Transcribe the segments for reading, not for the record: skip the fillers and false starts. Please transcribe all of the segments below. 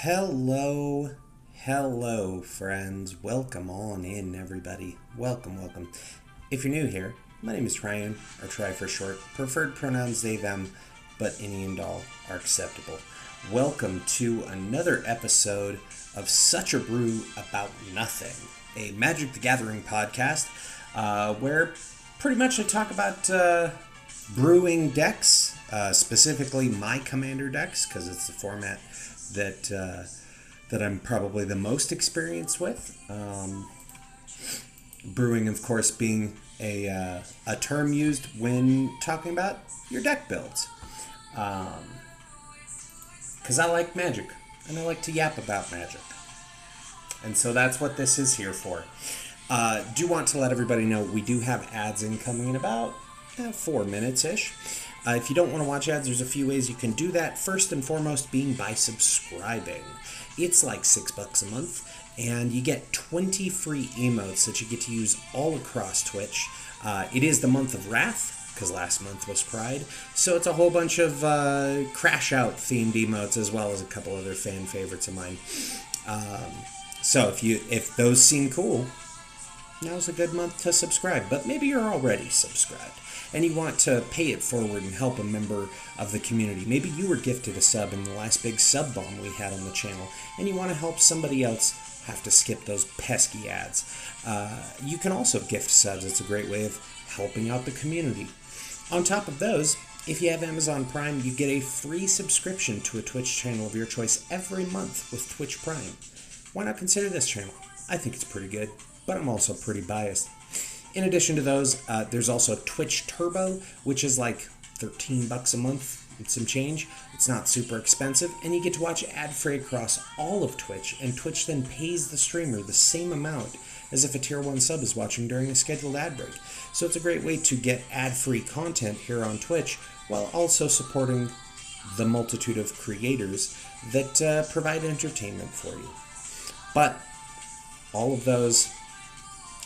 Hello, friends. Welcome on in, everybody. Welcome. If you're new here, my name is Trynn, or Try for short. Preferred pronouns they, them, but any and all are acceptable. Welcome to another episode of Such a Brew About Nothing, a Magic the Gathering podcast, where pretty much I talk about brewing decks, specifically my Commander decks, because it's the format that I'm probably the most experienced with. Brewing, of course, being a term used when talking about your deck builds. Because I like Magic, and I like to yap about Magic. And so that's what this is here for. Do want to let everybody know we do have ads incoming in about 4 minutes-ish. If you don't want to watch ads, there's a few ways you can do that. First and foremost being by subscribing. It's like $6 a month, and you get 20 free emotes that you get to use all across Twitch. It is the month of Wrath, because last month was Pride, so it's a whole bunch of Crash Out themed emotes, as well as a couple other fan favorites of mine. So if those seem cool, now's a good month to subscribe. But maybe you're already subscribed and you want to pay it forward and help a member of the community. Maybe you were gifted a sub in the last big sub bomb we had on the channel, and you want to help somebody else have to skip those pesky ads. You can also gift subs. It's a great way of helping out the community. On top of those, if you have Amazon Prime, you get a free subscription to a Twitch channel of your choice every month with Twitch Prime. Why not consider this channel? I think it's pretty good, but I'm also pretty biased. In addition to those, there's also Twitch Turbo, which is like $13 a month and some change. It's not super expensive, and you get to watch ad-free across all of Twitch, and Twitch then pays the streamer the same amount as if a Tier 1 sub is watching during a scheduled ad break. So it's a great way to get ad-free content here on Twitch, while also supporting the multitude of creators that provide entertainment for you. But all of those,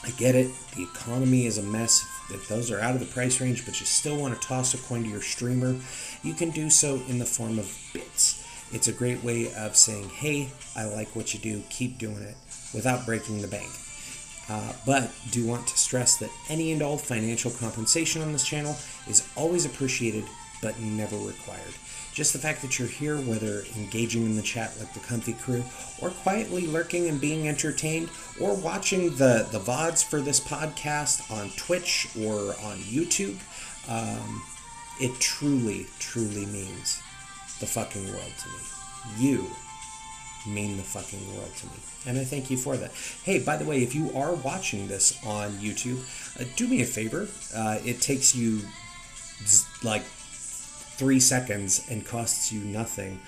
I get it, the economy is a mess. If those are out of the price range, but you still want to toss a coin to your streamer, you can do so in the form of bits. It's a great way of saying, hey, I like what you do, keep doing it, without breaking the bank. But do want to stress that any and all financial compensation on this channel is always appreciated, but never required. Just the fact that you're here, whether engaging in the chat like the Comfy Crew, or quietly lurking and being entertained, or watching the VODs for this podcast on Twitch or on YouTube, it truly means the fucking world to me. You mean the fucking world to me, and I thank you for that. Hey, by the way, if you are watching this on YouTube, do me a favor. It takes you like 3 seconds and costs you nothing.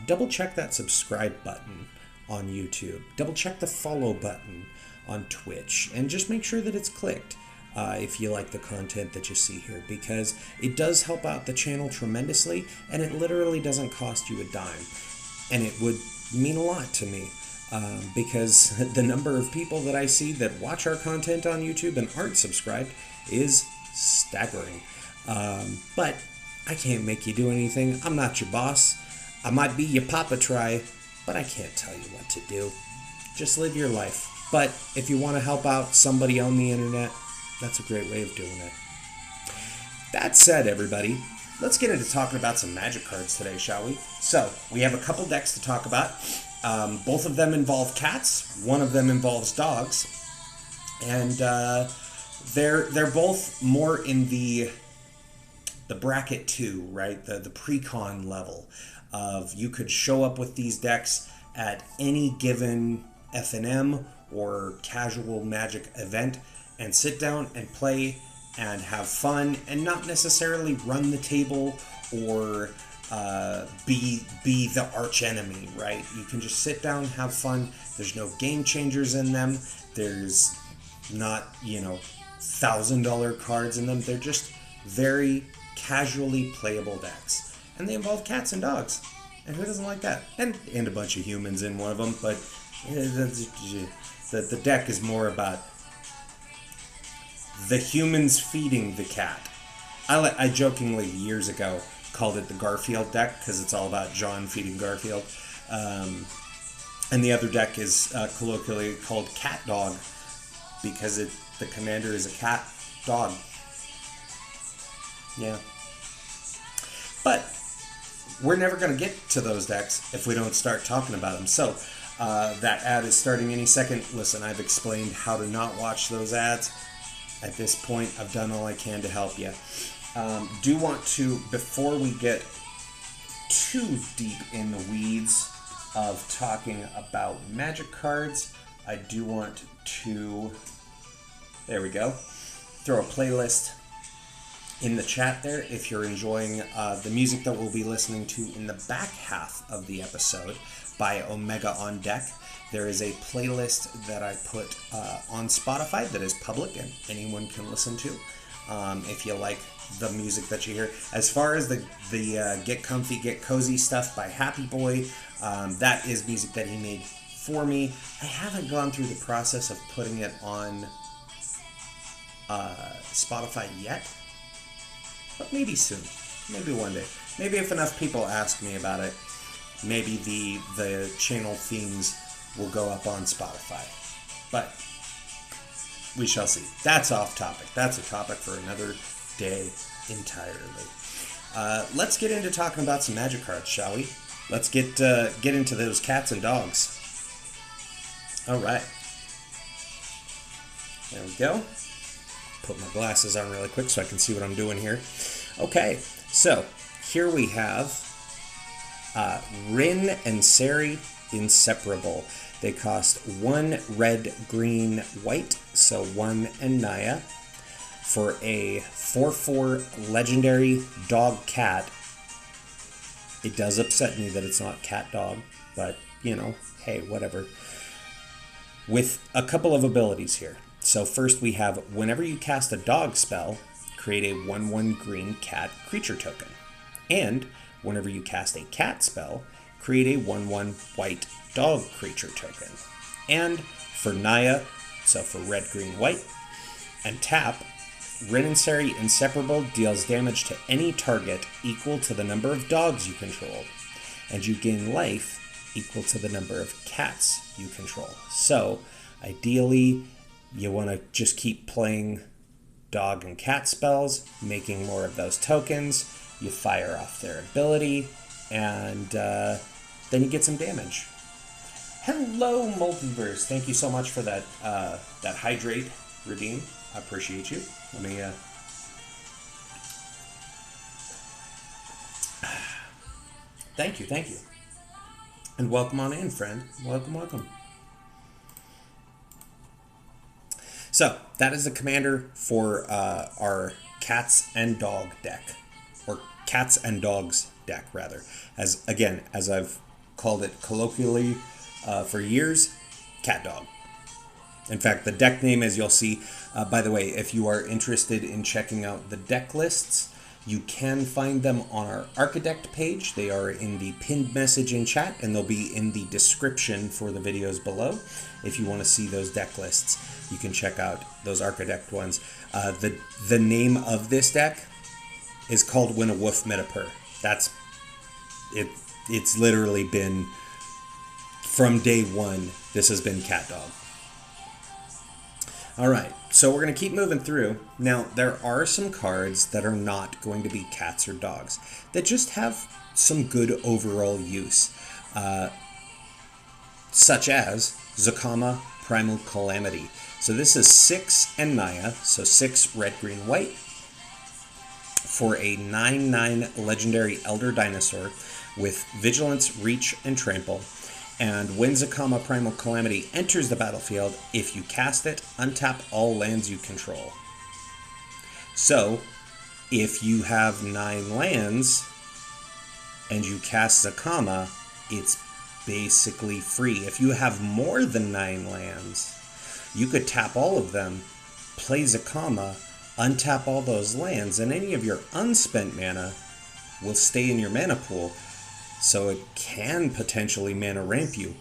Double check that subscribe button on YouTube. Double check the follow button on Twitch, and just make sure that it's clicked if you like the content that you see here, because it does help out the channel tremendously, and it literally doesn't cost you a dime. And it would mean a lot to me, because the number of people that I see that watch our content on YouTube and aren't subscribed is staggering. But I can't make you do anything. I'm not your boss. I might be your Papa Try, but I can't tell you what to do. Just live your life. But if you want to help out somebody on the internet, that's a great way of doing it. That said, everybody, let's get into talking about some Magic cards today, shall we? So, we have a couple decks to talk about. Both of them involve cats. One of them involves dogs. And they're both more in the bracket 2, right? The pre-con level of you could show up with these decks at any given FNM or casual Magic event and sit down and play and have fun and not necessarily run the table or be the arch enemy, right? You can just sit down, have fun. There's no game changers in them. There's not, $1,000 cards in them. They're just very casually playable decks, and they involve cats and dogs, and who doesn't like that? And a bunch of humans in one of them. But the deck is more about the humans feeding the cat. I jokingly years ago called it the Garfield deck because it's all about John feeding Garfield. And the other deck is colloquially called Cat Dog because the commander is a cat dog. Yeah. But we're never going to get to those decks if we don't start talking about them. So that ad is starting any second. Listen, I've explained how to not watch those ads. At this point, I've done all I can to help you. Do want to, before we get too deep in the weeds of talking about Magic cards, I do want to, there we go, throw a playlist in the chat there if you're enjoying the music that we'll be listening to in the back half of the episode by Omega on Deck. There is a playlist that I put on Spotify that is public and anyone can listen to if you like the music that you hear. As far as the Get Comfy, Get Cozy stuff by Happy Boy, that is music that he made for me. I haven't gone through the process of putting it on Spotify yet, but maybe soon. Maybe one day. Maybe if enough people ask me about it, maybe the channel themes will go up on Spotify. But we shall see. That's off topic. That's a topic for another day entirely. Let's get into talking about some Magic cards, shall we? Let's get into those cats and dogs. All right. There we go. Put my glasses on really quick so I can see what I'm doing here. Okay, so here we have Trynn and Seri Inseparable. They cost 1 red, green, white, so 1 and Naya, for a 4/4 legendary dog cat. It does upset me that it's not cat dog, but you know, hey, whatever. With a couple of abilities here. So first we have, whenever you cast a dog spell, create a 1/1 green cat creature token. And whenever you cast a cat spell, create a 1/1 white dog creature token. And for Naya, so for red, green, white, and tap, Trynn and Seri Inseparable deals damage to any target equal to the number of dogs you control, and you gain life equal to the number of cats you control. So, ideally, you want to just keep playing dog and cat spells, making more of those tokens, you fire off their ability, and then you get some damage. Hello, Multiverse. Thank you so much for that that hydrate redeem. I appreciate you. Let me thank you. And welcome on in, friend. Welcome. So, that is the commander for our Cats and Dog deck. Or Cats and Dogs deck, rather. As I've called it colloquially for years, Cat Dog. In fact, the deck name, as you'll see, by the way, if you are interested in checking out the deck lists, you can find them on our Architect page. They are in the pinned message in chat, and they'll be in the description for the videos below. If you want to see those deck lists, you can check out those Architect ones. The name of this deck is called When a Wolf Met a Purr. That's it. It's literally been, from day one, this has been Cat Dog. All right, so we're going to keep moving through. Now, there are some cards that are not going to be cats or dogs that just have some good overall use, such as Zakama Primal Calamity. So this is 6 and Naya, so 6 red, green, white, for a 9/9 legendary Elder Dinosaur with Vigilance, Reach, and Trample. And when Zakama Primal Calamity enters the battlefield, if you cast it, untap all lands you control. So, if you have 9 lands and you cast Zakama, it's basically free. If you have more than 9 lands, you could tap all of them, play Zakama, untap all those lands, and any of your unspent mana will stay in your mana pool. So it can potentially mana ramp you.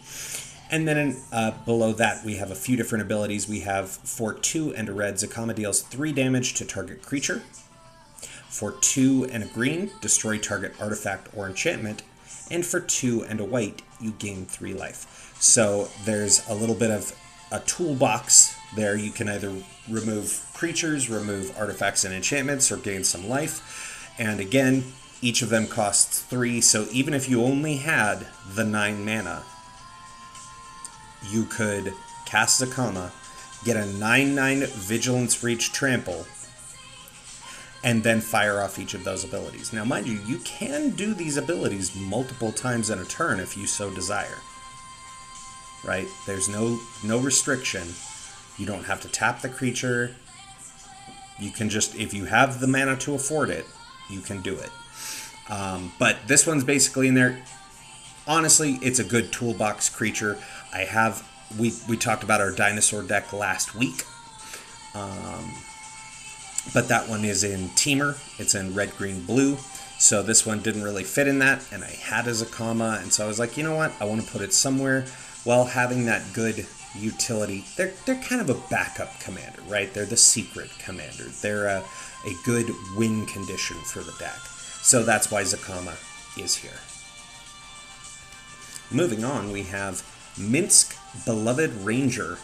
And then below that, we have a few different abilities. We have for 2 and a red, Zakama deals 3 damage to target creature. For 2 and a green, destroy target artifact or enchantment. and for 2 and a white, you gain 3 life. So there's a little bit of a toolbox there. You can either remove creatures, remove artifacts and enchantments, or gain some life. And again, each of them costs 3, so even if you only had the 9 mana, you could cast Zakama, get a 9/9 Vigilance, Reach, Trample, and then fire off each of those abilities. Now, mind you, you can do these abilities multiple times in a turn if you so desire. Right? There's no restriction. You don't have to tap the creature. You can just, if you have the mana to afford it, you can do it. But this one's basically in there. Honestly, it's a good toolbox creature. We talked about our dinosaur deck last week. But that one is in Teamer. It's in red, green, blue. So this one didn't really fit in that, and I had a Zakama, and so I was like, you know what? I want to put it somewhere. Well, having that good utility, they're kind of a backup commander, right? They're the secret commander. They're a good win condition for the deck. So that's why Zakama is here. Moving on, we have Minsk Beloved Ranger,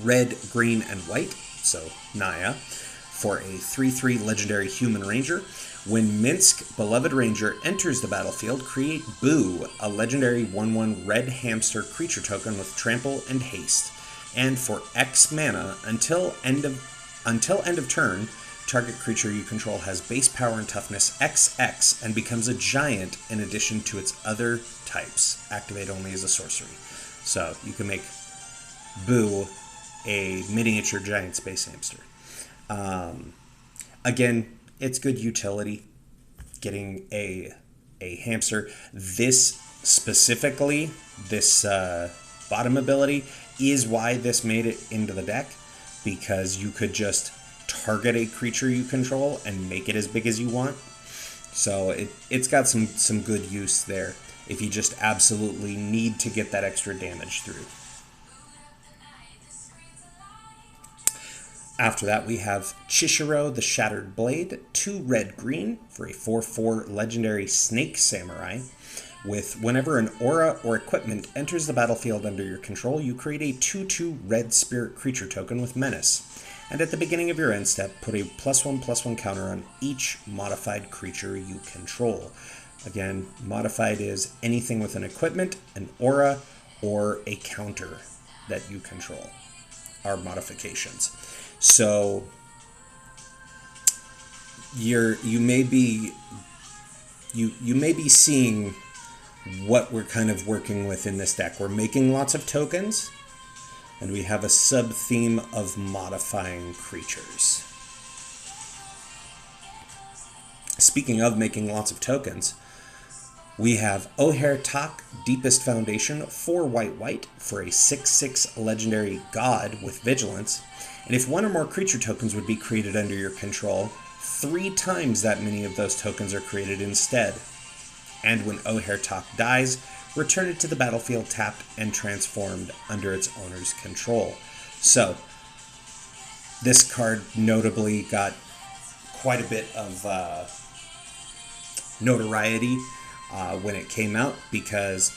red, green, and white, so Naya, for a 3/3 legendary human ranger. When Minsk Beloved Ranger enters the battlefield, create Boo, a legendary 1/1 red hamster creature token with trample and haste. And for X mana, until end of turn, target creature you control has base power and toughness XX and becomes a giant in addition to its other types. Activate only as a sorcery. So you can make Boo a miniature giant space hamster. Again, it's good utility, getting a hamster. This specifically, this bottom ability, is why this made it into the deck, because you could just target a creature you control and make it as big as you want. So it's got some good use there if you just absolutely need to get that extra damage through. After that, we have Chishiro the Shattered Blade, 2 red-green for a 4/4 legendary Snake Samurai. With whenever an aura or equipment enters the battlefield under your control, you create a 2/2 red spirit creature token with Menace. And at the beginning of your end step, put a +1/+1 counter on each modified creature you control. Again, modified is anything with an equipment, an aura, or a counter that you control are modifications. So you may be seeing what we're kind of working with in this deck. We're making lots of tokens, and we have a sub-theme of modifying creatures. Speaking of making lots of tokens, we have Oher Tak, Deepest Foundation, 4 white for a 6/6 legendary god with vigilance. And if one or more creature tokens would be created under your control, 3 times that many of those tokens are created instead. And when Oher Tak dies, return it to the battlefield tapped and transformed under its owner's control. So, this card notably got quite a bit of notoriety when it came out, because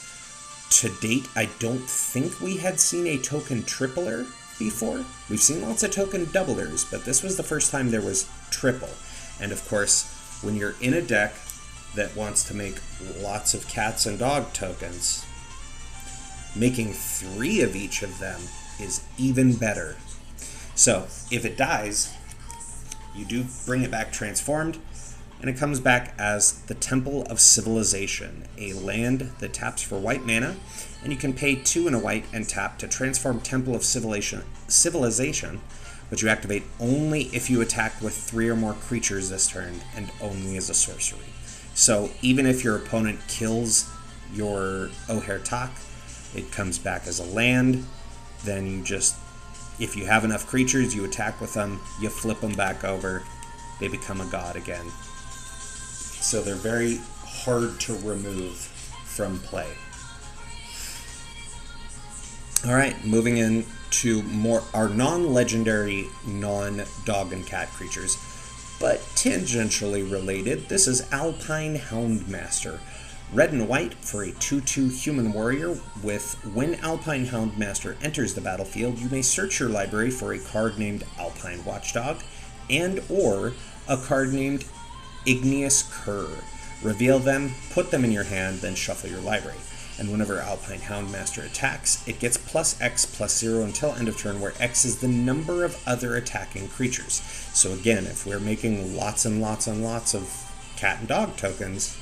to date, I don't think we had seen a token tripler before. We've seen lots of token doublers, but this was the first time there was triple. And of course, when you're in a deck that wants to make lots of cats and dog tokens, making 3 of each of them is even better. So if it dies, you do bring it back transformed, and it comes back as the Temple of Civilization, a land that taps for white mana, and you can pay 2 and a white and tap to transform Temple of Civilization, but you activate only if you attack with 3 or more creatures this turn, and only as a sorcery. So even if your opponent kills your Oher Tak, it comes back as a land. Then you just, if you have enough creatures, you attack with them, you flip them back over, they become a god again. So they're very hard to remove from play. Alright, moving in to more our non-legendary, non-dog and cat creatures, but tangentially related. This is Alpine Houndmaster, Red and white for a 2/2 human warrior with when Alpine Houndmaster enters the battlefield, you may search your library for a card named Alpine Watchdog and or a card named Igneous Cur. Reveal them, put them in your hand, then shuffle your library. And whenever Alpine Houndmaster attacks, it gets +X/+0 until end of turn, where X is the number of other attacking creatures. So again, if we're making lots and lots and lots of cat and dog tokens,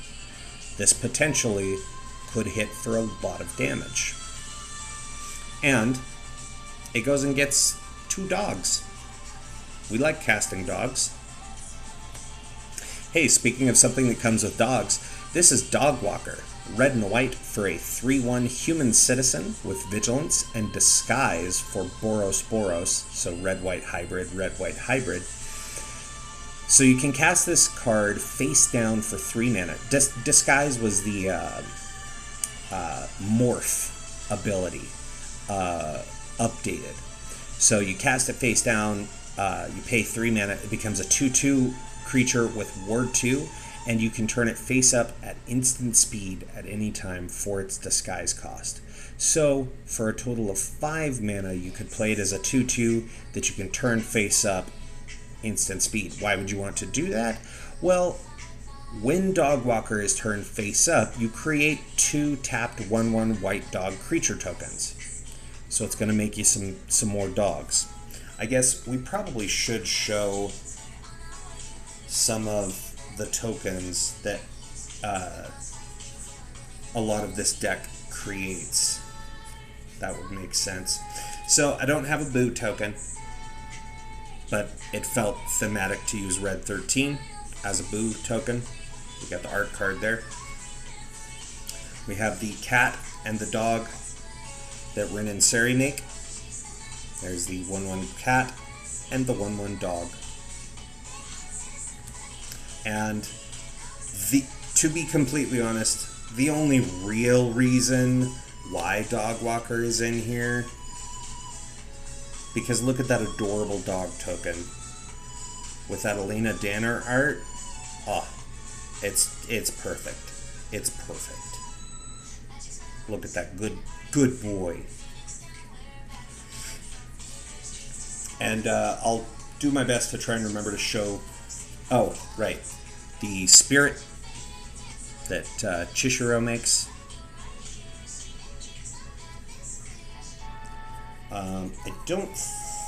this potentially could hit for a lot of damage. And it goes and gets 2 dogs. We like casting dogs. Hey, speaking of something that comes with dogs, this is Dog Walker. Red and white for a 3/1 human citizen with vigilance and disguise for Boros, so red-white hybrid. So you can cast this card face down for 3 mana. Disguise was the morph ability updated. So you cast it face down, you pay 3 mana, it becomes a 2/2 creature with Ward 2, and you can turn it face up at instant speed at any time for its disguise cost. So for a total of 5 mana, you could play it as a 2/2 that you can turn face up instant speed. Why would you want to do that? Well, when Dogwalker is turned face up, you create 2 tapped 1/1 white dog creature tokens. So it's going to make you some more dogs. I guess we probably should show some of the tokens that a lot of this deck creates. That would make sense. So I don't have a Boo token, but it felt thematic to use Red 13 as a Boo token. We got the art card there. We have the cat and the dog that Trynn and Seri make. There's the 1/1 cat and the 1/1 dog. And to be completely honest, the only real reason why Dogwalker is in here, because look at that adorable dog token with that Elena Danner art. Oh, it's perfect. It's perfect. Look at that good boy. And I'll do my best to try and remember to show. Oh, right. The spirit that Chishiro makes. I don't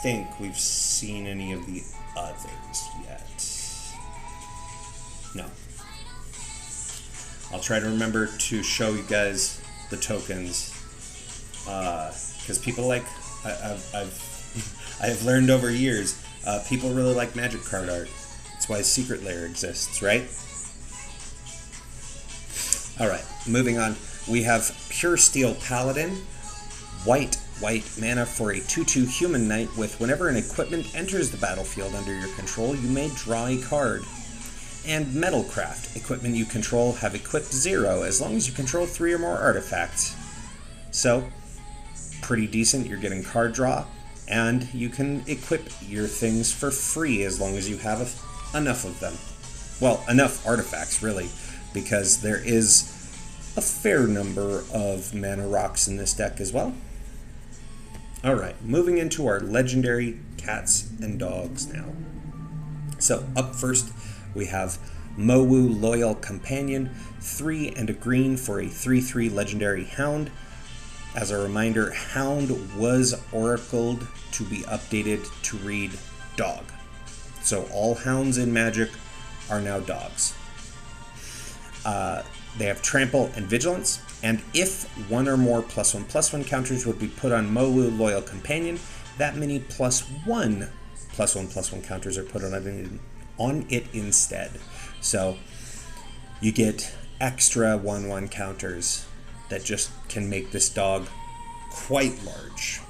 think we've seen any of the others yet. No. I'll try to remember to show you guys the tokens. Because people like... I've learned over years, people really like magic card art. That's why Secret Lair exists, right? Alright, moving on. We have Pure Steel Paladin, white mana for a 2/2 human knight with whenever an equipment enters the battlefield under your control, you may draw a card. And Metalcraft, equipment you control have equipped 0 as long as you control 3 or more artifacts. So, pretty decent, you're getting card draw, and you can equip your things for free as long as you have enough of them. Well, enough artifacts, really, because there is a fair number of mana rocks in this deck as well. Alright, moving into our legendary cats and dogs now. So, up first, we have Mowu Loyal Companion, 3 and a green for a 3/3 legendary hound. As a reminder, hound was oracled to be updated to read dog. So all hounds in Magic are now dogs. They have trample and vigilance, and if 1 or more +1/+1 counters would be put on Mowu Loyal Companion, that many +1 +1/+1 counters are put on it instead. So you get extra 1/1 counters that just can make this dog quite large.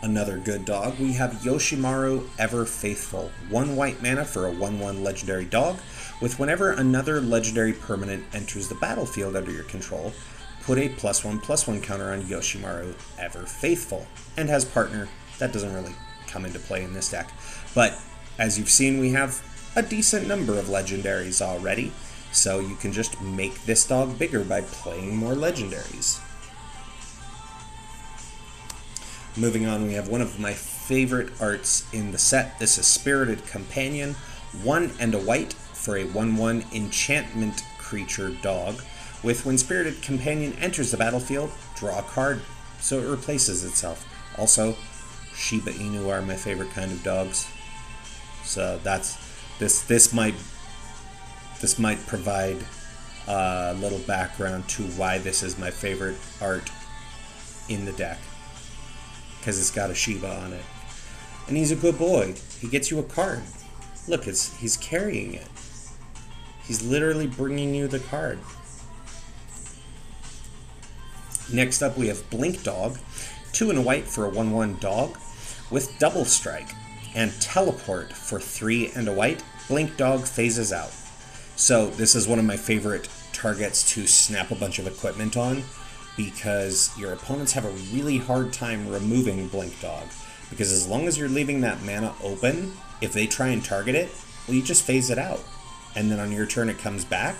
Another good dog, we have Yoshimaru Ever Faithful, 1 white mana for a 1/1 legendary dog, with whenever another legendary permanent enters the battlefield under your control, put a +1/+1 counter on Yoshimaru Ever Faithful, and has partner. That doesn't really come into play in this deck, but as you've seen, we have a decent number of legendaries already, So you can just make this dog bigger by playing more legendaries. Moving on, we have one of my favorite arts in the set. This is Spirited Companion. 1 and a white for a 1/1 enchantment creature dog. With when Spirited Companion enters the battlefield, draw a card, so it replaces itself. Also, Shiba Inu are my favorite kind of dogs. So that's this might provide a little background to why this is my favorite art in the deck. Because it's got a Shiba on it. And he's a good boy. He gets you a card. Look, he's carrying it. He's literally bringing you the card. Next up, we have Blink Dog. 2 and a white for a 1/1 dog with double strike. And Teleport for 3 and a white. Blink Dog phases out. So this is one of my favorite targets to snap a bunch of equipment on, because your opponents have a really hard time removing Blink Dog. Because as long as you're leaving that mana open, if they try and target it, well, you just phase it out. And then on your turn it comes back,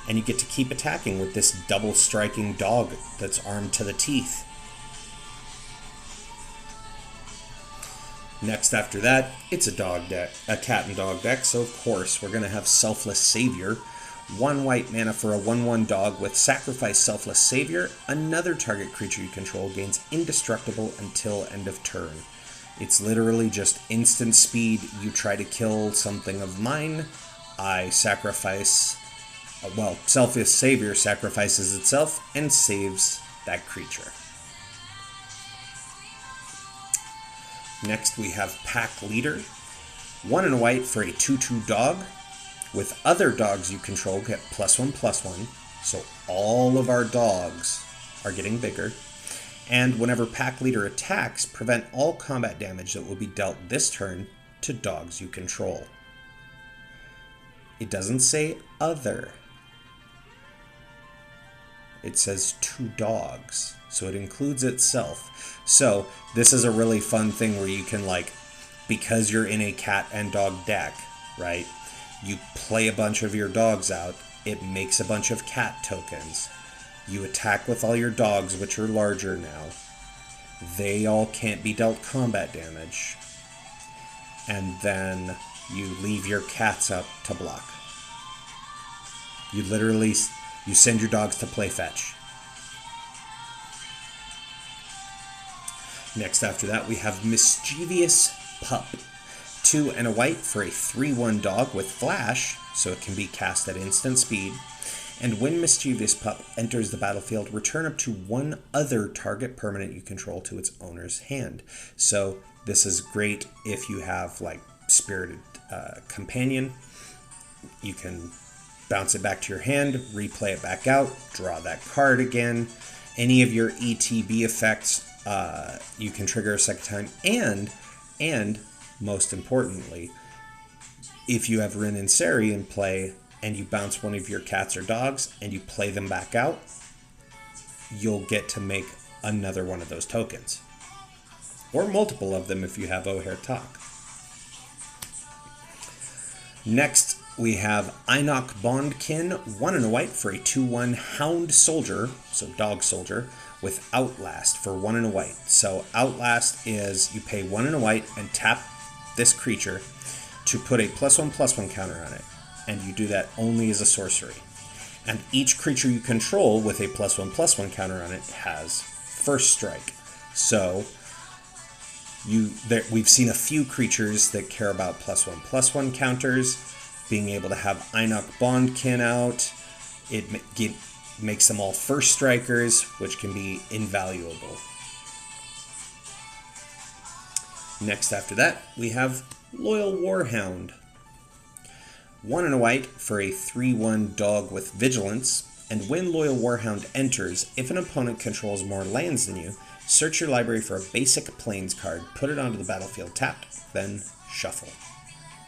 and you get to keep attacking with this double striking dog that's armed to the teeth. Next after that, it's a cat and dog deck, so of course we're going to have Selfless Savior. 1 white mana for a 1/1 dog with Sacrifice Selfless Savior. Another target creature you control gains indestructible until end of turn. It's literally just instant speed. You try to kill something of mine, I sacrifice... Well, Selfless Savior sacrifices itself and saves that creature. Next we have Pack Leader. 1 and a white for a 2/2 dog. With other dogs you control, get +1/+1. So all of our dogs are getting bigger. And whenever Pack Leader attacks, prevent all combat damage that will be dealt this turn to dogs you control. It doesn't say other. It says to dogs. So it includes itself. So this is a really fun thing where you can, like, because you're in a cat and dog deck, right? You play a bunch of your dogs out. It makes a bunch of cat tokens. You attack with all your dogs, which are larger now. They all can't be dealt combat damage. And then you leave your cats up to block. You send your dogs to play fetch. Next after that, we have Mischievous Pup. 2 and a white for a 3/1 dog with Flash, so it can be cast at instant speed. And when Mischievous Pup enters the battlefield, return up to 1 other target permanent you control to its owner's hand. So this is great if you have, like, Spirited Companion. You can bounce it back to your hand, replay it back out, draw that card again. Any of your ETB effects you can trigger a second time, and most importantly, if you have Trynn and Seri in play and you bounce one of your cats or dogs and you play them back out, you'll get to make another one of those tokens, or multiple of them if you have O'Hare Talk. Next we have Enoch Bondkin. 1 and a white for a 2/1 Hound Soldier, so dog soldier, with Outlast for 1 and a white. So Outlast is you pay 1 and a white and tap this creature to put a +1/+1 counter on it. And you do that only as a sorcery. And each creature you control with a +1/+1 counter on it has first strike. So we've seen a few creatures that care about +1/+1 counters. Being able to have Enoch Bondkin out, it makes them all first strikers, which can be invaluable. Next after that, we have Loyal Warhound. 1 and a white for a 3/1 dog with Vigilance. And when Loyal Warhound enters, if an opponent controls more lands than you, search your library for a basic Plains card, put it onto the battlefield tapped, then shuffle.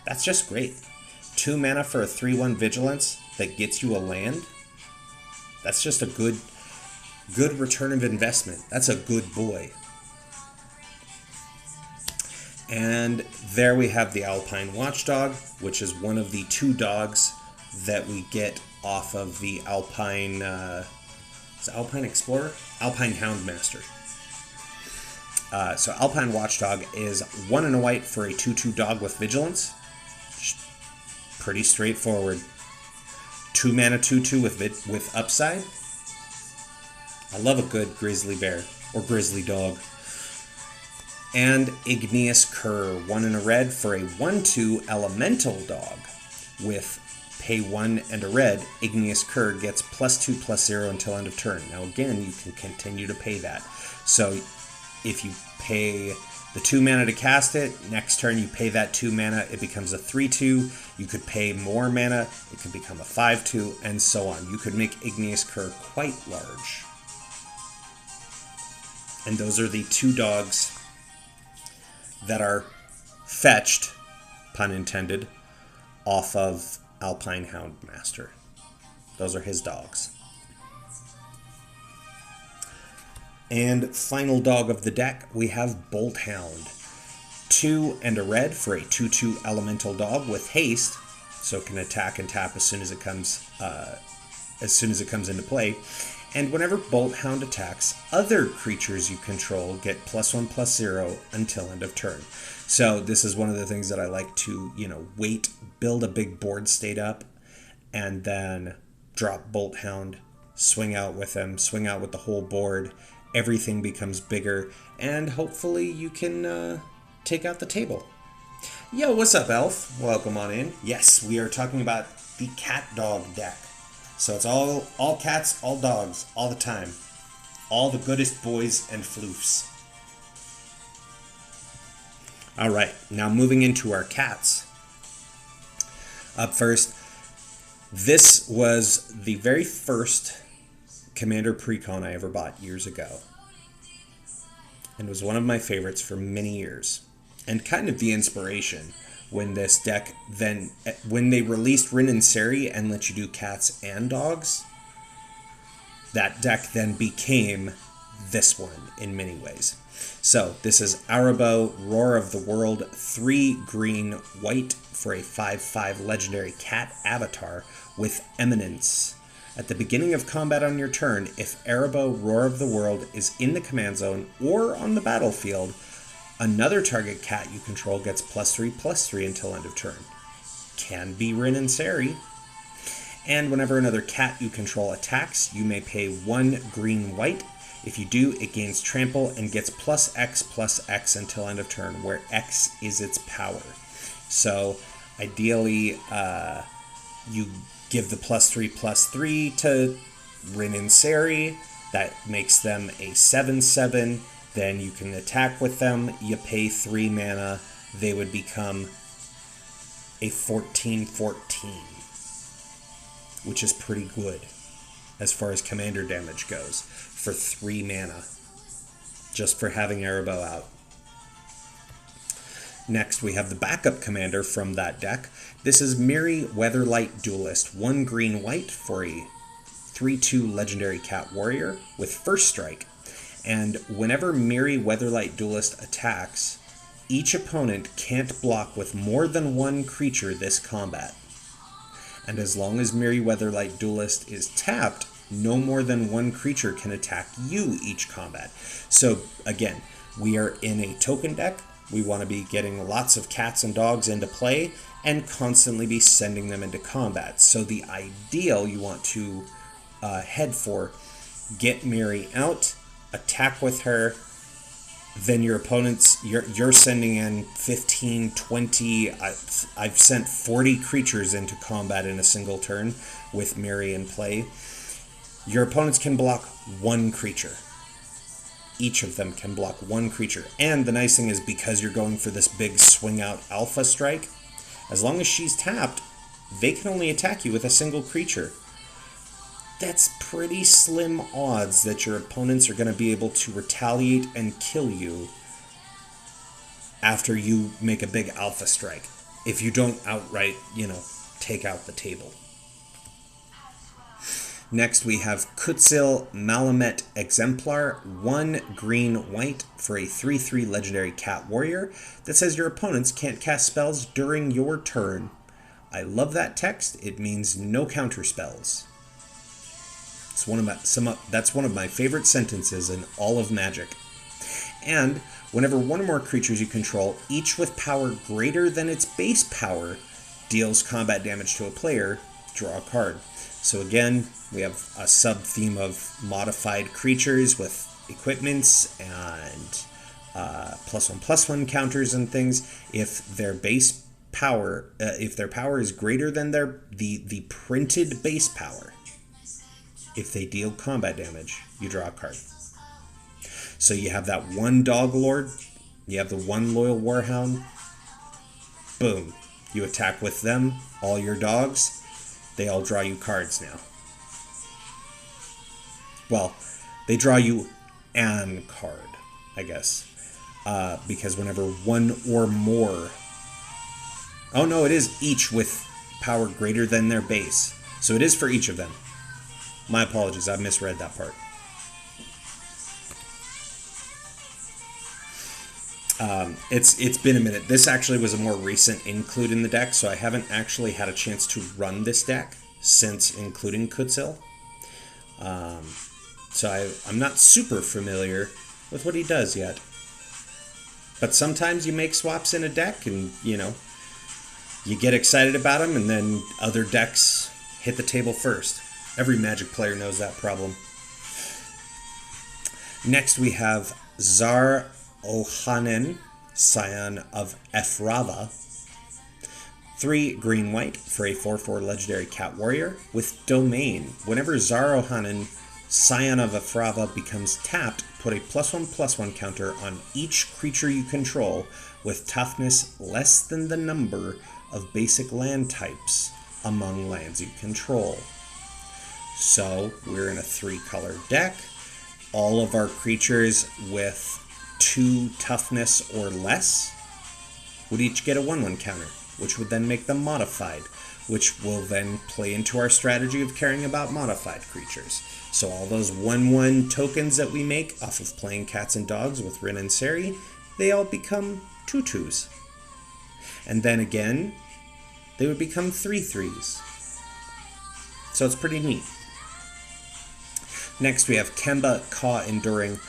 That's just great. 2 mana for a 3/1 Vigilance that gets you a land. That's just a good return of investment. That's a good boy. And there we have the Alpine Watchdog, which is one of the 2 dogs that we get off of the Alpine, is it Alpine Explorer? Alpine Houndmaster. So Alpine Watchdog is 1 and a white for a 2/2 dog with Vigilance. Pretty straightforward. 2 mana 2/2 with upside. I love a good grizzly bear or grizzly dog. And Igneous Cur, 1 and a red for a 1/2 elemental dog with pay 1 and a red. Igneous Cur gets +2/+0 until end of turn. Now again, you can continue to pay that. So if you pay the 2 mana to cast it, next turn you pay that 2 mana, it becomes a 3/2. You could pay more mana, it could become a 5/2, and so on. You could make Igneous Cur quite large. And those are the 2 dogs that are fetched, pun intended, off of Alpine Houndmaster. Those are his dogs. And final dog of the deck, we have Bolt Hound. 2 and a red for a 2/2 elemental dog with haste, so it can attack and tap as soon as it comes into play. And whenever Bolt Hound attacks, other creatures you control get +1/+0 until end of turn. So this is one of the things that I like to, wait, build a big board state up, and then drop Bolt Hound, swing out with him, swing out with the whole board. Everything becomes bigger, and hopefully you can take out the table. Yo, what's up, Elf? Welcome on in. Yes, we are talking about the cat dog deck. So it's all cats, all dogs, all the time. All the goodest boys and floofs. All right, now moving into our cats. Up first, this was the very first Commander Precon I ever bought years ago. And was one of my favorites for many years. And kind of the inspiration when this deck then, when they released Trynn and Seri and let you do cats and dogs, that deck then became this one in many ways. So this is Arabo, Roar of the World, 3 green white for a 5/5 legendary cat avatar with Eminence. At the beginning of combat on your turn, if Arabo, Roar of the World is in the command zone or on the battlefield, another target cat you control gets +3/+3 until end of turn. Can be Trynn and Seri. And whenever another cat you control attacks, you may pay 1 green white. If you do, it gains trample and gets +X/+X until end of turn, where X is its power. So ideally, you give the +3/+3 to Trynn and Seri. That makes them a 7/7. Then you can attack with them. You pay 3 mana. They would become a 14/14, which is pretty good as far as commander damage goes for 3 mana, just for having Arabo out. Next, we have the backup commander from that deck. This is Miri Weatherlight Duelist, 1 green white for a 3/2 legendary cat warrior with first strike. And whenever Miri Weatherlight Duelist attacks, each opponent can't block with more than 1 creature this combat. And as long as Miri Weatherlight Duelist is tapped, no more than 1 creature can attack you each combat. So again, we are in a token deck. We want to be getting lots of cats and dogs into play and constantly be sending them into combat. So the ideal you want to head for, get Miri out, attack with her, then your opponents, you're sending in 15, 20, I've sent 40 creatures into combat in a single turn with Miri in play. Your opponents can block 1 creature. Each of them can block 1 creature. And the nice thing is, because you're going for this big swing out alpha strike, as long as she's tapped, they can only attack you with a single creature. That's pretty slim odds that your opponents are going to be able to retaliate and kill you after you make a big alpha strike, if you don't outright, take out the table. Next, we have Kutzil Malamet Exemplar, 1 green white for a 3/3 legendary cat warrior that says your opponents can't cast spells during your turn. I love that text. It means no counter spells. It's that's one of my favorite sentences in all of Magic. And whenever one or more creatures you control, each with power greater than its base power, deals combat damage to a player, draw a card. So again, we have a sub-theme of modified creatures with equipments and +1/+1 counters and things. If their base power, if their power is greater than the printed base power, if they deal combat damage, you draw a card. So you have that one Dog Lord, you have the one Loyal Warhound, boom. You attack with them, all your dogs, they all draw you cards now. Well, they draw you an card, I guess. Because whenever one or more... Oh no, it is each with power greater than their base. So it is for each of them. My apologies, I misread that part. It's been a minute. This actually was a more recent include in the deck, so I haven't actually had a chance to run this deck since including Kutzil. So I'm not super familiar with what he does yet. But sometimes you make swaps in a deck and, you know, you get excited about them and then other decks hit the table first. Every Magic player knows that problem. Next we have Zar Ohanen, Scion of Ephrava. 3 green-white for a 4/4 legendary cat warrior with domain. Whenever Zar Ohanen, Scion of Ephrava becomes tapped, put a +1/+1 counter on each creature you control with toughness less than the number of basic land types among lands you control. So we're in a 3-color deck. All of our creatures with 2 toughness or less would each get a 1/1 counter, which would then make them modified, which will then play into our strategy of caring about modified creatures. So all those 1/1 tokens that we make off of playing cats and dogs with Trynn and Seri, they all become 2/2s. And then again, they would become 3/3s. So it's pretty neat. Next we have Kemba Ka Enduring,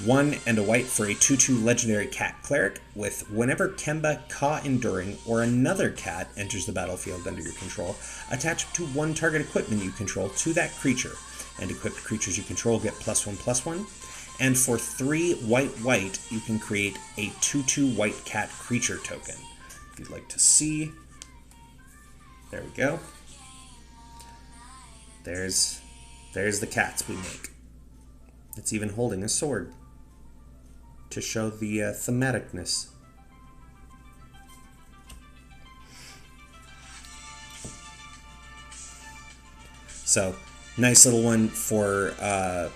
1 and a white for a 2/2 legendary cat cleric with whenever Kemba Ka Enduring or another cat enters the battlefield under your control, attach up to 1 target equipment you control to that creature, and equipped creatures you control get +1/+1. And for 3 white, you can create a 2/2 white cat creature token. If you'd like to see, there we go. There's the cats we make. It's even holding a sword to show the thematicness. So, nice little one for,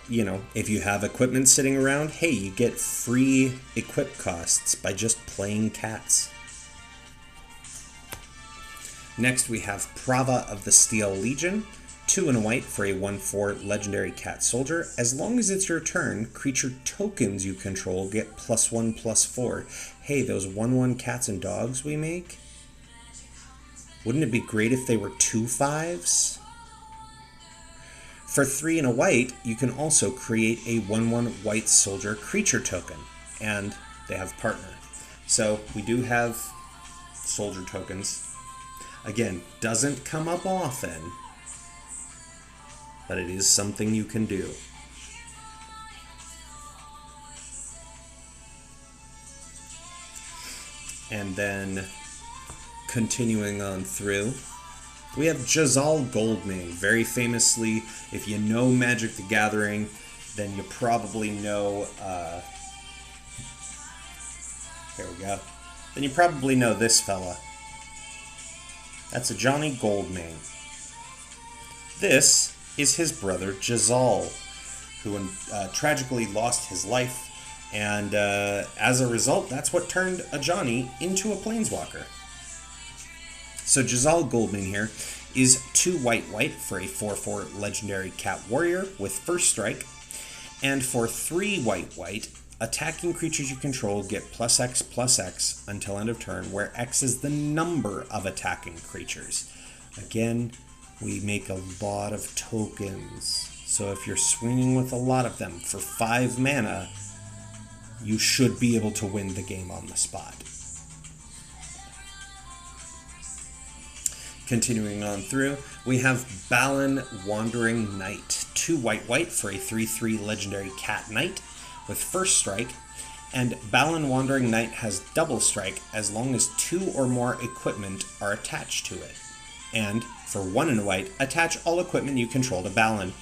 you know, if you have equipment sitting around, hey, you get free equip costs by just playing cats. Next we have Prava of the Steel Legion, 2 and a white for a 1/4 legendary cat soldier. As long as it's your turn, creature tokens you control get +1/+4. Hey, those 1/1 cats and dogs we make? Wouldn't it be great if they were 2 5s? For 3 and a white, you can also create a 1/1 white soldier creature token, and they have partner. So we do have soldier tokens. Again, doesn't come up often, but it is something you can do. And then, continuing on through, we have Jazal Goldmane. Very famously, if you know Magic the Gathering, then you probably know, here we go. Then you probably know this fella. That's a Johnny Goldmane. This is his brother Jazal, who tragically lost his life, and as a result, that's what turned a Johnny into a Planeswalker. So Jazal Goldmane here is 2 white for a 4/4 legendary cat warrior with first strike, and for 3 white, attacking creatures you control get +X/+X until end of turn, where X is the number of attacking creatures. Again, we make a lot of tokens. So if you're swinging with a lot of them for 5 mana, you should be able to win the game on the spot. Continuing on through, we have Balan Wandering Knight. 2 white for a 3/3 legendary cat knight with first strike. And Balan Wandering Knight has double strike as long as 2 or more equipment are attached to it. And for 1 and a white, attach all equipment you control to Balan.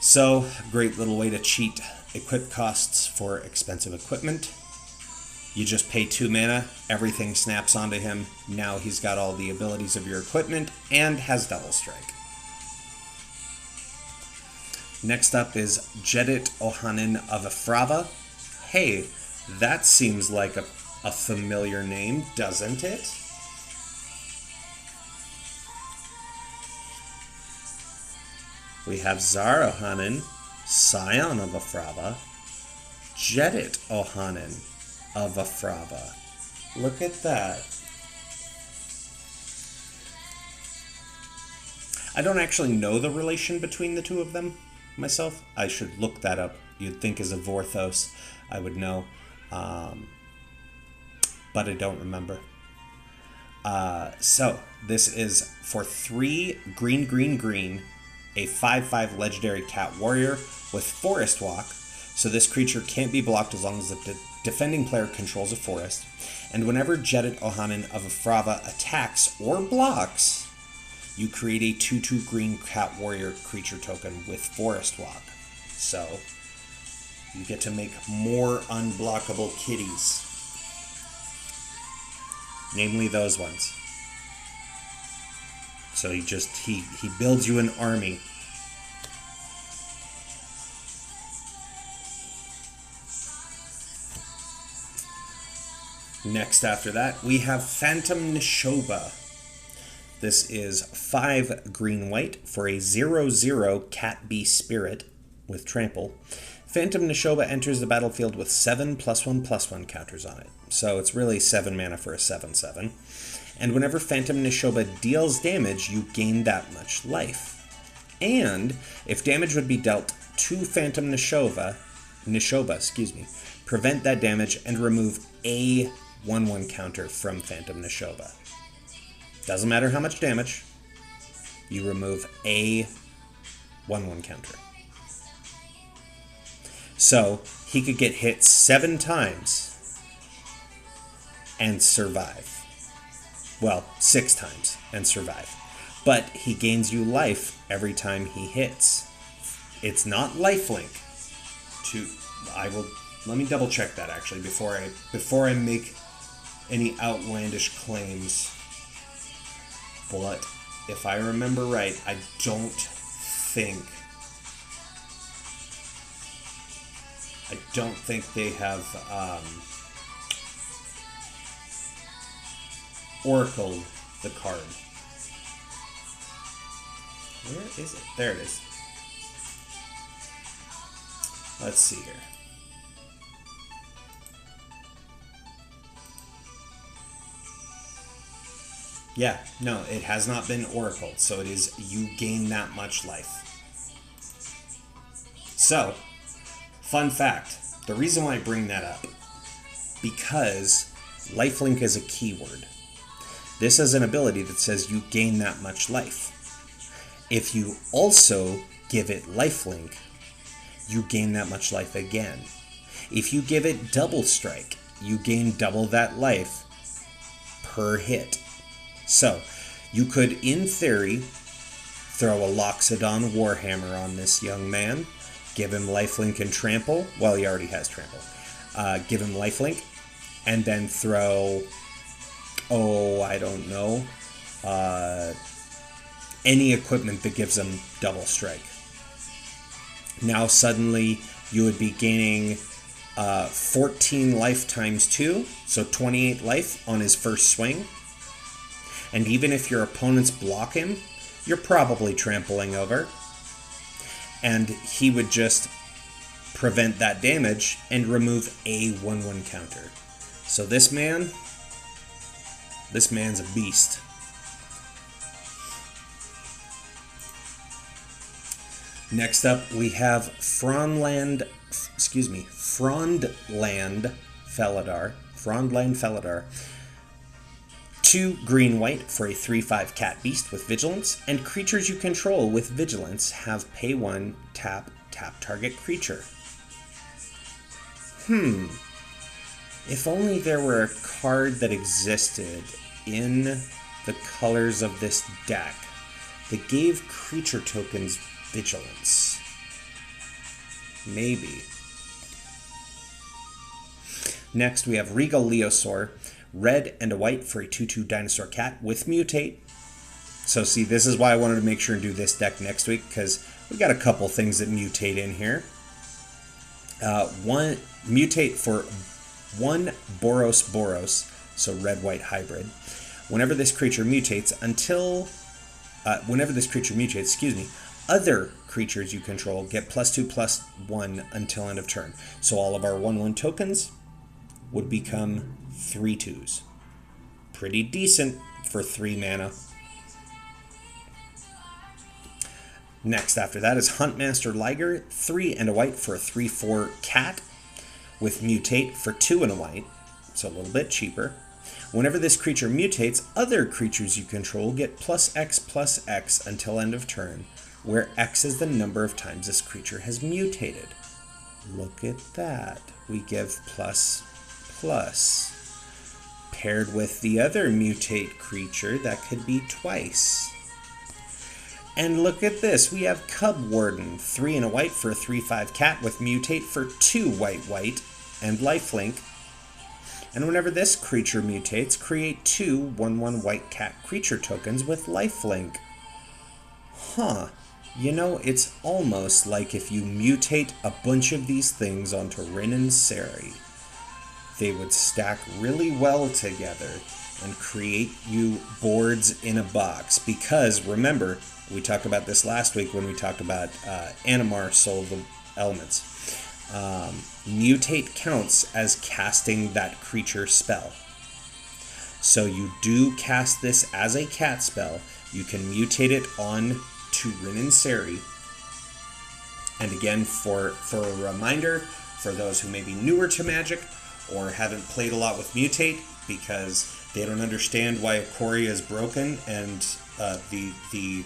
So, great little way to cheat equip costs for expensive equipment. You just pay 2 mana, everything snaps onto him. Now he's got all the abilities of your equipment and has double strike. Next up is Jedit Ohanin of Afrava. Hey, that seems like a familiar name, doesn't it? We have Zar Ohanin, Scion of Afrava, Jedit Ohanin of Afrava. Look at that. I don't actually know the relation between the two of them myself. I should look that up. You'd think as a Vorthos I would know, but I don't remember. So this is for 3 green, a 5/5 legendary cat warrior with forest walk. So this creature can't be blocked as long as the defending player controls a forest. And whenever Jedit Ohanin of Afrava attacks or blocks, you create a 2/2 green cat warrior creature token with forest walk. So you get to make more unblockable kitties. Namely those ones. So he builds you an army. Next after that, we have Phantom Nishoba. This is 5 green-white for a 0/0 cat bee spirit with trample. Phantom Nishoba enters the battlefield with 7 +1/+1 counters on it. So it's really 7 mana for a 7/7. And whenever Phantom Nishoba deals damage, you gain that much life. And if damage would be dealt to Phantom Nishoba, prevent that damage and remove a 1/1 counter from Phantom Nishoba. Doesn't matter how much damage, you remove a 1/1 counter. So he could get hit 7 times and survive. Well, 6 times and survive. But he gains you life every time he hits. It's not lifelink. Let me double check that actually before I make any outlandish claims. But if I remember right, I don't think they have oracled the card. Where is it? There it is. Let's see here. Yeah, no, it has not been oracled, so it is you gain that much life. So, fun fact, the reason why I bring that up, because lifelink is a keyword. This is an ability that says you gain that much life. If you also give it lifelink, you gain that much life again. If you give it double strike, you gain double that life per hit. So, you could, in theory, throw a Loxodon Warhammer on this young man, give him lifelink and trample. Well, he already has trample. Give him lifelink, and then throw, I don't know, any equipment that gives him double strike. Now suddenly you would be gaining 14 life times 2, so 28 life on his first swing. And even if your opponents block him, you're probably trampling over. And he would just prevent that damage and remove a 1/1 counter. So this man's a beast. Next up, we have Frondland Felidar. Frondland Felidar. 2 green-white for a 3/5 cat beast with vigilance, and creatures you control with vigilance have pay 1, tap target creature. If only there were a card that existed in the colors of this deck that gave creature tokens vigilance. Maybe. Next, we have Regal Leosaur, red and a white for a 2/2 dinosaur cat with mutate. So see, this is why I wanted to make sure and do this deck next week, because we got a couple things that mutate in here. One mutate for 1 Boros, so red-white hybrid. Whenever this creature mutates, other creatures you control get +2/+1 until end of turn. So all of our 1/1 tokens would become 3/2s. Pretty decent for 3 mana. Next after that is Huntmaster Liger, 3 and a white for a 3/4 cat with mutate for 2 and a white, so a little bit cheaper. Whenever this creature mutates, other creatures you control get +X/+X until end of turn, where X is the number of times this creature has mutated. Look at that. We give ++. Paired with the other mutate creature, that could be twice. And look at this, we have Cub Warden, 3 and a white for a 3/5 cat with mutate for 2 white and lifelink. And whenever this creature mutates, create 2 1/1 white cat creature tokens with lifelink. You know, it's almost like if you mutate a bunch of these things onto Trynn and Seri, they would stack really well together and create you boards in a box. Because remember, we talked about this last week when we talked about Animar Soul of the Elements. Mutate counts as casting that creature spell. So you do cast this as a cat spell. You can mutate it on to Trynn and Seri. And again, for a reminder, for those who may be newer to Magic or haven't played a lot with Mutate because they don't understand why Ikoria is broken, and the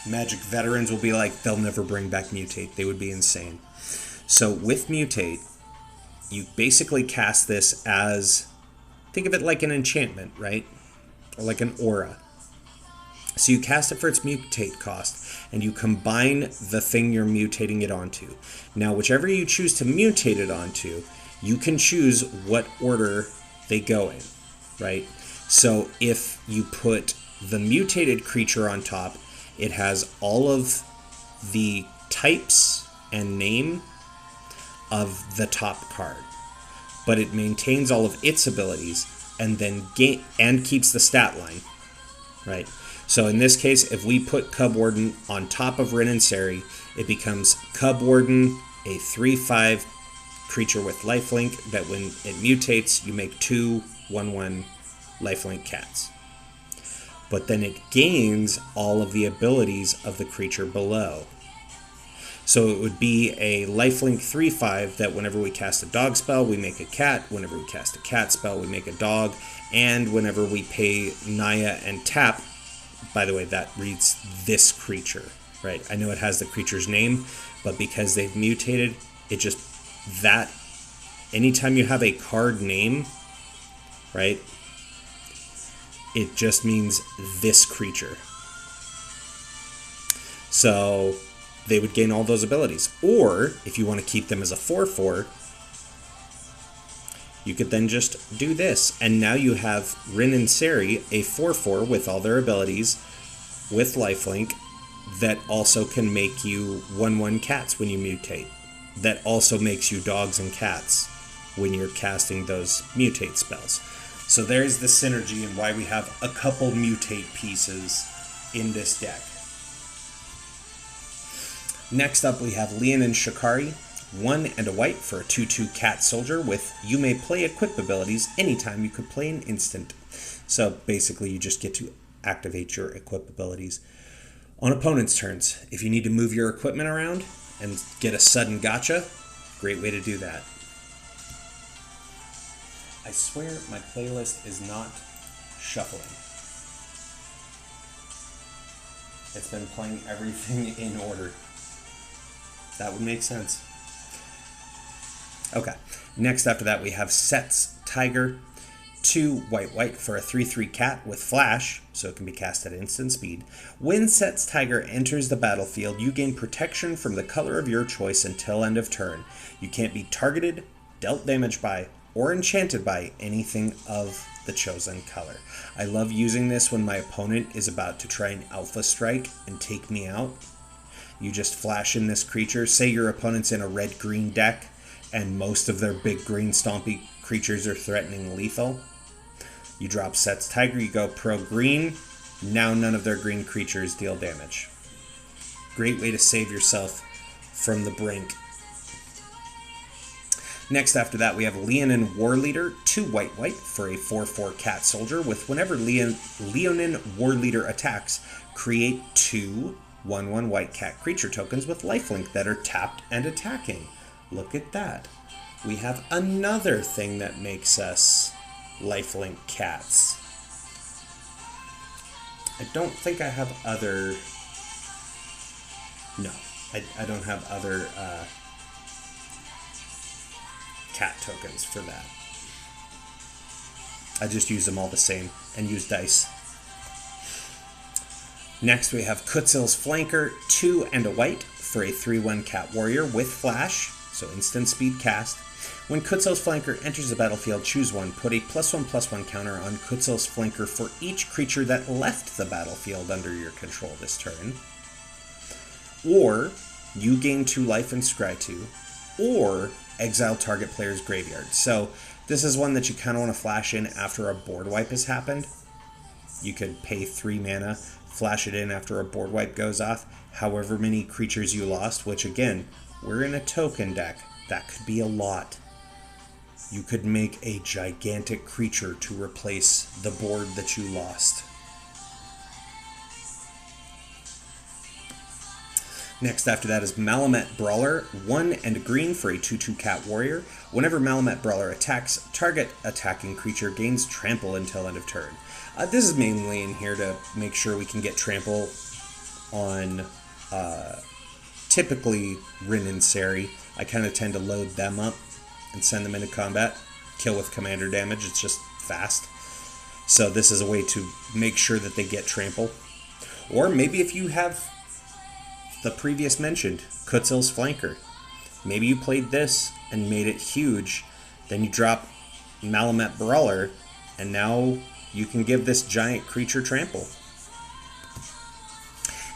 Magic veterans will be like, they'll never bring back Mutate. They would be insane. So with Mutate, you basically cast this as, think of it like an enchantment, right? Or like an aura. So you cast it for its mutate cost, and you combine the thing you're mutating it onto. Now, whichever you choose to mutate it onto, you can choose what order they go in, right? So if you put the mutated creature on top, it has all of the types and name of the top card, but it maintains all of its abilities and then keeps the stat line, right? So in this case, if we put Cub Warden on top of Trynn and Seri, it becomes Cub Warden, a 3/5 creature with lifelink that when it mutates, you make 2 1/1 lifelink cats. But then it gains all of the abilities of the creature below. So it would be a lifelink 3/5 that whenever we cast a dog spell, we make a cat. Whenever we cast a cat spell, we make a dog. And whenever we pay Naya and tap, by the way, that reads this creature, right? I know it has the creature's name, but because they've mutated, it just, that, anytime you have a card name, right, it just means this creature. So they would gain all those abilities. Or, if you want to keep them as a 4/4, you could then just do this. And now you have Trynn and Seri, a 4/4 with all their abilities, with lifelink, that also can make you 1/1 cats when you mutate. That also makes you dogs and cats when you're casting those mutate spells. So there's the synergy and why we have a couple mutate pieces in this deck. Next up we have Leon and Shikari, 1 and a white for a 2/2 cat soldier with you may play equip abilities anytime you could play an instant. So basically you just get to activate your equip abilities. On opponent's turns, if you need to move your equipment around and get a sudden gotcha, great way to do that. I swear my playlist is not shuffling. It's been playing everything in order. That would make sense. Okay, next after that we have Set's Tiger, 2 white for a 3/3 cat with flash, so it can be cast at instant speed. When Set's Tiger enters the battlefield, you gain protection from the color of your choice until end of turn. You can't be targeted, dealt damage by, or enchanted by anything of the chosen color. I love using this when my opponent is about to try and alpha strike and take me out. You just flash in this creature. Say your opponent's in a red-green deck and most of their big green stompy creatures are threatening lethal. You drop Set's Tiger, you go pro-green. Now none of their green creatures deal damage. Great way to save yourself from the brink. Next after that we have Leonin Warleader, 2 white for a 4/4 cat soldier with whenever Leonin Warleader attacks, create 2 1/1 white cat creature tokens with lifelink that are tapped and attacking. Look at that. We have another thing that makes us lifelink cats. I don't think I have other... No, I don't have other cat tokens for that. I just use them all the same and use dice. Next we have Kutzil's Flanker, 2 and a white for a 3/1 cat warrior with flash, so instant speed cast. When Kutzil's Flanker enters the battlefield, choose one. Put a +1/+1 counter on Kutzil's Flanker for each creature that left the battlefield under your control this turn. Or you gain 2 life and scry 2, or exile target player's graveyard. So this is one that you kind of want to flash in after a board wipe has happened. You could pay 3 mana, flash it in after a board wipe goes off. However many creatures you lost, which again, we're in a token deck. That could be a lot. You could make a gigantic creature to replace the board that you lost. Next after that is Malamet Brawler, 1 and a green for a 2/2 cat warrior. Whenever Malamet Brawler attacks, target attacking creature gains trample until end of turn. This is mainly in here to make sure we can get trample on typically Trynn and Seri. I kind of tend to load them up and send them into combat. Kill with commander damage, it's just fast. So this is a way to make sure that they get trample. Or maybe if you have the previous mentioned, Kutzil's Flanker. Maybe you played this and made it huge, then you drop Malamet Brawler, and now you can give this giant creature trample.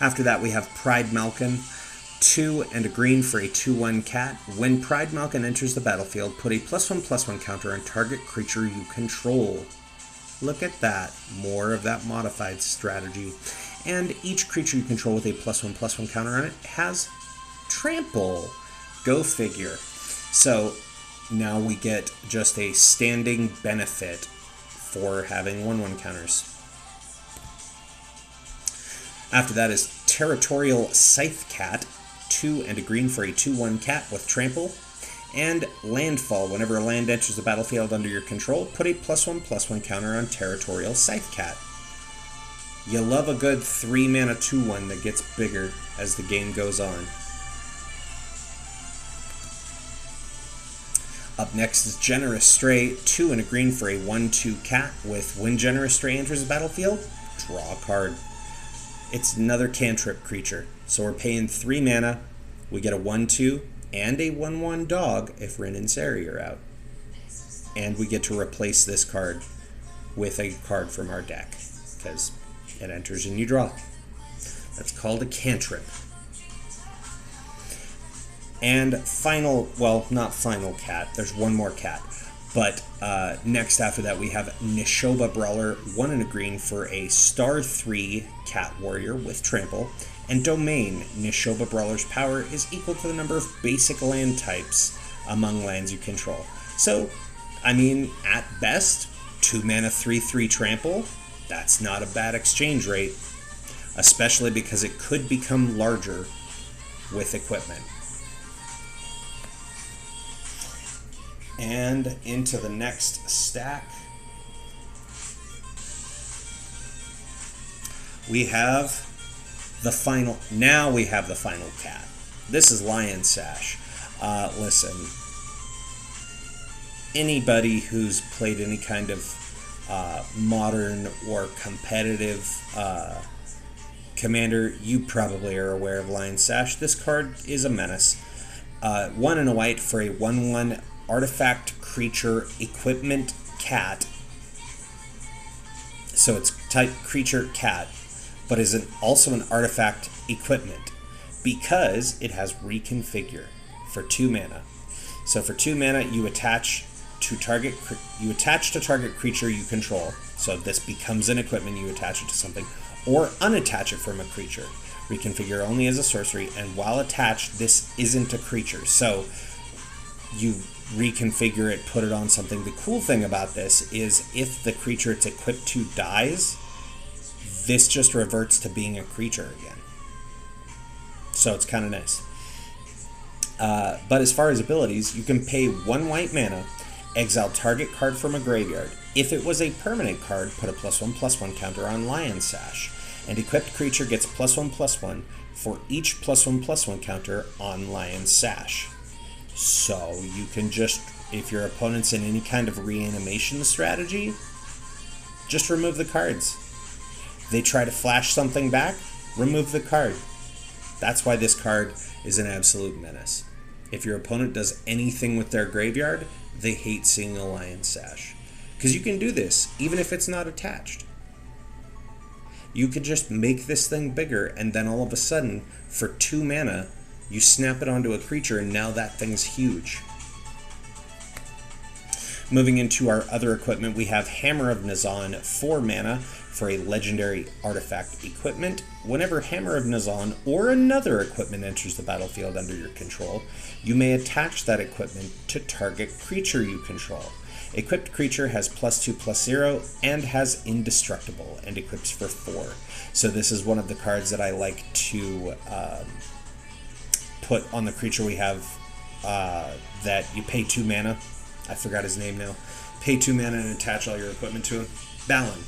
After that we have Pride Malkin, 2 and a green for a 2/1 cat. When Pride Malkin enters the battlefield, put a +1/+1 counter on target creature you control. Look at that, more of that modified strategy. And each creature you control with a +1/+1 counter on it has trample. Go figure. So now we get just a standing benefit for having 1/1 counters. After that is Territorial Scythe Cat, 2 and a green for a 2/1 cat with trample. And Landfall. Whenever a land enters the battlefield under your control, put a +1/+1 counter on Territorial Scythe Cat. You love a good 3 mana 2/1 that gets bigger as the game goes on. Up next is Generous Stray, 2 and a green for a 1/2 cat with when Generous Stray enters the battlefield, draw a card. It's another cantrip creature, so we're paying 3 mana. We get a 1/2 and a 1/1 dog if Trynn and Seri are out. And we get to replace this card with a card from our deck, because it enters and you draw. That's called a cantrip. And final, well, not final cat, there's one more cat. But next after that we have Nishoba Brawler, 1 and a green for a star 3 cat warrior with trample. And Domain, Nishoba Brawler's power is equal to the number of basic land types among lands you control. So, I mean, at best, 2 mana 3/3 trample, that's not a bad exchange rate. especially because it could become larger with equipment. And into the next stack, we have the final, now we have the final cat. This is Lion Sash. Listen, anybody who's played any kind of modern or competitive commander, you probably are aware of Lion Sash. This card is a menace. 1 and a white for a 1/1 artifact creature equipment cat. So it's type creature cat, but is also an artifact equipment because it has reconfigure for 2 mana. So for 2 mana, you attach to target creature you control. So this becomes an equipment, you attach it to something, or unattach it from a creature. Reconfigure only as a sorcery, and while attached, this isn't a creature. So you reconfigure it, put it on something. The cool thing about this is if the creature it's equipped to dies, this just reverts to being a creature again. So it's kind of nice. But as far as abilities, you can pay 1 white mana, exile target card from a graveyard. If it was a permanent card, put a +1/+1 counter on Lion Sash. And equipped creature gets +1/+1 for each +1/+1 counter on Lion Sash. So you can just, if your opponent's in any kind of reanimation strategy, just remove the cards. They try to flash something back, remove the card. That's why this card is an absolute menace. If your opponent does anything with their graveyard, they hate seeing a Lion Sash. Because you can do this, even if it's not attached. You could just make this thing bigger, and then all of a sudden, for 2 mana, you snap it onto a creature, and now that thing's huge. Moving into our other equipment, we have Hammer of Nazan, 4 mana for a legendary artifact equipment. Whenever Hammer of Nazan or another equipment enters the battlefield under your control, you may attach that equipment to target creature you control. Equipped creature has +2/+0 and has Indestructible and equips for 4. So this is one of the cards that I like to put on the creature we have that you pay 2 mana. I forgot his name now. Pay 2 mana and attach all your equipment to him. Balin.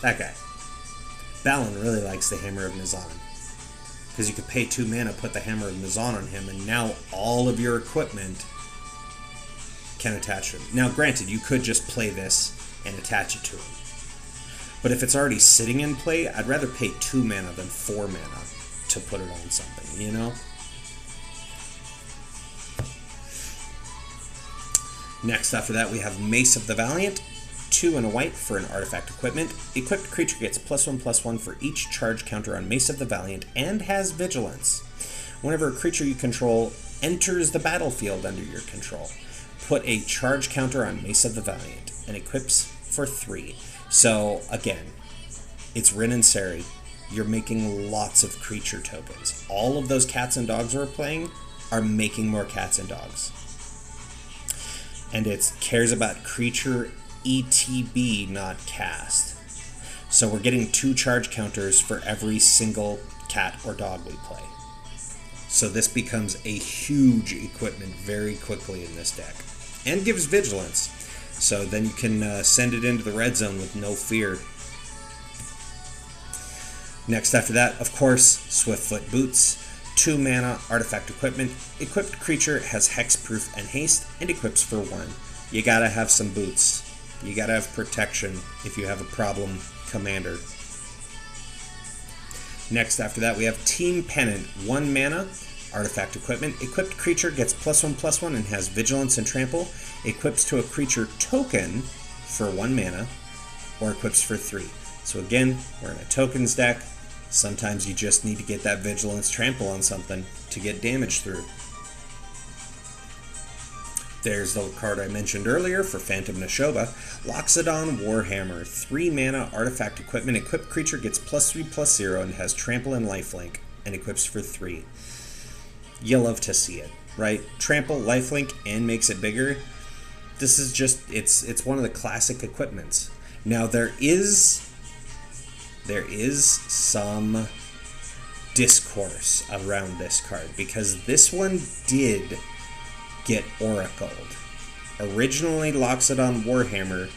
That guy. Balin really likes the Hammer of Nazan. Because you could pay 2 mana, put the Hammer of Nazan on him, and now all of your equipment can attach to him. Now granted, you could just play this and attach it to him. But if it's already sitting in play, I'd rather pay 2 mana than 4 mana to put it on something, you know? Next, after that, we have Mace of the Valiant, 2 and a white for an artifact equipment. Equipped creature gets +1/+1 for each charge counter on Mace of the Valiant and has Vigilance. Whenever a creature you control enters the battlefield under your control, put a charge counter on Mace of the Valiant and equips for 3. So, again, it's Trynn and Seri. You're making lots of creature tokens. All of those cats and dogs we're playing are making more cats and dogs. And it cares about creature ETB, not cast. So we're getting 2 charge counters for every single cat or dog we play. So this becomes a huge equipment very quickly in this deck. And gives Vigilance. So then you can send it into the red zone with no fear. Next after that, of course, Swiftfoot Boots. 2 mana, artifact equipment. Equipped creature has hexproof and haste, and equips for 1. You gotta have some boots. You gotta have protection if you have a problem commander. Next after that, we have Team Pennant. 1 mana, artifact equipment. Equipped creature gets +1/+1 and has Vigilance and Trample. Equips to a creature token for 1 mana, or equips for 3. So again, we're in a tokens deck. Sometimes you just need to get that Vigilance Trample on something to get damage through. There's the card I mentioned earlier for Phantom Nashoba. Loxodon Warhammer. 3 mana, artifact equipment. Equipped creature gets +3/+0 and has Trample and Lifelink, and equips for 3. You love to see it, right? Trample, Lifelink, and makes it bigger. This is just, it's one of the classic equipments. Now there is there is some discourse around this card, because this one did get oracled. Originally, Loxodon Warhammer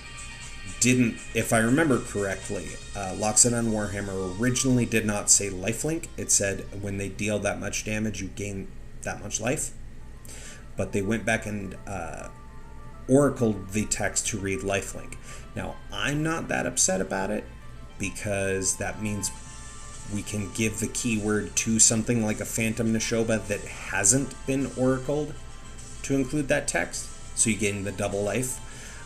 didn't, if I remember correctly, Loxodon Warhammer originally did not say lifelink. It said when they deal that much damage, you gain that much life. But they went back and oracled the text to read lifelink. Now, I'm not that upset about it, because that means we can give the keyword to something like a Phantom Neshoba that hasn't been oracled to include that text, so you gain the double life.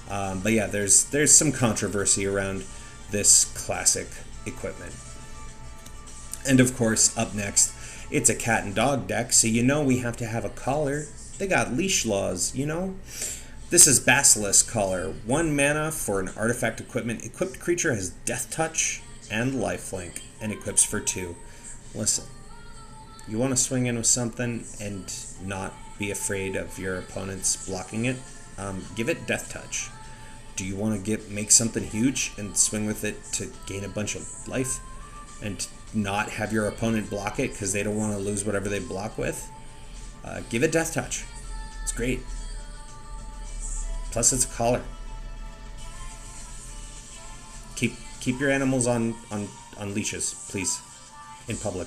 But yeah, there's some controversy around this classic equipment. And of course, up next, it's a cat and dog deck, so you know we have to have a collar. They got leash laws, you know? This is Basilisk Collar. 1 mana for an artifact equipment. Equipped creature has Death Touch and Lifelink, and equips for 2. Listen, you want to swing in with something and not be afraid of your opponents blocking it? Give it Death Touch. Do you want to make something huge and swing with it to gain a bunch of life and not have your opponent block it because they don't want to lose whatever they block with? Give it Death Touch. It's great. Plus, it's a collar. Keep your animals on leashes, please, in public.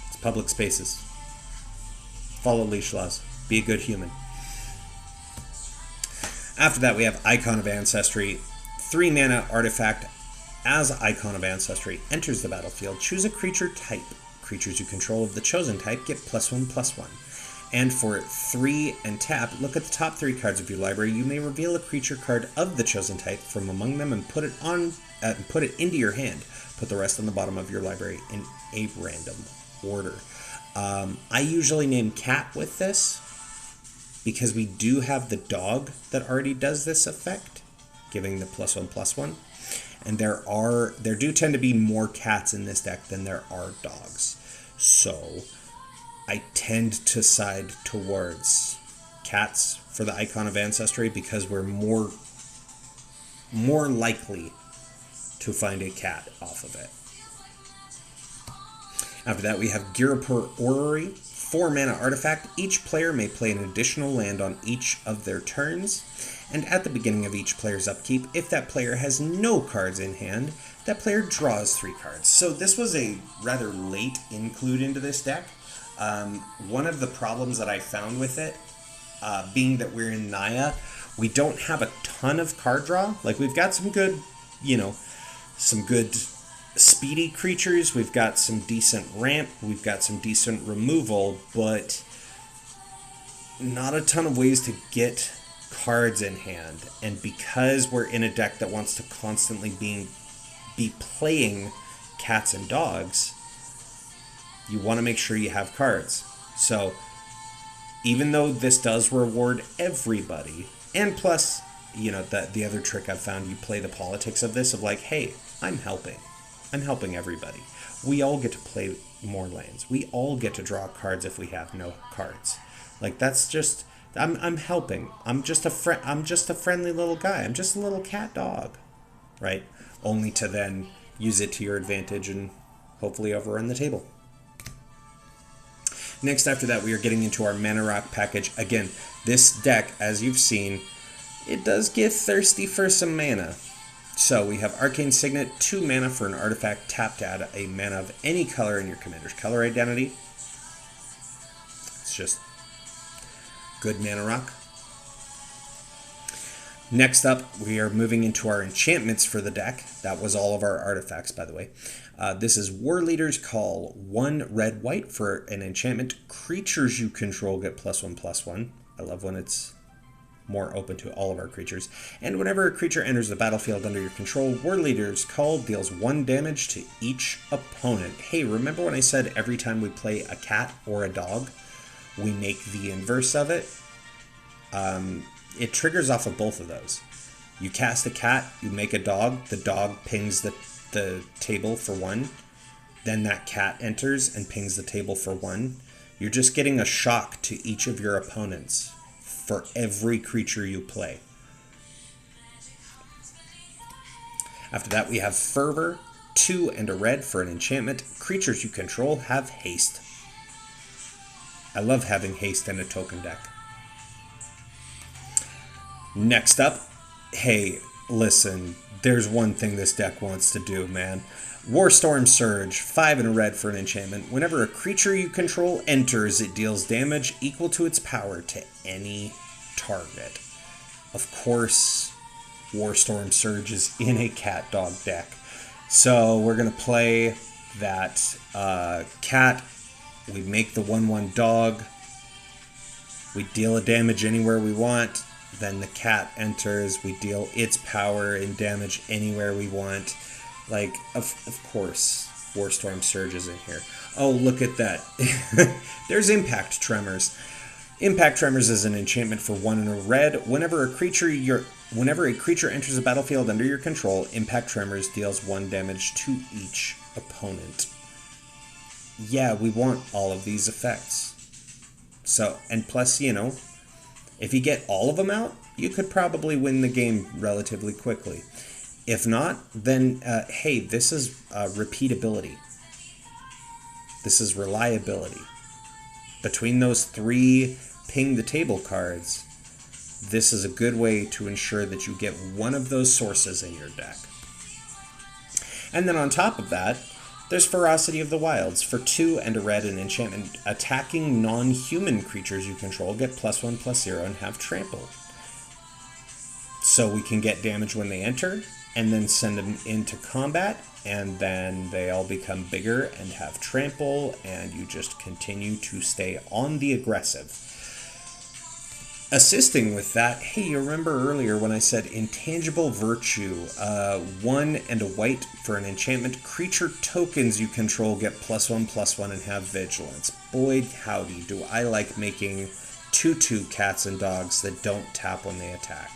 It's public spaces. Follow leash laws. Be a good human. After that, we have Icon of Ancestry. 3 mana artifact. As Icon of Ancestry enters the battlefield, choose a creature type. Creatures you control of the chosen type get +1/+1. And for 3 and tap, look at the top 3 cards of your library. You may reveal a creature card of the chosen type from among them and put it into your hand. Put the rest on the bottom of your library in a random order. I usually name cat with this because we do have the dog that already does this effect, giving the +1/+1. And there do tend to be more cats in this deck than there are dogs. So I tend to side towards cats for the Icon of Ancestry because we're more likely to find a cat off of it. After that, we have Girapur Orrery, 4 mana artifact. Each player may play an additional land on each of their turns, and at the beginning of each player's upkeep, if that player has no cards in hand, that player draws 3 cards. So this was a rather late include into this deck. One of the problems that I found with it, being that we're in Naya, we don't have a ton of card draw. Like, we've got some good, some good speedy creatures, we've got some decent ramp, we've got some decent removal, but not a ton of ways to get cards in hand. And because we're in a deck that wants to constantly be playing cats and dogs, you want to make sure you have cards. So even though this does reward everybody, and plus, the other trick I've found, you play the politics of this, of like, hey, I'm helping everybody. We all get to play more lanes. We all get to draw cards if we have no cards. Like, that's just, I'm helping. I'm just a friendly little guy. I'm just a little cat dog, right? Only to then use it to your advantage and hopefully overrun the table. Next, after that, we are getting into our Mana Rock package. Again, this deck, as you've seen, it does get thirsty for some mana. So we have Arcane Signet, 2 mana for an artifact. Tap to add a mana of any color in your commander's color identity. It's just good Mana Rock. Next up, we are moving into our enchantments for the deck. That was all of our artifacts, by the way. This is War Leader's Call, 1 red-white for an enchantment. Creatures you control get +1/+1. I love when it's more open to all of our creatures. And whenever a creature enters the battlefield under your control, War Leader's Call deals 1 damage to each opponent. Hey, remember when I said every time we play a cat or a dog, we make the inverse of it? It triggers off of both of those. You cast a cat, you make a dog, the dog pings the table for 1, then that cat enters and pings the table for 1. You're just getting a shock to each of your opponents for every creature you play. After that, we have Fervor, 2 and a red for an enchantment. Creatures you control have haste. I love having haste in a token deck. Next up, hey, listen, there's one thing this deck wants to do, man. Warstorm Surge, 5 and a red for an enchantment. Whenever a creature you control enters, it deals damage equal to its power to any target. Of course, Warstorm Surge is in a cat dog deck. So we're going to play that cat. We make the 1/1 dog. We deal a damage anywhere we want. Then the cat enters. We deal its power and damage anywhere we want. Like, of course, Warstorm Surge is in here. Oh, look at that. There's Impact Tremors. Impact Tremors is an enchantment for 1 and a red. Whenever a creature enters the battlefield under your control, Impact Tremors deals 1 damage to each opponent. Yeah, we want all of these effects. So, and plus, you know, if you get all of them out, you could probably win the game relatively quickly. If not, then, hey, this is repeatability. This is reliability. Between those 3 ping the table cards, this is a good way to ensure that you get one of those sources in your deck. And then on top of that, there's Ferocity of the Wilds. For 2 and a red, an enchantment. Attacking non-human creatures you control get +1/+0 and have trample. So we can get damage when they enter, and then send them into combat, and then they all become bigger and have trample, and you just continue to stay on the aggressive. Assisting with that, hey, you remember earlier when I said Intangible Virtue, 1 and a white for an enchantment. Creature tokens you control get +1/+1 and have vigilance. Boy, howdy, do I like making 2/2 cats and dogs that don't tap when they attack.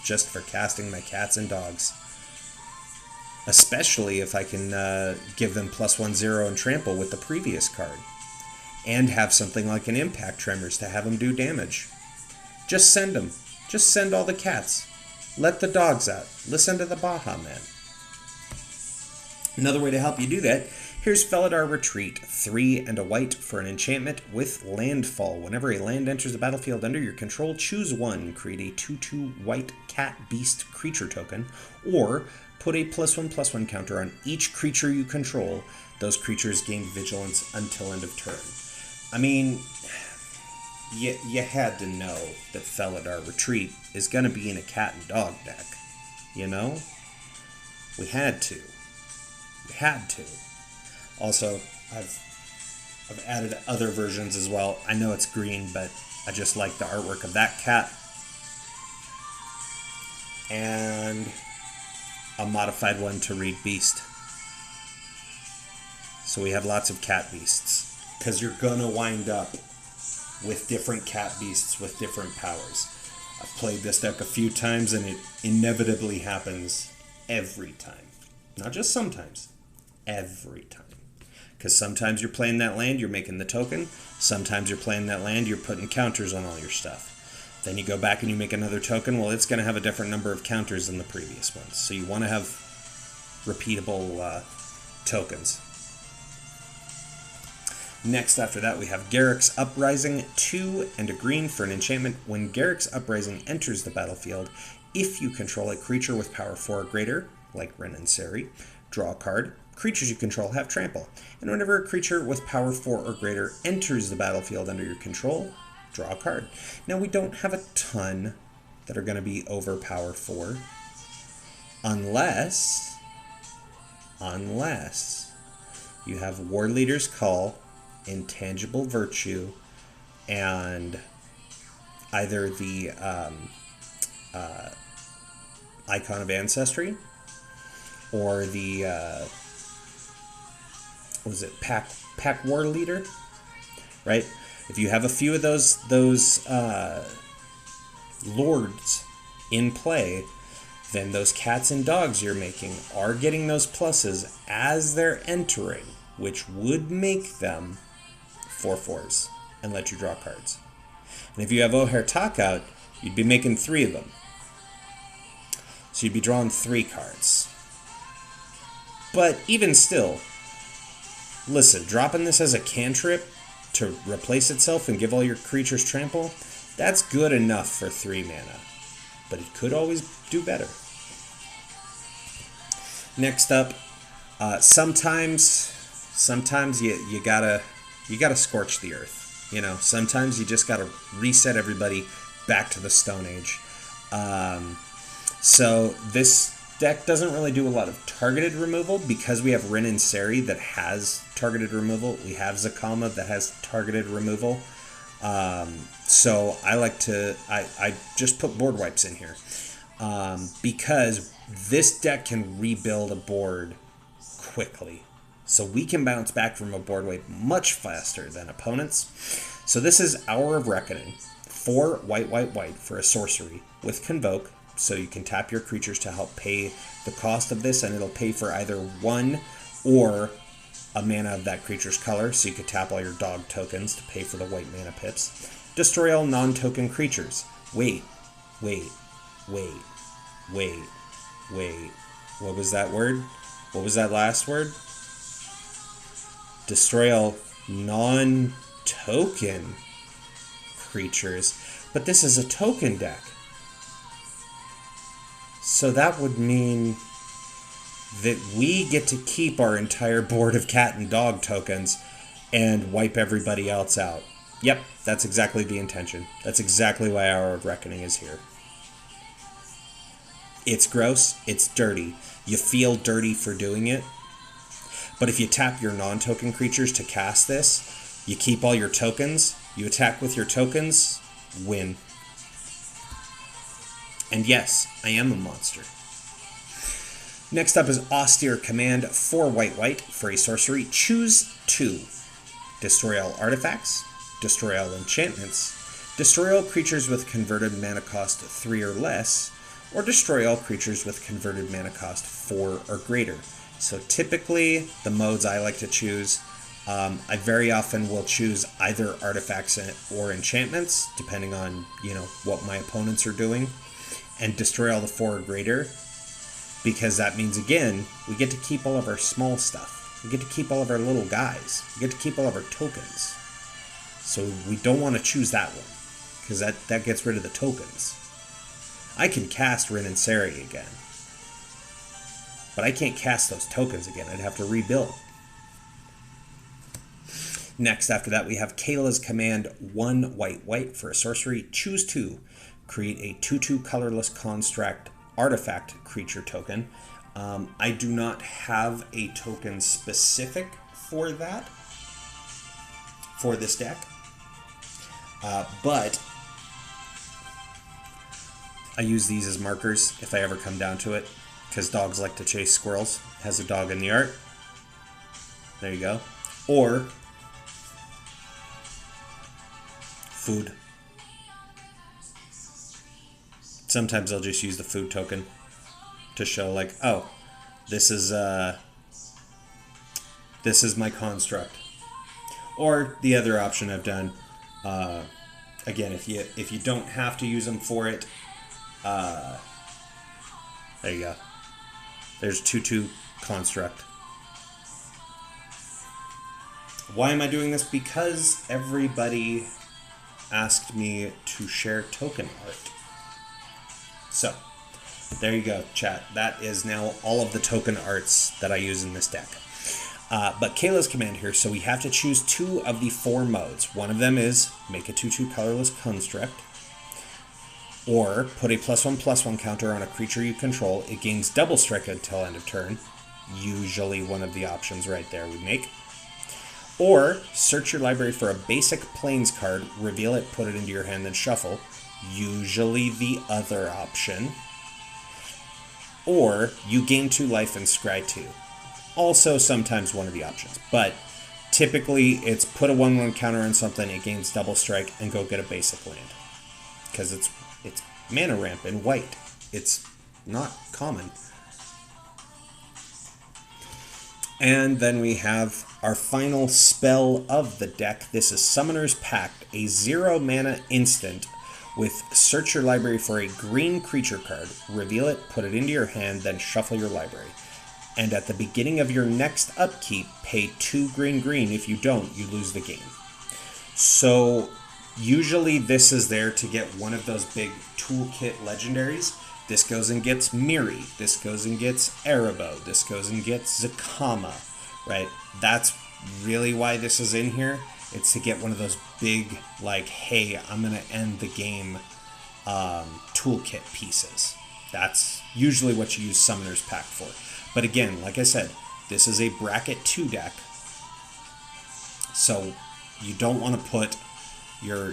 Just for casting my cats and dogs. Especially if I can give them +1/0 and trample with the previous card. And have something like an Impact Tremors to have them do damage. Just send them. Just send all the cats. Let the dogs out. Listen to the Baja Man. Another way to help you do that, here's Felidar Retreat. 3 and a white for an enchantment with landfall. Whenever a land enters the battlefield under your control, choose 1. Create a 2/2 white cat beast creature token, or put a +1/+1 counter on each creature you control. Those creatures gain vigilance until end of turn. I mean, you had to know that Felidar Retreat is going to be in a cat and dog deck. You know? We had to. We had to. Also, I've added other versions as well. I know it's green, but I just like the artwork of that cat. And a modified one to read Beast. So we have lots of cat beasts. Because you're going to wind up with different cat beasts with different powers. I've played this deck a few times, and it inevitably happens every time. Not just sometimes. Every time. Because sometimes you're playing that land, you're making the token. Sometimes you're playing that land, you're putting counters on all your stuff. Then you go back and you make another token. Well, it's going to have a different number of counters than the previous ones. So you want to have repeatable tokens. Next, after that, we have Garruk's Uprising. 2 and a green for an enchantment. When Garruk's Uprising enters the battlefield, if you control a creature with power 4 or greater, like Ren and Seri, draw a card. Creatures you control have trample. And whenever a creature with power 4 or greater enters the battlefield under your control, draw a card. Now, we don't have a ton that are going to be over power 4, unless you have War Leader's Call, Intangible Virtue, and either the Icon of Ancestry or the what was it, Pack War Leader, right? If you have a few of those lords in play, then those cats and dogs you're making are getting those pluses as they're entering, which would make them 4/4s and let you draw cards. And if you have Ohertak out, you'd be making 3 of them. So you'd be drawing 3 cards. But even still, listen, dropping this as a cantrip to replace itself and give all your creatures trample, that's good enough for 3 mana. But it could always do better. Next up, sometimes you gotta scorch the earth. You know, sometimes you just gotta reset everybody back to the Stone Age. So this deck doesn't really do a lot of targeted removal because we have Rin and Seri that has targeted removal. We have Zakama that has targeted removal. So I just put board wipes in here because this deck can rebuild a board quickly. So we can bounce back from a board wipe much faster than opponents. So this is Hour of Reckoning. 4 white for a sorcery with Convoke. So you can tap your creatures to help pay the cost of this, and it'll pay for either 1 or a mana of that creature's color. So you could tap all your dog tokens to pay for the white mana pips. Destroy all non-token creatures. Wait. What was that word? What was that last word? Destroy all non-token creatures. But this is a token deck. So that would mean that we get to keep our entire board of cat and dog tokens and wipe everybody else out. Yep, that's exactly the intention. That's exactly why Hour of Reckoning is here. It's gross. It's dirty. You feel dirty for doing it. But if you tap your non-token creatures to cast this, you keep all your tokens, you attack with your tokens, win. And yes, I am a monster. Next up is Austere Command. 4 white for a sorcery. Choose 2. Destroy all artifacts. Destroy all enchantments. Destroy all creatures with converted mana cost 3 or less. Or destroy all creatures with converted mana cost 4 or greater. So typically, the modes I like to choose, I very often will choose either artifacts or enchantments, depending on, what my opponents are doing, and destroy all the 4 or greater, because that means, again, we get to keep all of our small stuff. We get to keep all of our little guys. We get to keep all of our tokens. So we don't want to choose that one, because that gets rid of the tokens. I can cast Rin and Seri again, but I can't cast those tokens again. I'd have to rebuild. Next, after that, we have Kayla's Command. 1 white for a sorcery. Choose 2. Create a 2/2 colorless construct artifact creature token. I do not have a token specific for that, for this deck. But I use these as markers if I ever come down to it, because dogs like to chase squirrels. Has a dog in the art. There you go. Or food. Sometimes I'll just use the food token to show, like, oh, this is my construct. Or the other option I've done, again, if you don't have to use them for it, there you go. There's 2/2 construct. Why am I doing this? Because everybody asked me to share token art. So, there you go, chat. That is now all of the token arts that I use in this deck. But Kayla's Command here, so we have to choose 2 of the 4 modes. One of them is make a 2/2 colorless construct, or put a +1/+1 counter on a creature you control. It gains double strike until end of turn. Usually one of the options right there would make. Or search your library for a basic Plains card, reveal it, put it into your hand, then shuffle. Usually the other option. Or you gain 2 life and scry 2. Also sometimes one of the options. But typically it's put a 1/1 counter on something, it gains double strike, and go get a basic land. Because it's mana ramp in white. It's not common. And then we have our final spell of the deck. This is Summoner's Pact, a 0 mana instant with search your library for a green creature card, reveal it, put it into your hand, then shuffle your library. and at the beginning of your next upkeep, pay 2 green green. If you don't, you lose the game. So usually this is there to get one of those big toolkit legendaries. This goes and gets Miri. This goes and gets Erebos. This goes and gets Zakama, right? That's really why this is in here. It's to get one of those big, like, hey, I'm going to end the game toolkit pieces. That's usually what you use Summoner's Pact for. But again, like I said, this is a bracket 2 deck. So you don't want to put your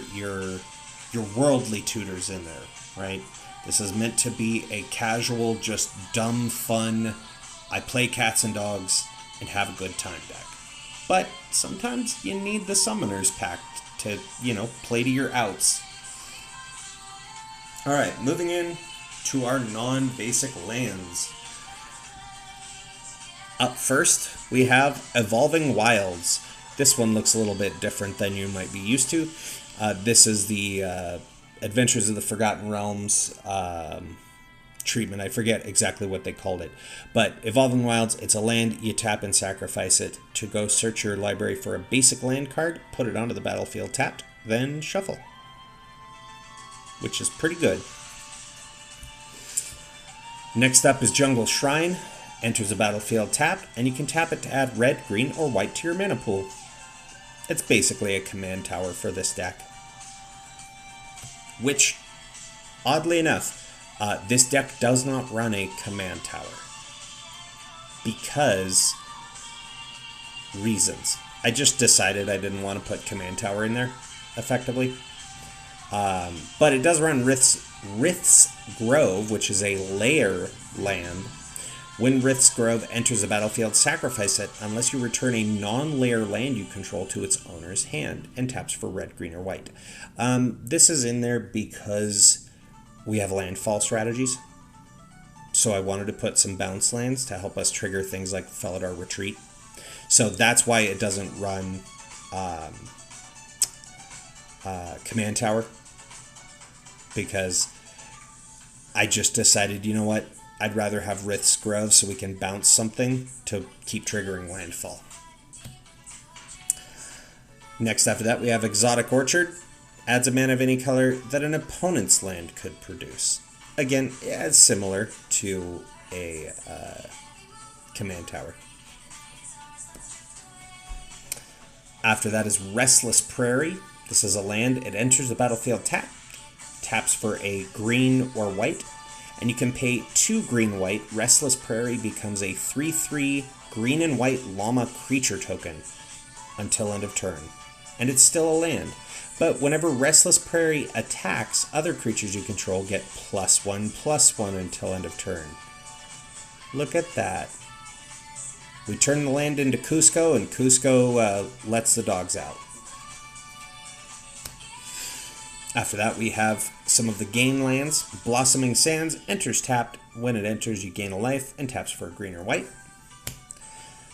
worldly tutors in there, right? This is meant to be a casual, just dumb, fun, I play cats and dogs and have a good time deck. But sometimes you need the Summoner's Pact to, play to your outs. Alright, moving in to our non-basic lands. Up first, we have Evolving Wilds. This one looks a little bit different than you might be used to. This is the Adventures of the Forgotten Realms treatment. I forget exactly what they called it. But Evolving Wilds, it's a land, you tap and sacrifice it to go search your library for a basic land card, put it onto the battlefield tapped, then shuffle. Which is pretty good. Next up is Jungle Shrine. Enters the battlefield tapped, and you can tap it to add red, green, or white to your mana pool. It's basically a command tower for this deck. Which, oddly enough, this deck does not run a command tower. Because reasons. I just decided I didn't want to put command tower in there, effectively. But it does run Rith's Grove, which is a lair land. When Rith's Grove enters the battlefield, sacrifice it unless you return a non-lair land you control to its owner's hand and taps for red, green, or white. This is in there because we have landfall strategies. So I wanted to put some bounce lands to help us trigger things like Felidar Retreat. So that's why it doesn't run Command Tower. Because I just decided, you know what? I'd rather have Rith's Grove so we can bounce something to keep triggering landfall. Next after that we have Exotic Orchard. Adds a mana of any color that an opponent's land could produce. Again, it's similar to a command tower. After that is Restless Prairie. This is a land. It enters the battlefield tapped. Taps for a green or white. And you can pay 2 green-white. Restless Prairie becomes a 3/3 green and white llama creature token until end of turn. And it's still a land. But whenever Restless Prairie attacks, other creatures you control get +1/+1 until end of turn. Look at that. We turn the land into Cusco, and Cusco lets the dogs out. After that, we have some of the game lands. Blossoming Sands enters tapped. When it enters, you gain a life and taps for a green or white.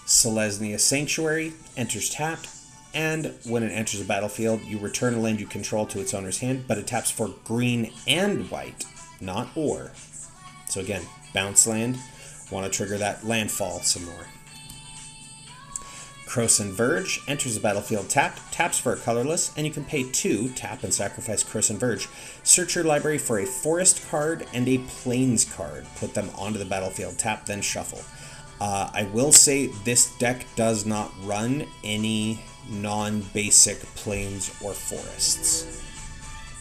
Selesnya Sanctuary enters tapped. And when it enters the battlefield, you return a land you control to its owner's hand, but it taps for green and white, not or. So again, bounce land. Want to trigger that landfall some more. Krosan Verge enters the battlefield tapped, taps for a colorless, and you can pay 2, tap and sacrifice Krosan Verge. Search your library for a forest card and a plains card. Put them onto the battlefield tapped, then shuffle. I will say this deck does not run any non-basic plains or forests,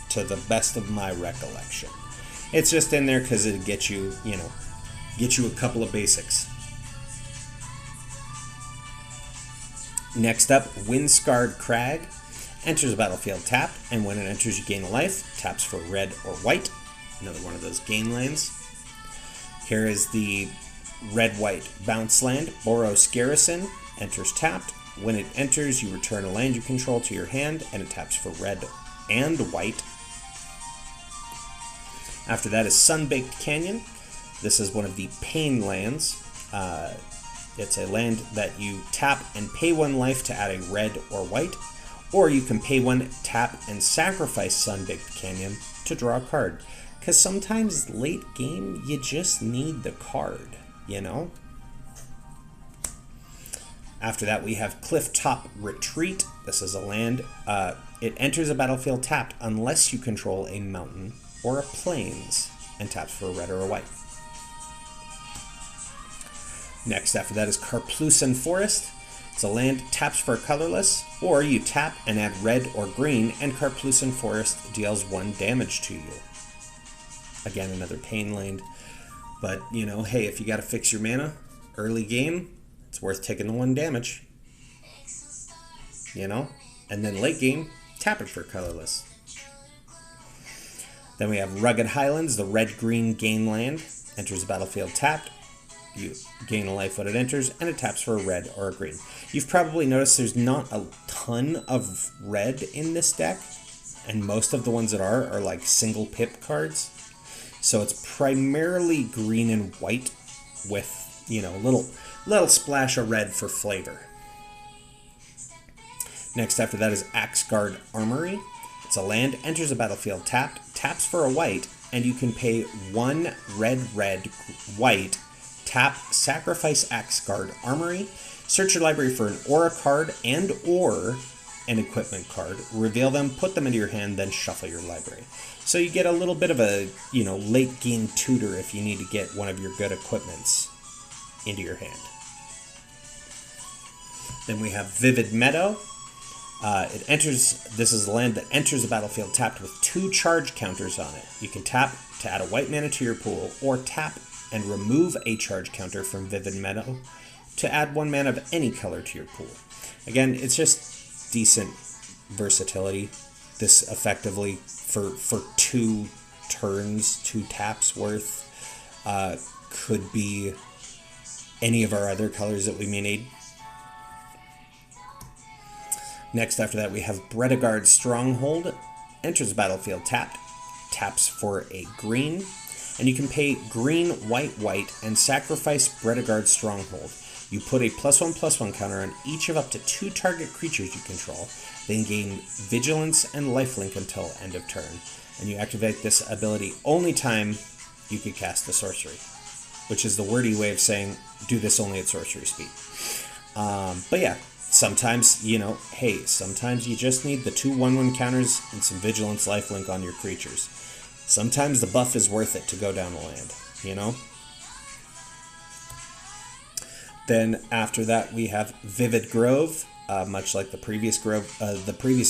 to the best of my recollection. It's just in there because it'll get you, get you a couple of basics. Next up, Windscarred Crag. Enters the battlefield tapped, and when it enters you gain a life. Taps for red or white. Another one of those gain lands. Here is the red-white bounce land, Boros Garrison. Enters tapped. When it enters, you return a land you control to your hand, and it taps for red and white. After that is Sunbaked Canyon. This is one of the pain lands. It's a land that you tap and pay 1 life to add a red or white, or you can pay 1, tap, and sacrifice Sunbaked Canyon to draw a card. Because sometimes late game, you just need the card, After that, we have Clifftop Retreat. This is a land. It enters a battlefield tapped unless you control a mountain or a plains, and taps for a red or a white. Next after that is Carplucin Forest. It's a land, taps for colorless, or you tap and add red or green, and Carplucin Forest deals 1 damage to you. Again, another pain land. But, you know, hey, if you gotta fix your mana early game, it's worth taking the 1 damage. You know? And then late game, tap it for colorless. Then we have Rugged Highlands, the red-green gain land. Enters the battlefield tapped. You gain a life when it enters, and it taps for a red or a green. You've probably noticed there's not a ton of red in this deck, and most of the ones that are like single pip cards. So it's primarily green and white with, you know, little splash of red for flavor. Next after that is Axguard Armory. It's a land, enters a battlefield tapped, taps for a white, and you can pay 1 red, white, tap, sacrifice Axguard Armory, search your library for an aura card and or an equipment card, reveal them, put them into your hand, then shuffle your library. So you get a little bit of a, you know, late game tutor if you need to get one of your good equipments into your hand. Then we have Vivid Meadow. This is a land that enters the battlefield tapped with 2 charge counters on it. You can tap to add a white mana to your pool, or tap and remove a charge counter from Vivid Meadow to add 1 mana of any color to your pool. Again, it's just decent versatility. This effectively, for 2 turns, 2 taps worth, could be any of our other colors that we may need. Next after that we have Bredegard Stronghold. Enters the battlefield tapped, taps for a green, and you can pay green, white, and sacrifice Bredegard Stronghold. You put a +1/+1 counter on each of up to 2 target creatures you control, then gain Vigilance and Lifelink until end of turn. And you activate this ability only time you could cast the sorcery, which is the wordy way of saying do this only at sorcery speed. But yeah, sometimes, you know, hey, sometimes you just need the 2 1/1 counters and some Vigilance Lifelink on your creatures. Sometimes the buff is worth it to go down a land, you know? Then after that we have Vivid Grove, much like the previous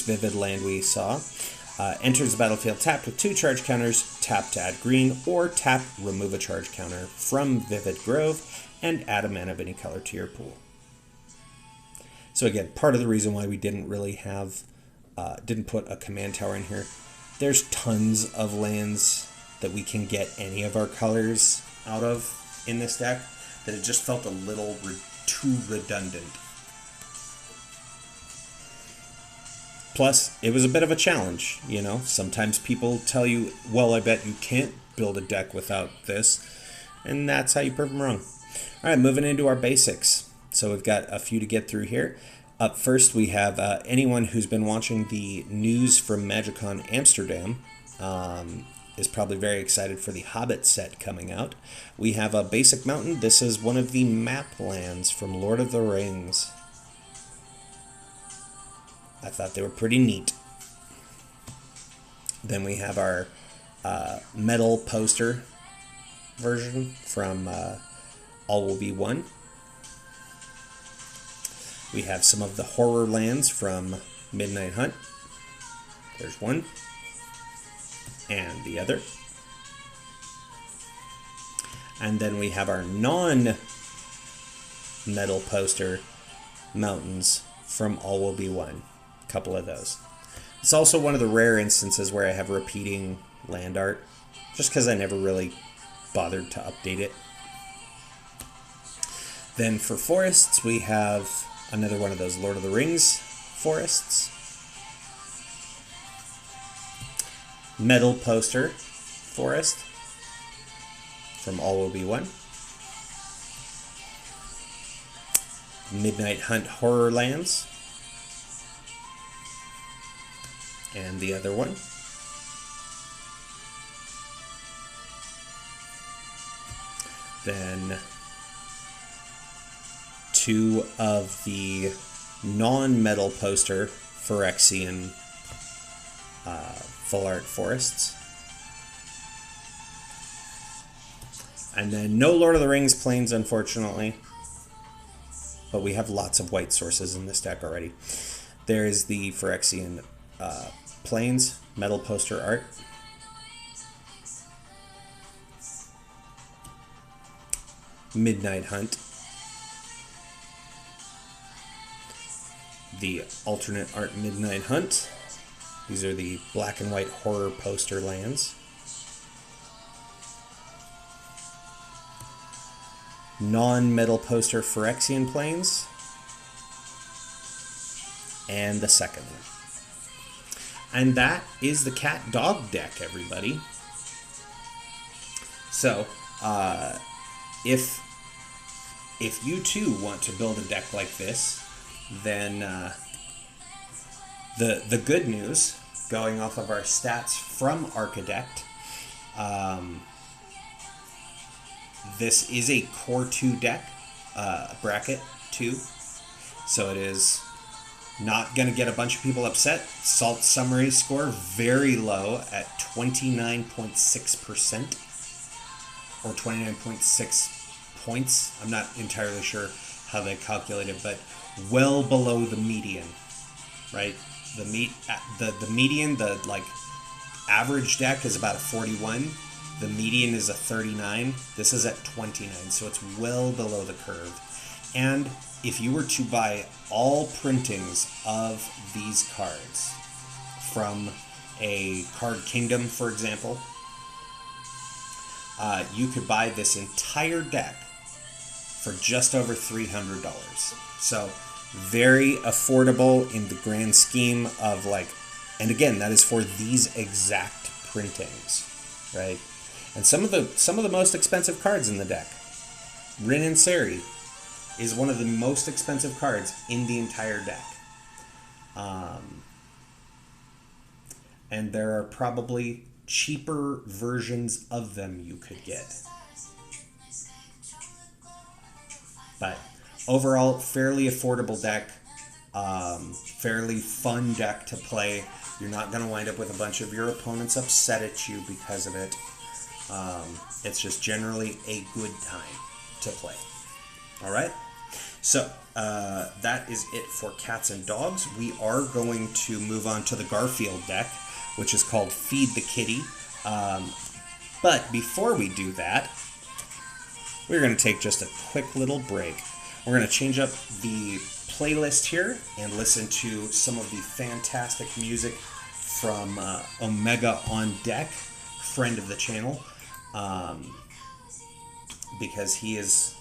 Vivid land we saw. Enters the battlefield tapped with 2 charge counters, tap to add green, or tap, remove a charge counter from Vivid Grove, and add a mana of any color to your pool. So again, part of the reason why we didn't really have, didn't put a command tower in here, there's tons of lands that we can get any of our colors out of in this deck, that it just felt a little too redundant. Plus, it was a bit of a challenge, you know. Sometimes people tell you, well, I bet you can't build a deck without this, and that's how you prove them wrong. All right, moving into our basics. So we've got a few to get through here. Up first, we have anyone who's been watching the news from MagicCon Amsterdam is probably very excited for the Hobbit set coming out. We have a basic mountain. This is one of the map lands from Lord of the Rings. I thought they were pretty neat. Then we have our metal poster version from All Will Be One. We have some of the horror lands from Midnight Hunt. There's one. And the other. And then we have our non-metal poster mountains from All Will Be One. A couple of those. It's also one of the rare instances where I have repeating land art, just because I never really bothered to update it. Then for forests, we have another one of those Lord of the Rings forests. Metal poster forest from All Will Be One. Midnight Hunt Horror Lands. And the other one. Then 2 of the non-metal poster Phyrexian Full Art Forests. And then no Lord of the Rings Plains, unfortunately. But we have lots of white sources in this deck already. There is the Phyrexian Plains metal poster art. Midnight Hunt. The alternate art Midnight Hunt. These are the black and white horror poster lands. Non-metal poster Phyrexian Plains. And the second one. And that is the cat dog deck, everybody. So, if you too want to build a deck like this, then the good news, going off of our stats from Archidect, this is a Core 2 deck, bracket 2, so it is not going to get a bunch of people upset. Salt summary score very low at 29.6%, or 29.6 points. I'm not entirely sure how they calculate it, but well below the median, right? The median, the like average deck is about a 41. The median is a 39. This is at 29, so it's well below the curve. And if you were to buy all printings of these cards from a Card Kingdom, for example, you could buy this entire deck for just over $300. So very affordable in the grand scheme of like, and again, that is for these exact printings, right? And some of the most expensive cards in the deck, Trynn and Seri, is one of the most expensive cards in the entire deck. And there are probably cheaper versions of them you could get. But overall, fairly affordable deck, fairly fun deck to play. You're not going to wind up with a bunch of your opponents upset at you because of it. It's just generally a good time to play. All right? So, that is it for cats and dogs. We are going to move on to the Garfield deck, which is called Feed the Kitty. But before we do that, we're going to take just a quick little break. We're going to change up the playlist here and listen to some of the fantastic music from Omega on Deck, friend of the channel, because he is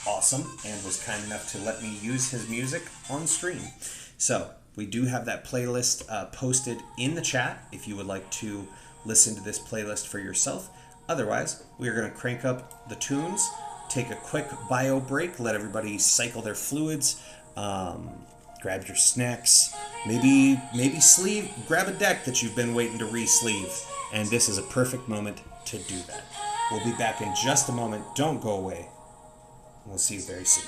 awesome and was kind enough to let me use his music on stream. So we do have that playlist posted in the chat if you would like to listen to this playlist for yourself. Otherwise, we are going to crank up the tunes, take a quick bio break, let everybody cycle their fluids, grab your snacks, maybe grab a deck that you've been waiting to re-sleeve, and this is a perfect moment to do that. We'll be back in just a moment. Don't go away. We'll see you very soon.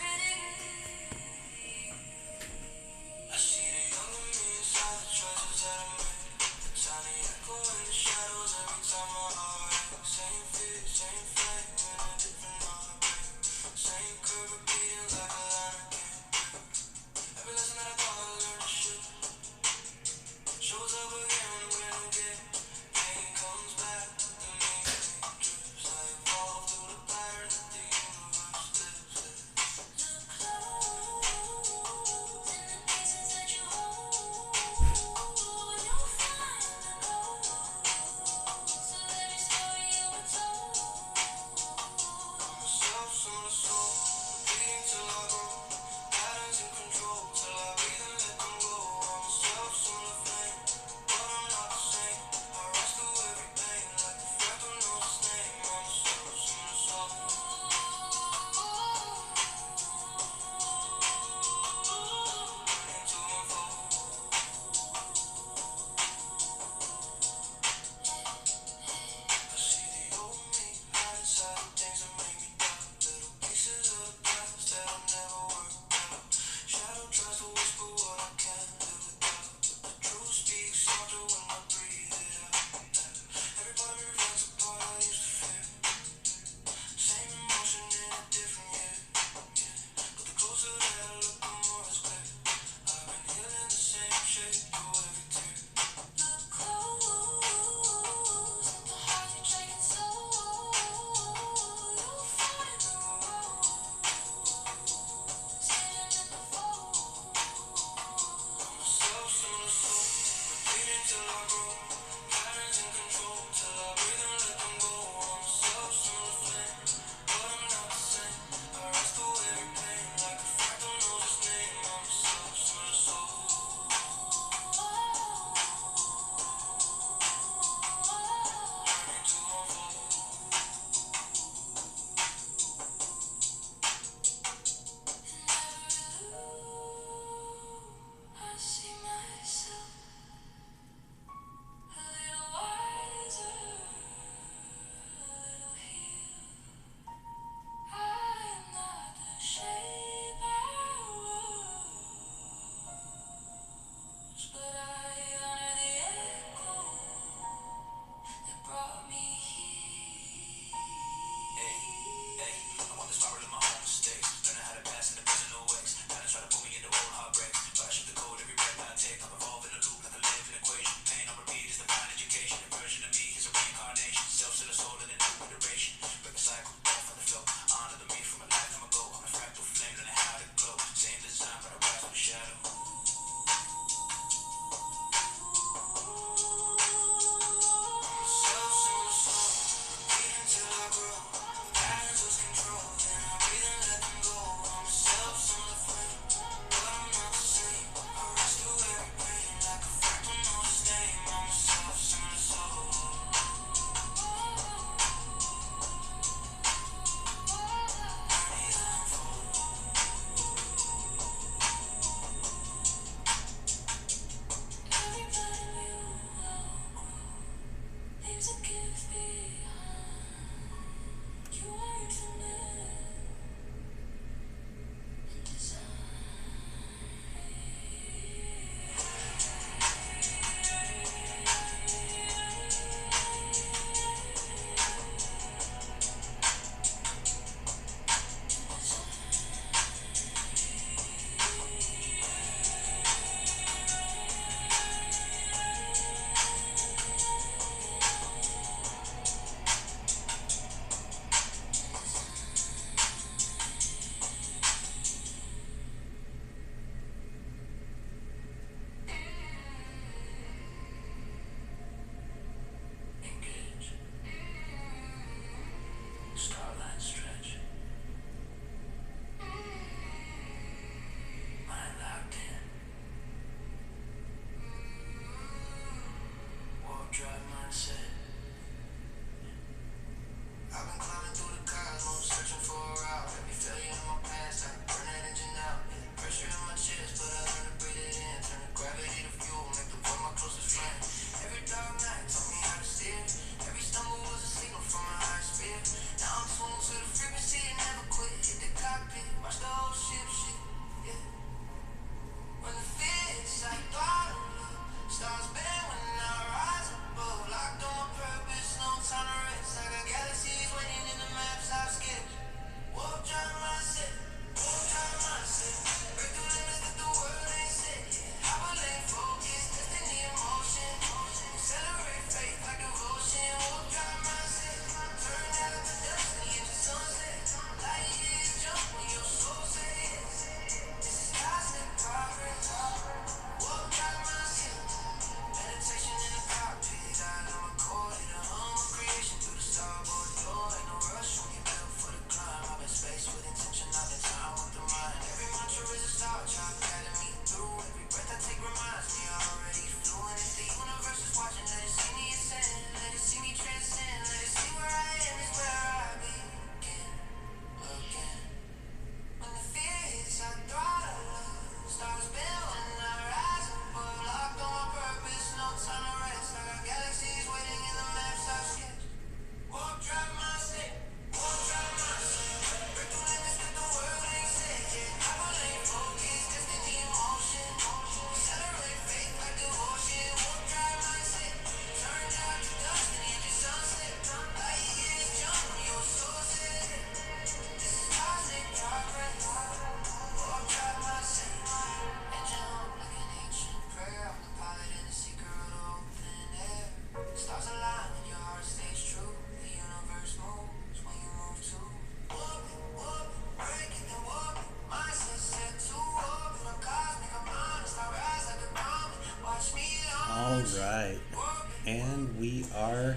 are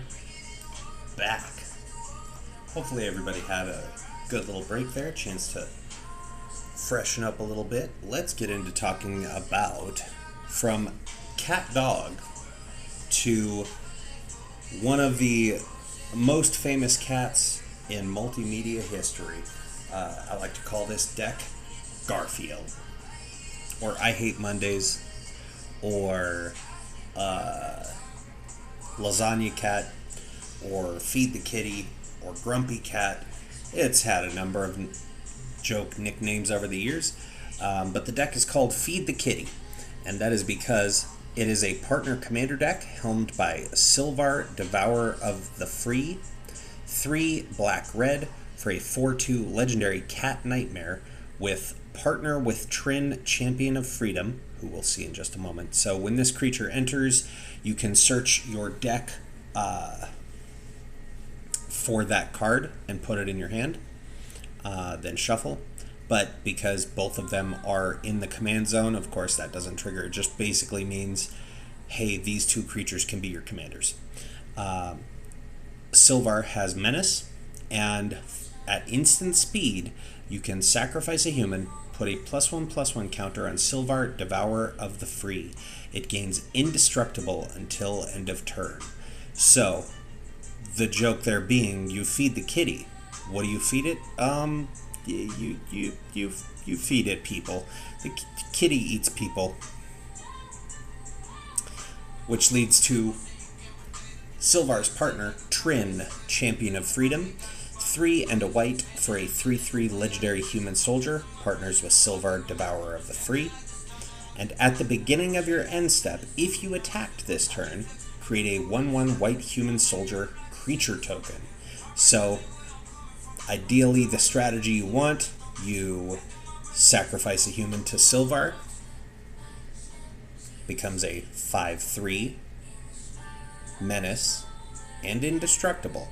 back. Hopefully everybody had a good little break there, a chance to freshen up a little bit. Let's get into talking about from cat dog to one of the most famous cats in multimedia history. I like to call this deck Garfield, or I Hate Mondays, or Lasagna Cat, or Feed the Kitty, or Grumpy Cat. It's had a number of joke nicknames over the years, but the deck is called Feed the Kitty, and that is because it is a partner commander deck helmed by Silvar, Devourer of the Free, 3 black-red for a 4/2 legendary cat nightmare with partner with Trynn, Champion of Freedom, who we'll see in just a moment. So when this creature enters, you can search your deck for that card and put it in your hand, then shuffle. But because both of them are in the command zone, of course that doesn't trigger. It just basically means, hey, these 2 creatures can be your commanders. Silvar has Menace, and at instant speed, you can sacrifice a human, put a +1/+1 counter on Silvar, Devourer of the Free. It gains indestructible until end of turn. So, the joke there being, you feed the kitty. What do you feed it? You feed it people. The kitty eats people. Which leads to Silvar's partner, Trynn, Champion of Freedom. 3 and a white for a 3/3 legendary human soldier, partners with Silvar, Devourer of the Free. And at the beginning of your end step, if you attacked this turn, create a 1/1 white human soldier creature token. So, ideally, the strategy you want, you sacrifice a human to Silvar, becomes a 5/3 menace and indestructible.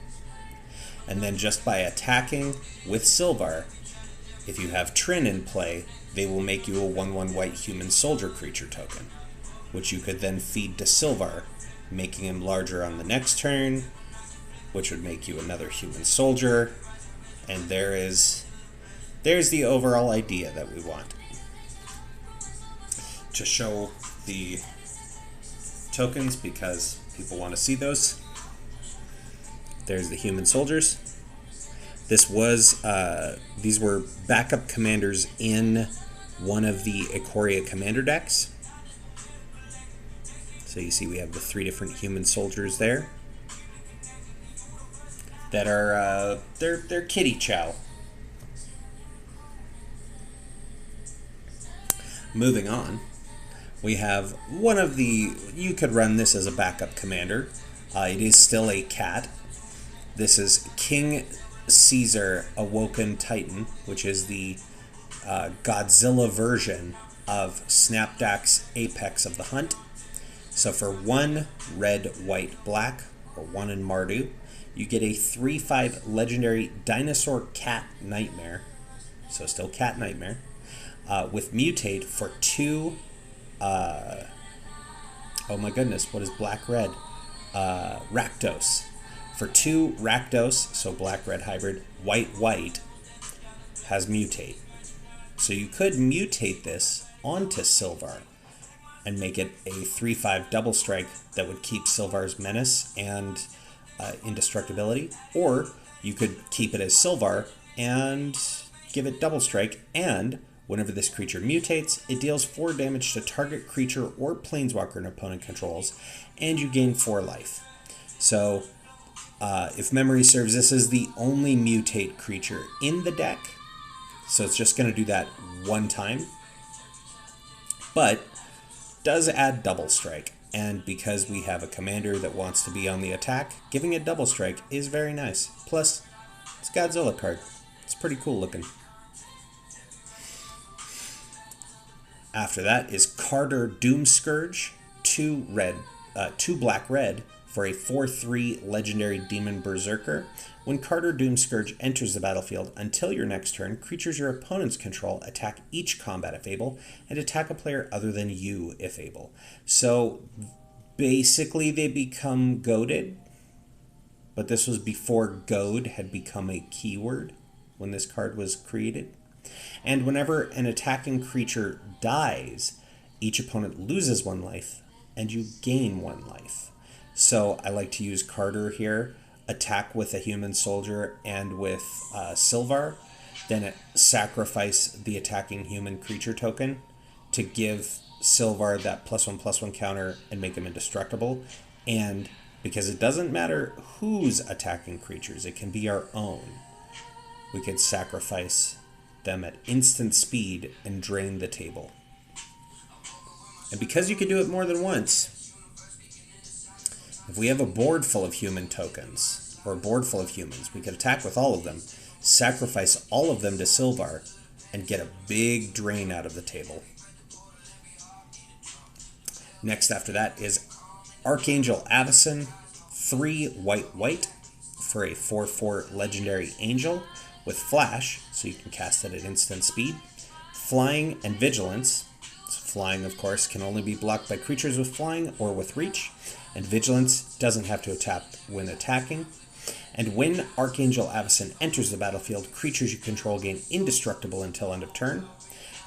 And then just by attacking with Silvar, if you have Trynn in play, they will make you a 1/1 white human soldier creature token, which you could then feed to Silvar, making him larger on the next turn, which would make you another human soldier. And there's the overall idea that we want. To show the tokens, because people want to see those. There's the human soldiers. This was these were backup commanders in one of the Ikoria commander decks. So you see we have the 3 different human soldiers there that are they're kitty chow. Moving on, we have one of the, you could run this as a backup commander. It is still a cat. This is King Caesar Awoken Titan, which is the Godzilla version of Snapdack's Apex of the Hunt. So for 1 red, white, black, or 1 in Mardu, you get a 3/5 legendary dinosaur cat nightmare. So still cat nightmare. With mutate for 2. Oh my goodness, what is black-red? Rakdos. For 2 Rakdos, so black-red hybrid, white-white, has mutate. So you could mutate this onto Silvar and make it a 3/5 double strike that would keep Silvar's menace and indestructibility, or you could keep it as Silvar and give it double strike, and whenever this creature mutates, it deals 4 damage to target creature or planeswalker an opponent controls, and you gain 4 life. So, if memory serves, this is the only mutate creature in the deck, so it's just going to do that 1 time, but does add double strike, and because we have a commander that wants to be on the attack, giving it double strike is very nice. Plus, it's a Godzilla card. It's pretty cool looking. After that is Carter Doomscourge, 2 black-red for a 4/3 legendary demon berserker. When Carter Doomscourge enters the battlefield, until your next turn, creatures your opponents control attack each combat if able, and attack a player other than you if able. So basically they become goated, but this was before goad had become a keyword when this card was created. And whenever an attacking creature dies, each opponent loses 1 life, and you gain 1 life. So I like to use Carter here, attack with a human soldier and with Silvar, then sacrifice the attacking human creature token to give Silvar that +1/+1 counter and make him indestructible. And because it doesn't matter who's attacking creatures, it can be our own, we could sacrifice them at instant speed and drain the table. And because you can do it more than once, if we have a board full of human tokens, or a board full of humans, we could attack with all of them, sacrifice all of them to Silvar, and get a big drain out of the table. Next after that is Archangel Avacyn, 3 white for a 4/4 legendary angel with flash, so you can cast it at instant speed, flying and vigilance. So flying, of course, can only be blocked by creatures with flying or with reach, and vigilance doesn't have to attack when attacking. And when Archangel Avacyn enters the battlefield, creatures you control gain indestructible until end of turn.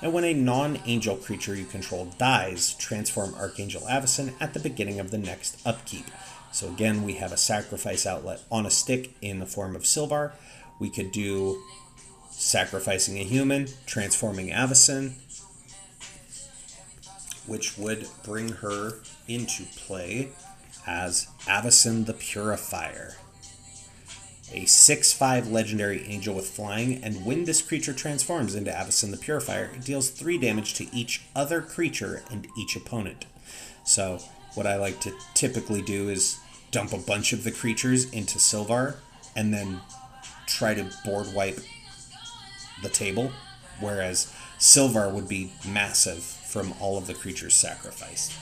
And when a non-angel creature you control dies, transform Archangel Avacyn at the beginning of the next upkeep. So again, we have a sacrifice outlet on a stick in the form of Silvar. We could do sacrificing a human, transforming Avacyn, which would bring her into play as Avacyn the Purifier, a 6/5 legendary angel with flying, and when this creature transforms into Avacyn the Purifier, it deals 3 damage to each other creature and each opponent. So what I like to typically do is dump a bunch of the creatures into Silvar and then try to board wipe the table, whereas Silvar would be massive from all of the creatures sacrificed.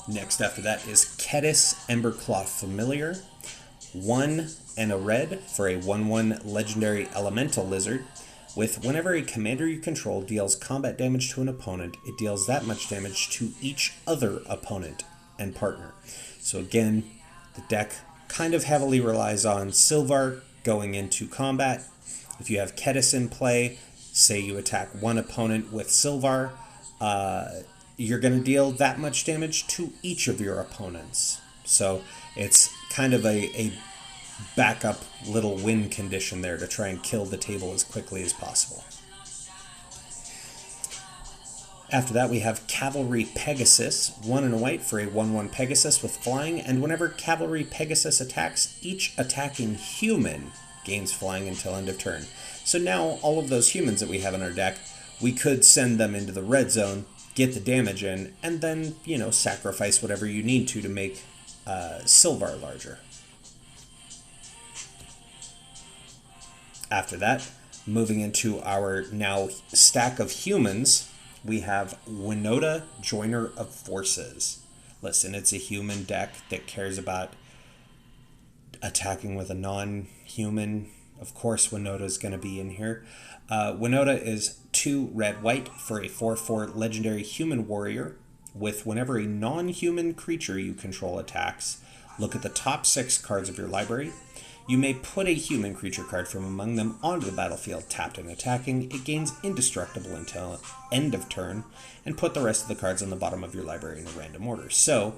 Next after that is Kedis Emberclaw Familiar, 1 and a red for a 1/1 legendary elemental lizard, with whenever a commander you control deals combat damage to an opponent, it deals that much damage to each other opponent and partner. So again, the deck kind of heavily relies on Silvar going into combat. If you have Kedis in play, say you attack one opponent with Silvar, you're going to deal that much damage to each of your opponents. So it's kind of a backup little win condition there to try and kill the table as quickly as possible. After that, we have Cavalry Pegasus, 1 and a white for a 1/1 Pegasus with flying, and whenever Cavalry Pegasus attacks, each attacking human gains flying until end of turn. So now all of those humans that we have in our deck, we could send them into the red zone, get the damage in, and then, sacrifice whatever you need to make Silvar larger. After that, moving into our now stack of humans, we have Winota, Joiner of Forces. Listen, it's a human deck that cares about attacking with a non-human. Of course, Winota is going to be in here. Winota is 2 red-white for a 4/4 legendary human warrior, with whenever a non-human creature you control attacks, look at the top 6 cards of your library. You may put a human creature card from among them onto the battlefield tapped and attacking. It gains indestructible until end of turn, and put the rest of the cards on the bottom of your library in a random order. So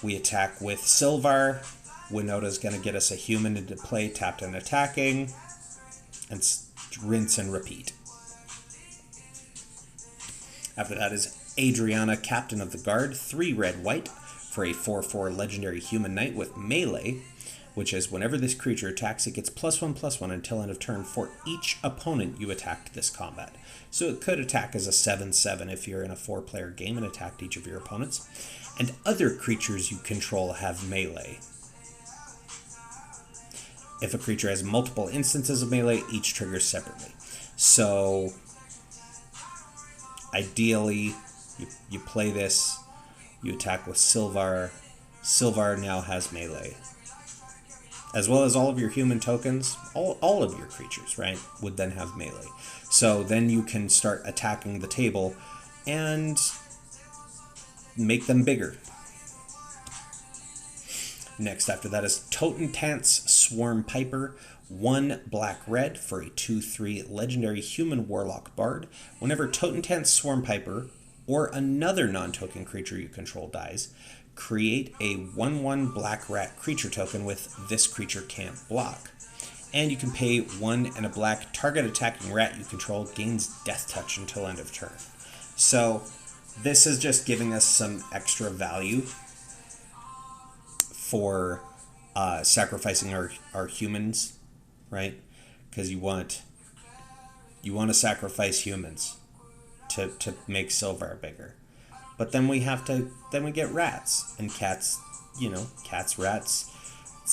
we attack with Silvar. Winota is going to get us a human into play tapped and attacking, and rinse and repeat. After that is Adriana, Captain of the Guard, 3 red-white for a 4/4 legendary human knight with melee, which is whenever this creature attacks, it gets +1/+1 until end of turn for each opponent you attacked this combat. So it could attack as a 7/7 if you're in a 4-player game and attacked each of your opponents. And other creatures you control have melee. If a creature has multiple instances of melee, each triggers separately. So ideally, you play this, you attack with Silvar. Silvar now has melee, as well as all of your human tokens. All of your creatures, right, would then have melee. So then you can start attacking the table and make them bigger. Next after that is Totentant's Swarm Piper, 1 black-red for a 2/3 legendary human warlock bard. Whenever Totentant's Swarm Piper or another non-token creature you control dies, create a 1/1 black rat creature token with this creature can't block. And you can pay 1 and a black. Target attacking rat you control gains death touch until end of turn. So this is just giving us some extra value for sacrificing our humans, right? Because you want to sacrifice humans to make Silvar bigger. But then we get rats and cats, cats, rats.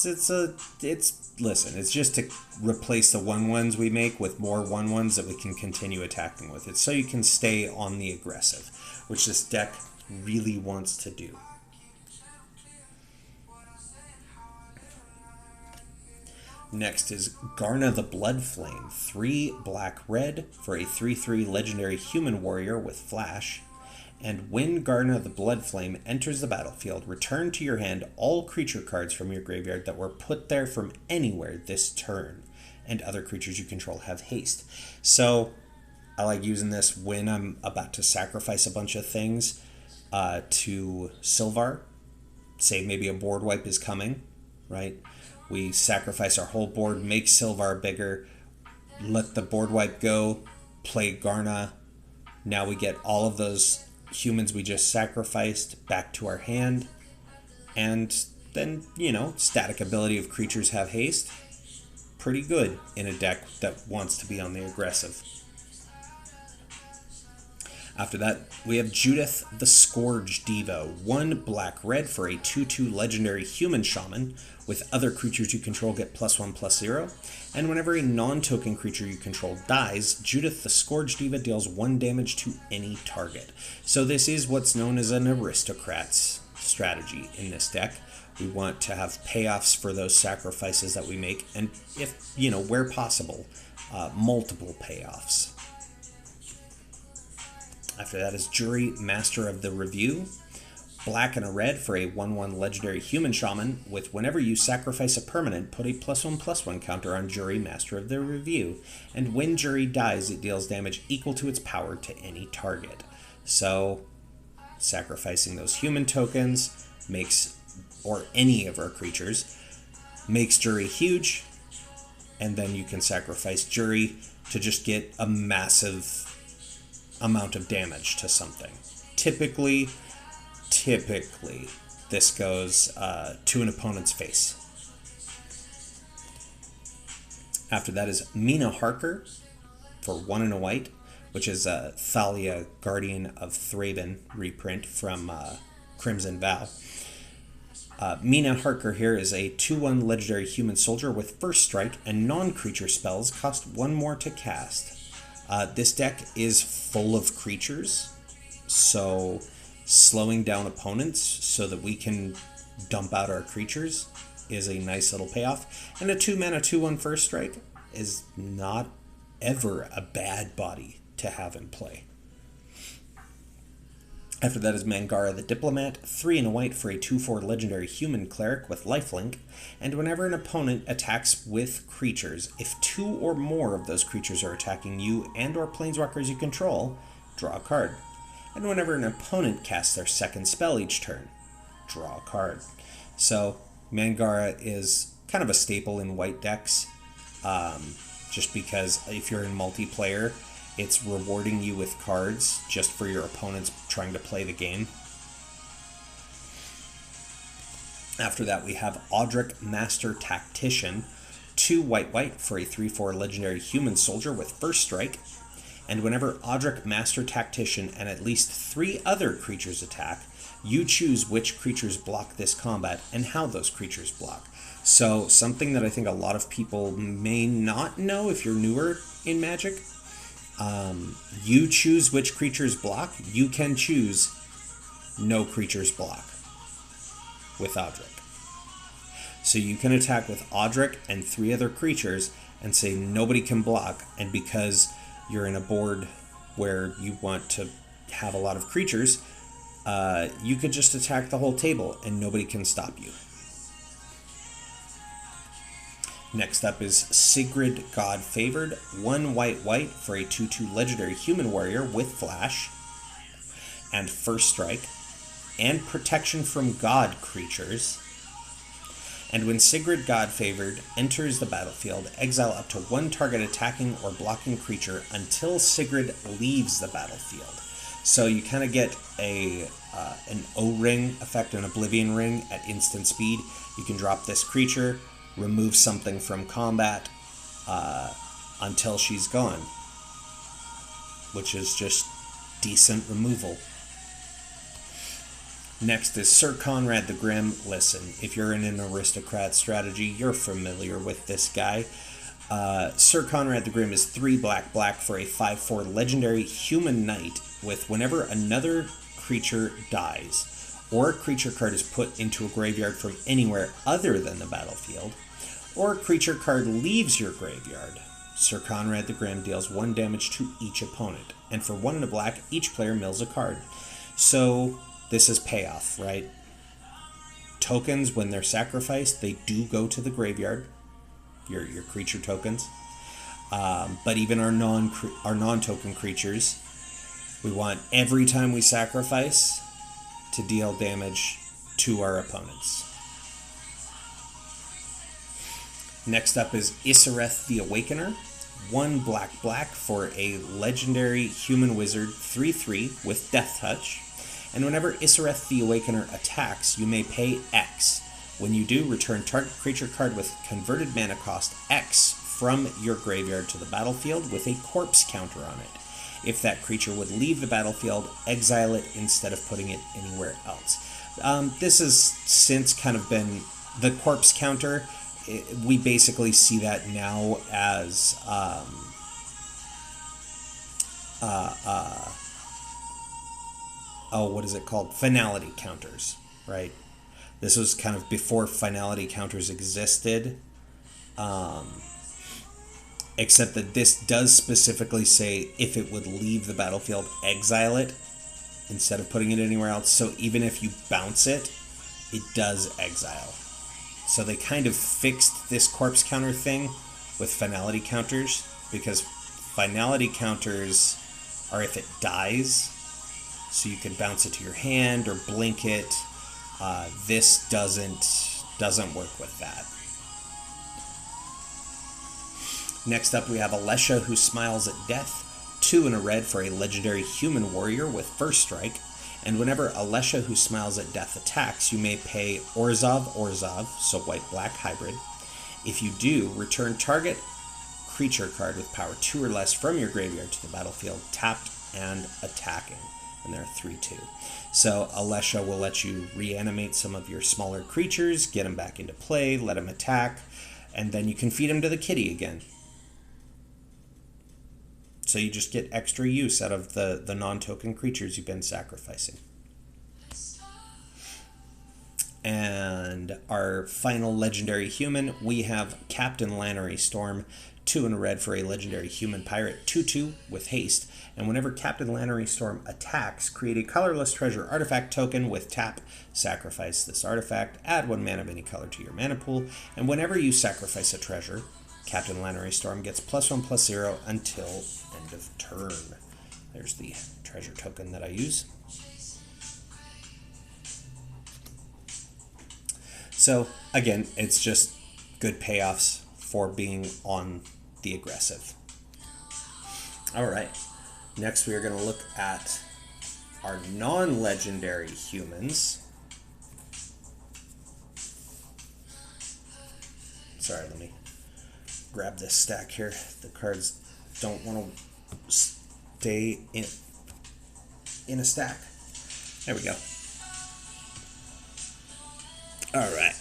It's just to replace the 1/1s we make with more 1/1s that we can continue attacking with. It's so you can stay on the aggressive, which this deck really wants to do. Next is Garna the Bloodflame, 3 black-red for a 3/3 legendary human warrior with flash. And when Garna the Bloodflame enters the battlefield, return to your hand all creature cards from your graveyard that were put there from anywhere this turn, and other creatures you control have haste. So I like using this when I'm about to sacrifice a bunch of things to Silvar. Say maybe a board wipe is coming, right? We sacrifice our whole board, make Silvar bigger, let the board wipe go, play Garna. Now we get all of those humans we just sacrificed back to our hand. And then, static ability of creatures have haste. Pretty good in a deck that wants to be on the aggressive. After that, we have Judith the Scourge Diva, 1 black-red for a 2/2 legendary human shaman. With other creatures you control get +1/+0. And whenever a non-token creature you control dies, Judith the Scourge Diva deals 1 damage to any target. So this is what's known as an Aristocats strategy in this deck. We want to have payoffs for those sacrifices that we make, and if, where possible, multiple payoffs. After that is Jury, Master of the Review. Black and a red for a 1/1 legendary human shaman. With whenever you sacrifice a permanent, put a +1/+1 counter on Jury, Master of the Review. And when Jury dies, it deals damage equal to its power to any target. So, sacrificing those human tokens makes, or any of our creatures, makes Jury huge. And then you can sacrifice Jury to just get a massive amount of damage to something. Typically this goes to an opponent's face. After that is Mina Harker for 1 and a white, which is a Thalia, Guardian of Thraben reprint from Crimson Vow. Mina Harker here is a 2/1 legendary human soldier with first strike, and non-creature spells cost 1 more to cast. This deck is full of creatures, so slowing down opponents so that we can dump out our creatures is a nice little payoff. And a 2-mana 2/1 first strike is not ever a bad body to have in play. After that is Mangara the Diplomat, 3 and a white for a 2/4 legendary human cleric with lifelink, and whenever an opponent attacks with creatures, if 2 or more of those creatures are attacking you and or planeswalkers you control, draw a card. And whenever an opponent casts their second spell each turn, draw a card. So Mangara is kind of a staple in white decks, just because if you're in multiplayer, it's rewarding you with cards just for your opponents trying to play the game. After that, we have Audric, Master Tactician, 2 white for a 3/4 legendary human soldier with first strike. And whenever Audric, Master Tactician, and at least 3 other creatures attack, you choose which creatures block this combat and how those creatures block. So something that I think a lot of people may not know if you're newer in Magic, you choose which creatures block. You can choose no creatures block with Audric. So you can attack with Audric and 3 other creatures and say nobody can block, and because you're in a board where you want to have a lot of creatures, you could just attack the whole table and nobody can stop you. Next up is Sigrid God Favored, 1 white for a 2/2 legendary human warrior with flash and first strike and protection from god creatures. And when Sigrid God Favored enters the battlefield, exile up to 1 target attacking or blocking creature until Sigrid leaves the battlefield. So you kind of get an O-ring effect, an Oblivion Ring at instant speed. You can drop this creature, remove something from combat until she's gone, which is just decent removal. Next is Sir Conrad the Grim. Listen, if you're in an Aristocrat strategy, you're familiar with this guy. Sir Conrad the Grim is 3 black for a 5/4 legendary human knight with whenever another creature dies or a creature card is put into a graveyard from anywhere other than the battlefield, or a creature card leaves your graveyard, Sir Conrad the Grim deals 1 damage to each opponent. And for 1 and a black, each player mills a card. So this is payoff, right? Tokens, when they're sacrificed, they do go to the graveyard. Your creature tokens. But even our non-token creatures, we want every time we sacrifice to deal damage to our opponents. Next up is Isoreth the Awakener, 1 black for a legendary human wizard 3/3 with Death Touch. And whenever Isoreth the Awakener attacks, you may pay X. When you do, return target creature card with converted mana cost X from your graveyard to the battlefield with a corpse counter on it. If that creature would leave the battlefield, exile it instead of putting it anywhere else. This has since kind of been the corpse counter. We basically see that now as what is it called? Finality counters, right? This was kind of before finality counters existed, except that this does specifically say if it would leave the battlefield, exile it instead of putting it anywhere else. So even if you bounce it, it does exile. So they kind of fixed this corpse counter thing with finality counters, because finality counters are if it dies, so you can bounce it to your hand or blink it. This doesn't work with that. Next up, we have Alesha, who smiles at death, 2 and a red for a legendary human warrior with first strike. And whenever Alesha, who smiles at death, attacks, you may pay Orzhov, so white-black hybrid. If you do, return target creature card with power 2 or less from your graveyard to the battlefield, tapped and attacking. And they're 3/2. So Alesha will let you reanimate some of your smaller creatures, get them back into play, let them attack, and then you can feed them to the kitty again. So you just get extra use out of the non-token creatures you've been sacrificing. And our final legendary human, we have Captain Lannery Storm, 2 and a red for a legendary human pirate, 2/2 with haste. And whenever Captain Lannery Storm attacks, create a colorless treasure artifact token with tap, sacrifice this artifact, add 1 mana of any color to your mana pool, and whenever you sacrifice a treasure, Captain Lannery Storm gets +1/+0 until end of turn. There's the treasure token that I use. So again, it's just good payoffs for being on the aggressive. All right, next we are going to look at our non-legendary humans. Sorry, let me grab this stack here. The cards don't want to stay in a stack. There we go. All right.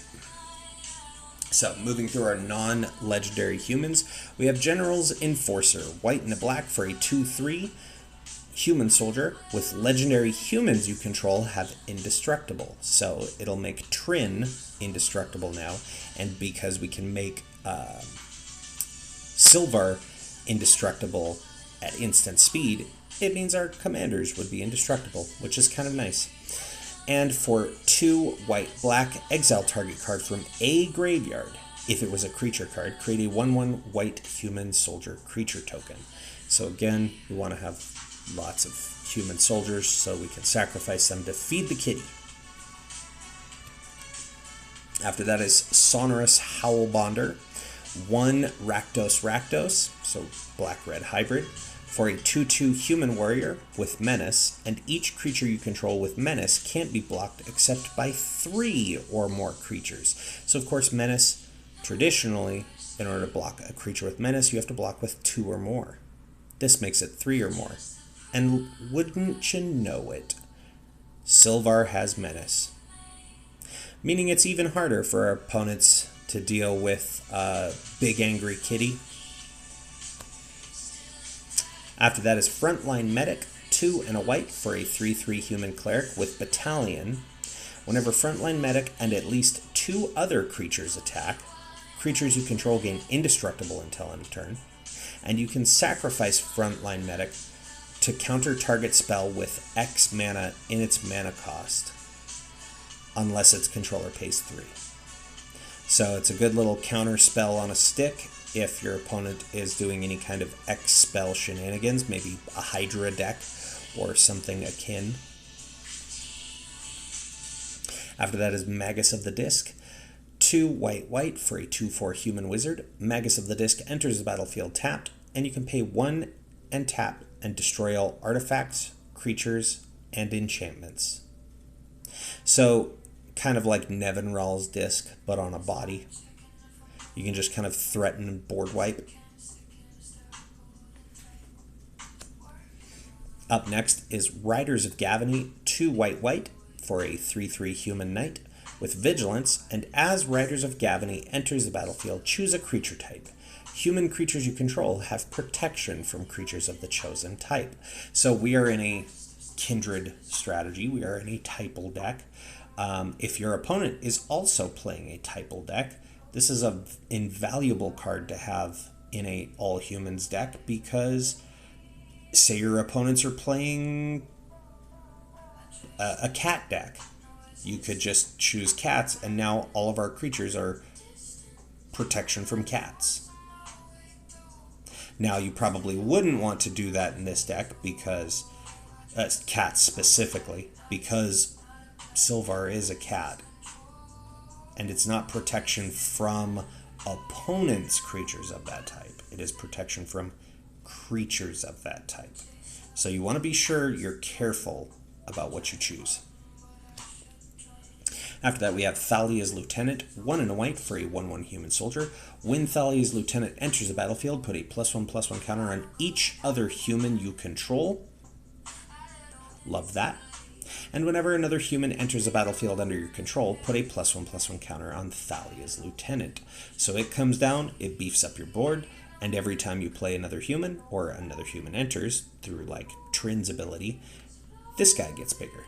So, moving through our non-legendary humans, we have General's Enforcer, white and a black for a 2/3 human soldier. With legendary humans you control have indestructible. So, it'll make Trynn indestructible now. And because we can make Silvar indestructible at instant speed, it means our commanders would be indestructible, which is kind of nice. And for 2 white-black, exile target card from a graveyard. If it was a creature card, create a 1/1 white human soldier creature token. So again, we want to have lots of human soldiers so we can sacrifice them to feed the kitty. After that is Sonorous Howlbonder, 1 Rakdos, so black-red hybrid, for a 2/2 human warrior with menace, and each creature you control with menace can't be blocked except by 3 or more creatures. So of course menace, traditionally, in order to block a creature with menace, you have to block with 2 or more. This makes it 3 or more. And wouldn't you know it, Silvar has menace. Meaning it's even harder for our opponents to deal with Big Angry Kitty. After that is Frontline Medic, 2 and a white for a 3/3 human cleric with Battalion. Whenever Frontline Medic and at least 2 other creatures attack, creatures you control gain indestructible until end of turn, and you can sacrifice Frontline Medic to counter target spell with X mana in its mana cost, unless its controller pays 3. So it's a good little counter spell on a stick if your opponent is doing any kind of X spell shenanigans, maybe a Hydra deck or something akin. After that is Magus of the Disc, 2 white for a 2/4 human wizard. Magus of the Disc enters the battlefield tapped, and you can pay 1 and tap and destroy all artifacts, creatures, and enchantments. So, kind of like Nevinral's Disc, but on a body. You can just kind of threaten board wipe. Up next is Riders of Gavany, 2 white for a 3/3 human knight with vigilance, and as Riders of Gavany enters the battlefield, choose a creature type. Human creatures you control have protection from creatures of the chosen type. So we are in a kindred strategy. We are in a typal deck. If your opponent is also playing a typal deck, this is an invaluable card to have in a all humans deck, because say your opponents are playing a cat deck. You could just choose cats, and now all of our creatures are protection from cats. Now, you probably wouldn't want to do that in this deck, because cats specifically, because Silvar is a cat, and it's not protection from opponents' creatures of that type. It is protection from creatures of that type. So you want to be sure you're careful about what you choose. After that, we have Thalia's Lieutenant, 1 and a white for a 1/1 human soldier. When Thalia's Lieutenant enters the battlefield, put a +1/+1 counter on each other human you control. Love that. And whenever another human enters the battlefield under your control, put a +1/+1 counter on Thalia's Lieutenant. So it comes down, it beefs up your board, and every time you play another human, or another human enters, through like Trynn's ability, this guy gets bigger.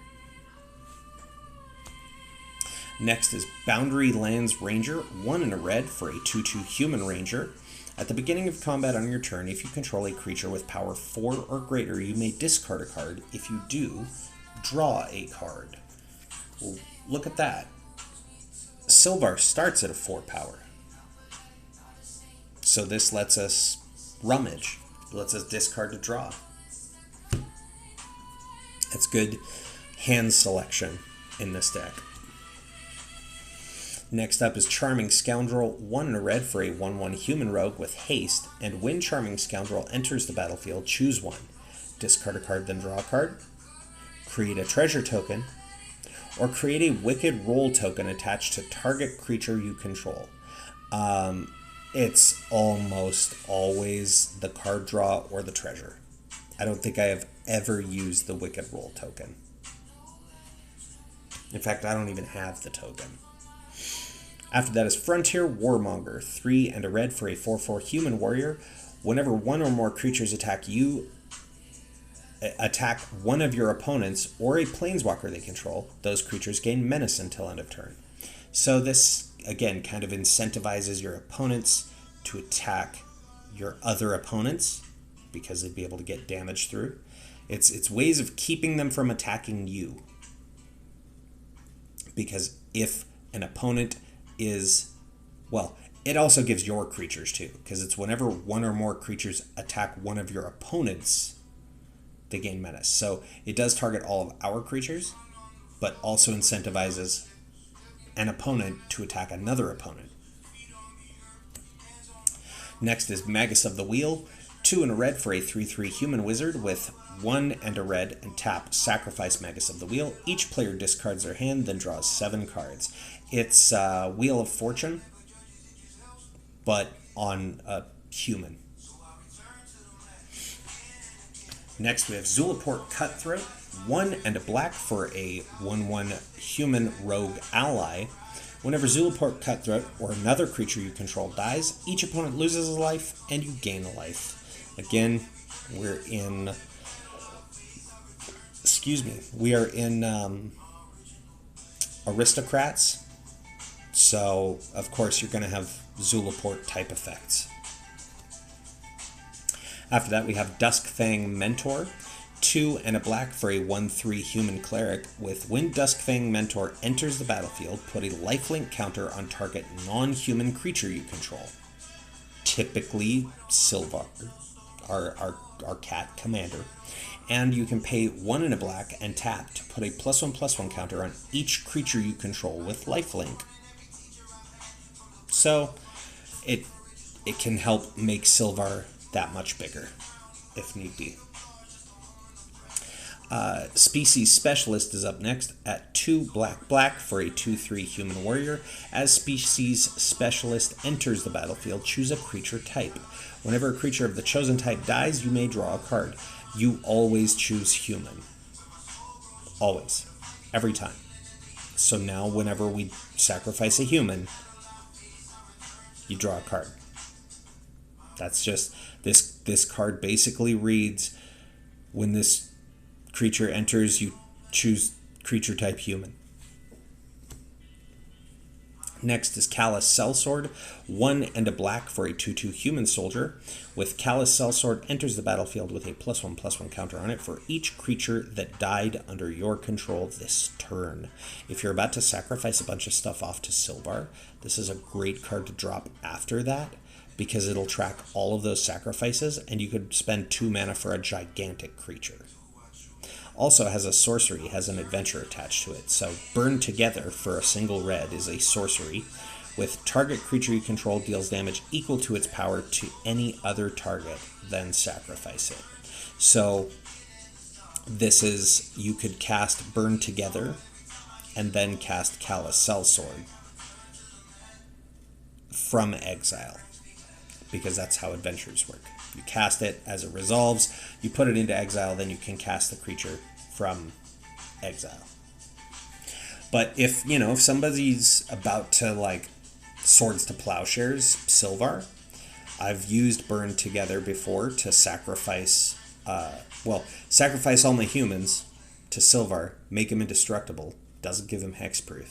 Next is Boundary Lands Ranger, 1 and a red for a 2/2 human ranger. At the beginning of combat on your turn, if you control a creature with power 4 or greater, you may discard a card. If you do, draw a card. Well, look at that. Silvar starts at a 4 power. So this lets us rummage. It lets us discard to draw. That's good hand selection in this deck. Next up is Charming Scoundrel, 1 and a red for a 1/1 human rogue with haste, and when Charming Scoundrel enters the battlefield, choose 1. Discard a card, then draw a card. Create a treasure token, or create a Wicked Roll token attached to target creature you control. It's almost always the card draw or the treasure. I don't think I have ever used the Wicked Roll token. In fact, I don't even have the token. After that is Frontier Warmonger, 3 and a red for a 4/4 human warrior. Whenever 1 or more creatures attack one of your opponents or a planeswalker they control, those creatures gain menace until end of turn. So this, again, kind of incentivizes your opponents to attack your other opponents, because they'd be able to get damage through. It's ways of keeping them from attacking you. Because if an opponent is, well, It also gives your creatures too, because it's whenever one or more creatures attack one of your opponents, they gain menace. So it does target all of our creatures, but also incentivizes an opponent to attack another opponent. Next is Magus of the Wheel. 2 and a red for a 3/3 human wizard with 1 and a red and tap. Sacrifice Magus of the Wheel. Each player discards their hand, then draws 7 cards. It's Wheel of Fortune, but on a human. Next we have Zulaport Cutthroat. 1 and a black for a 1/1 human rogue ally. Whenever Zulaport Cutthroat or another creature you control dies, each opponent loses a life and you gain a life. Again, we are in Aristocats, so of course you're going to have Zulaport type effects. After that we have Duskfang Mentor. 2 and a black for a 1/3 human cleric with when Duskfang Mentor enters the battlefield, put a lifelink counter on target non-human creature you control. Typically Silvar, our cat commander. And you can pay 1 and a black and tap to put a +1/+1 counter on each creature you control with lifelink. So it can help make Silvar that much bigger if need be. Species Specialist is up next at 2 black for a 2/3 human warrior. As Species Specialist enters the battlefield, choose a creature type. Whenever a creature of the chosen type dies, you may draw a card. You always choose human. Always. Every time. So now whenever we sacrifice a human, you draw a card. That's just, this card basically reads, when this creature enters, you choose creature type human. Next is Callous Sellsword. 1 and a black for a 2/2 human soldier. With Callous Sellsword enters the battlefield with a +1/+1 counter on it for each creature that died under your control this turn. If you're about to sacrifice a bunch of stuff off to Silvar, this is a great card to drop after that, because it'll track all of those sacrifices, and you could spend 2 mana for a gigantic creature. Also has a sorcery, has an adventure attached to it. So Burn Together for a single red is a sorcery. With target creature you control deals damage equal to its power to any other target, then sacrifice it. So this is, you could cast Burn Together and then cast Callous Sellsword from exile, because that's how adventures work. You cast it as it resolves, you put it into exile, then you can cast the creature from exile. But if somebody's about to like Swords to Plowshares Silvar, I've used Burn Together before to sacrifice sacrifice all my humans to Silvar, make him indestructible, doesn't give him hexproof,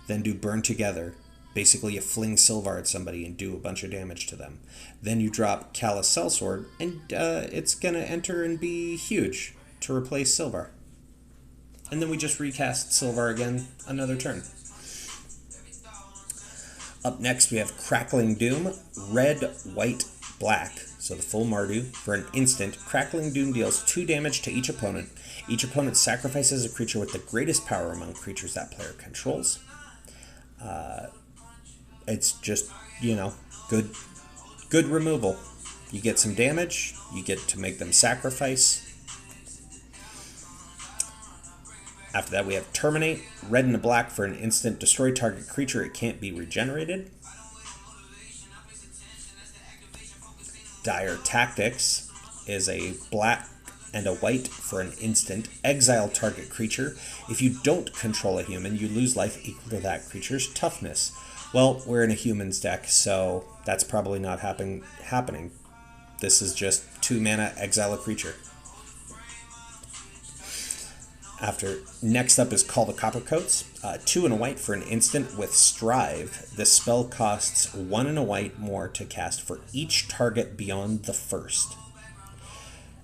then do Burn Together. Basically, you fling Silvar at somebody and do a bunch of damage to them. Then you drop Callous Sellsword, and it's going to enter and be huge to replace Silvar. And then we just recast Silvar again another turn. Up next, we have Crackling Doom. 1, white, black, so the full Mardu. For an instant, Crackling Doom deals 2 damage to each opponent. Each opponent sacrifices a creature with the greatest power among creatures that player controls. It's just, good removal. You get some damage, you get to make them sacrifice. After that we have Terminate. 1 and a black for an instant, destroy target creature, it can't be regenerated. Dire Tactics is a black and a white for an instant, exile target creature. If you don't control a human, you lose life equal to that creature's toughness. Well, we're in a humans deck, so that's probably not happening. This is just 2 mana, exile a creature. Next up is Call the Coppercoats. 2 and a white for an instant with Strive. This spell costs 1 and a white more to cast for each target beyond the first.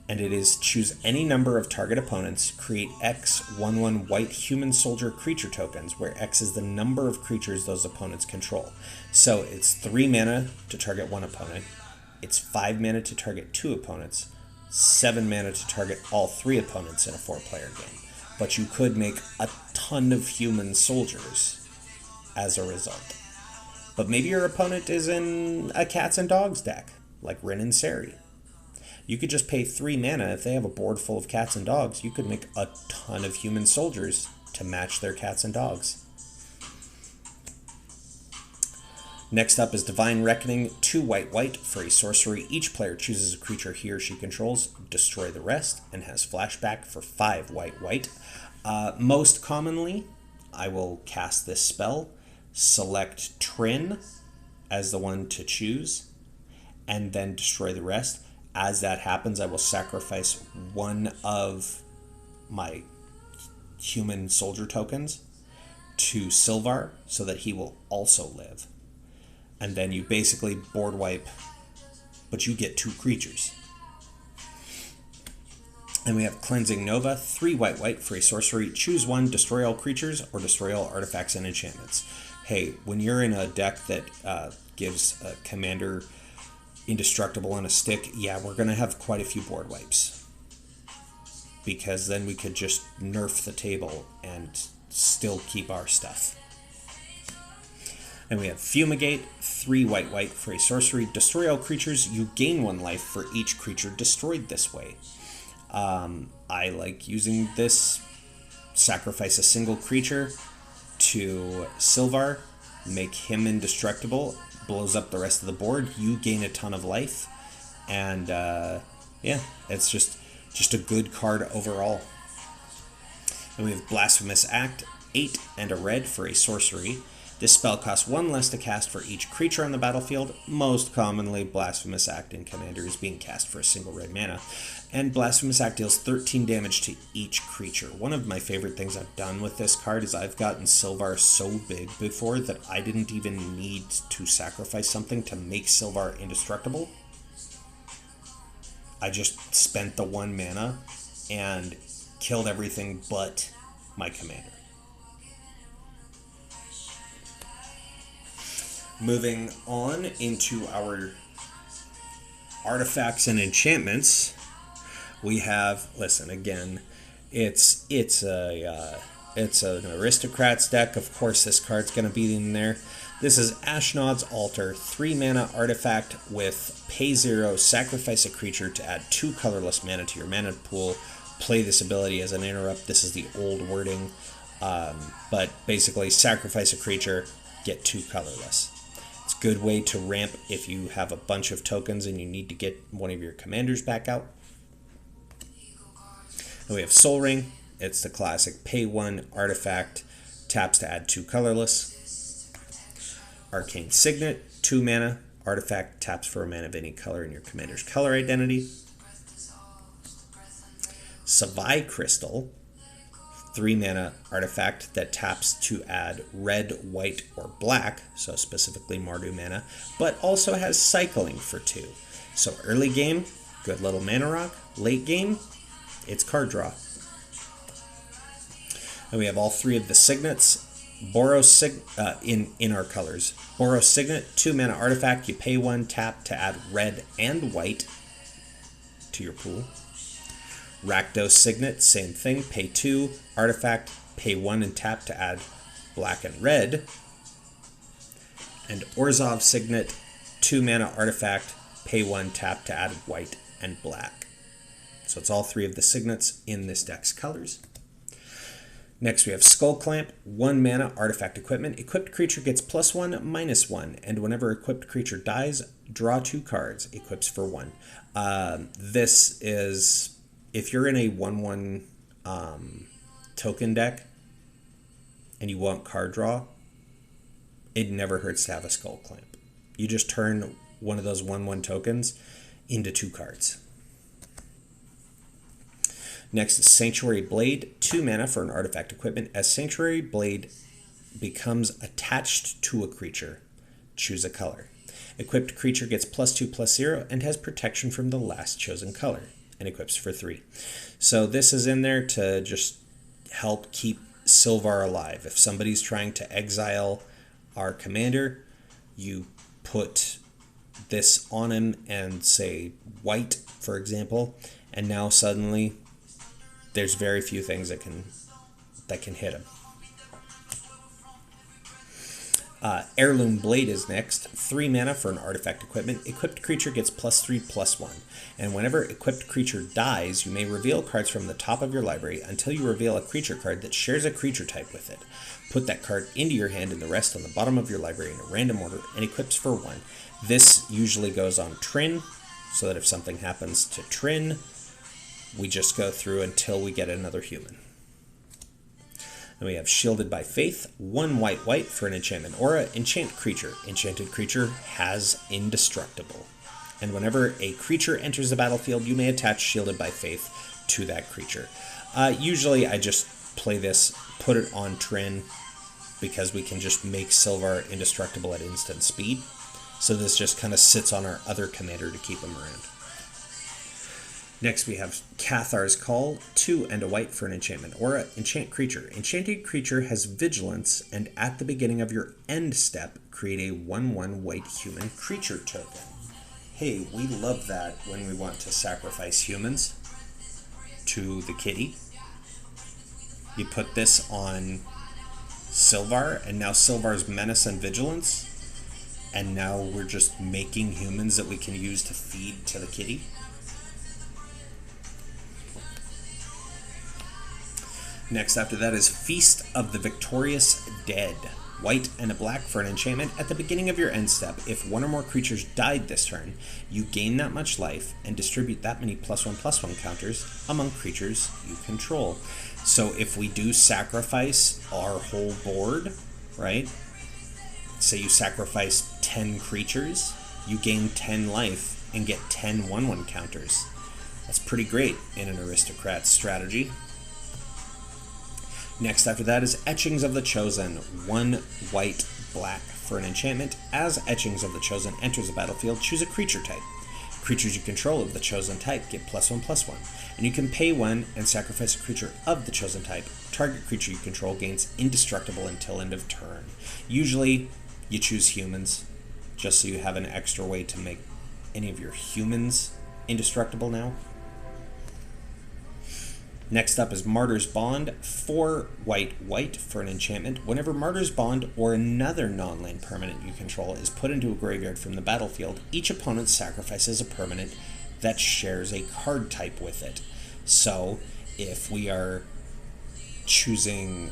And it is choose any number of target opponents, create X 1/1 white human soldier creature tokens, where X is the number of creatures those opponents control. So it's 3 mana to target one opponent, it's 5 mana to target 2 opponents, 7 mana to target all 3 opponents in a 4-player game. But you could make a ton of human soldiers as a result. But maybe your opponent is in a cats and dogs deck, like Trynn and Seri. You could just pay 3 mana. If they have a board full of cats and dogs, you could make a ton of human soldiers to match their cats and dogs. Next up is Divine Reckoning, 2 white for a sorcery. Each player chooses a creature he or she controls, destroy the rest, and has flashback for 5 white. Most commonly, I will cast this spell, select Trynn as the one to choose, and then destroy the rest. As that happens, I will sacrifice one of my human soldier tokens to Silvar so that he will also live. And then you basically board wipe, but you get 2 creatures. And we have Cleansing Nova, 3 white for a sorcery. Choose one, destroy all creatures, or destroy all artifacts and enchantments. Hey, when you're in a deck that gives a commander indestructible on a stick, yeah, we're going to have quite a few board wipes. Because then we could just nerf the table and still keep our stuff. And we have Fumigate, 3 white for a sorcery. Destroy all creatures. You gain 1 life for each creature destroyed this way. I like using this. Sacrifice a single creature to Silvar, make him indestructible, blows up the rest of the board. You gain a ton of life, and yeah, it's just a good card overall. And we have Blasphemous Act, 8 and a red for a sorcery. This spell costs 1 less to cast for each creature on the battlefield. Most commonly, Blasphemous Act in Commander is being cast for a single red mana. And Blasphemous Act deals 13 damage to each creature. One of my favorite things I've done with this card is I've gotten Silvar so big before that I didn't even need to sacrifice something to make Silvar indestructible. I just spent the 1 mana and killed everything but my commander. Moving on into our artifacts and enchantments, we have, listen, again, it's an Aristocats deck. Of course, this card's going to be in there. This is Ashnod's Altar, 3 mana artifact with pay 0, sacrifice a creature to add 2 colorless mana to your mana pool. Play this ability as an interrupt. This is the old wording, but basically sacrifice a creature, get 2 colorless. It's a good way to ramp if you have a bunch of tokens and you need to get one of your commanders back out. And we have Soul Ring. It's the classic pay 1 artifact, taps to add 2 colorless. Arcane Signet, 2 mana artifact, taps for a mana of any color in your commander's color identity. Savai Crystal, 3 mana artifact that taps to add red, white, or black, so specifically Mardu mana, but also has cycling for 2. So early game, good little mana rock. Late game, it's card draw. And we have all 3 of the signets. Boros in our colors. Boros Signet, 2 mana artifact, you pay 1, tap to add red and white to your pool. Rakdos Signet, same thing, pay 2, artifact, pay 1 and tap to add black and red. And Orzhov Signet, 2 mana artifact, pay 1, tap to add white and black. So it's all 3 of the signets in this deck's colors. Next we have Skull Clamp, 1 mana artifact equipment. Equipped creature gets +1, -1, and whenever equipped creature dies, draw 2 cards, equips for 1. This is, if you're in a 1/1 token deck and you want card draw, it never hurts to have a Skull Clamp. You just turn one of those 1/1 tokens into 2 cards. Next is Sanctuary Blade, 2 mana for an artifact equipment. As Sanctuary Blade becomes attached to a creature, choose a color. Equipped creature gets +2/+0 and has protection from the last chosen color. and equips for 3. So this is in there to just help keep Silvar alive. If somebody's trying to exile our commander, you put this on him and say white, for example, and now suddenly there's very few things that can hit him. Heirloom Blade is next. 3 mana for an artifact equipment. Equipped creature gets +3/+1. And whenever equipped creature dies, you may reveal cards from the top of your library until you reveal a creature card that shares a creature type with it. Put that card into your hand and the rest on the bottom of your library in a random order and equips for 1. This usually goes on Trynn, so that if something happens to Trynn, we just go through until we get another human. Then we have Shielded by Faith, 1 white for an enchantment aura, enchant creature. Enchanted creature has indestructible. And whenever a creature enters the battlefield, you may attach Shielded by Faith to that creature. Usually I just play this, put it on Trynn, because we can just make Silvar indestructible at instant speed. So this just kind of sits on our other commander to keep him around. Next we have Cathar's Call, 2 and a white for an enchantment aura, enchant creature. Enchanted creature has vigilance, and at the beginning of your end step, create a 1/1 white human creature token. Hey, we love that when we want to sacrifice humans to the kitty. You put this on Silvar, and now Silvar's menace and vigilance, and now we're just making humans that we can use to feed to the kitty. Next after that is Feast of the Victorious Dead. White and a black for an enchantment. At the beginning of your end step, if 1 or more creatures died this turn, you gain that much life and distribute that many +1/+1 counters among creatures you control. So if we do sacrifice our whole board, right? Say you sacrifice 10 creatures, you gain 10 life and get 10 1/1 counters. That's pretty great in an Aristocrat strategy. Next after that is Etchings of the Chosen, 1 white black for an enchantment. As Etchings of the Chosen enters the battlefield, choose a creature type. Creatures you control of the chosen type get +1/+1, and you can pay 1 and sacrifice a creature of the chosen type. Target creature you control gains indestructible until end of turn. Usually you choose humans, just so you have an extra way to make any of your humans indestructible now. Next up is Martyr's Bond, 4 white for an enchantment. Whenever Martyr's Bond or another non-land permanent you control is put into a graveyard from the battlefield, each opponent sacrifices a permanent that shares a card type with it. So if we are choosing,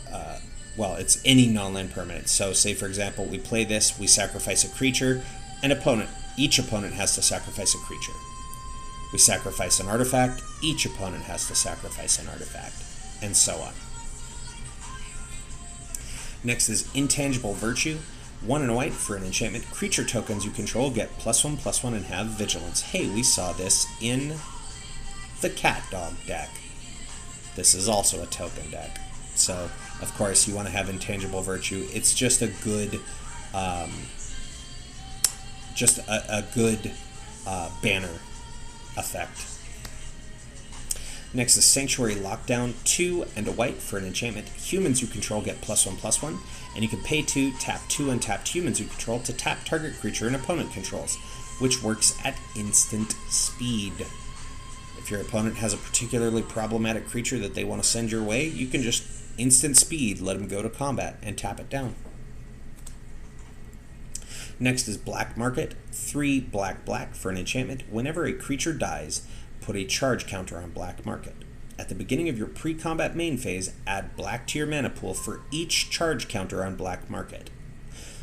well, it's any non-land permanent. So say for example, we play this, we sacrifice a creature, each opponent has to sacrifice a creature. We sacrifice an artifact, each opponent has to sacrifice an artifact, and so on. Next is Intangible Virtue, 1 and a white for an enchantment. Creature tokens you control get +1/+1 and have vigilance. Hey, we saw this in the Cat Dog deck. This is also a token deck. So, of course, you want to have Intangible Virtue. It's just a good, banner effect. Next is Sanctuary Lockdown, 2 and a white for an enchantment. Humans you control get +1/+1, and you can pay 2, tap 2 untapped humans you control to tap target creature an opponent controls, which works at instant speed. If your opponent has a particularly problematic creature that they want to send your way, you can just instant speed, let them go to combat, and tap it down. Next is Black Market, 3 black for an enchantment. Whenever a creature dies, put a charge counter on Black Market. At the beginning of your pre-combat main phase, add black to your mana pool for each charge counter on Black Market.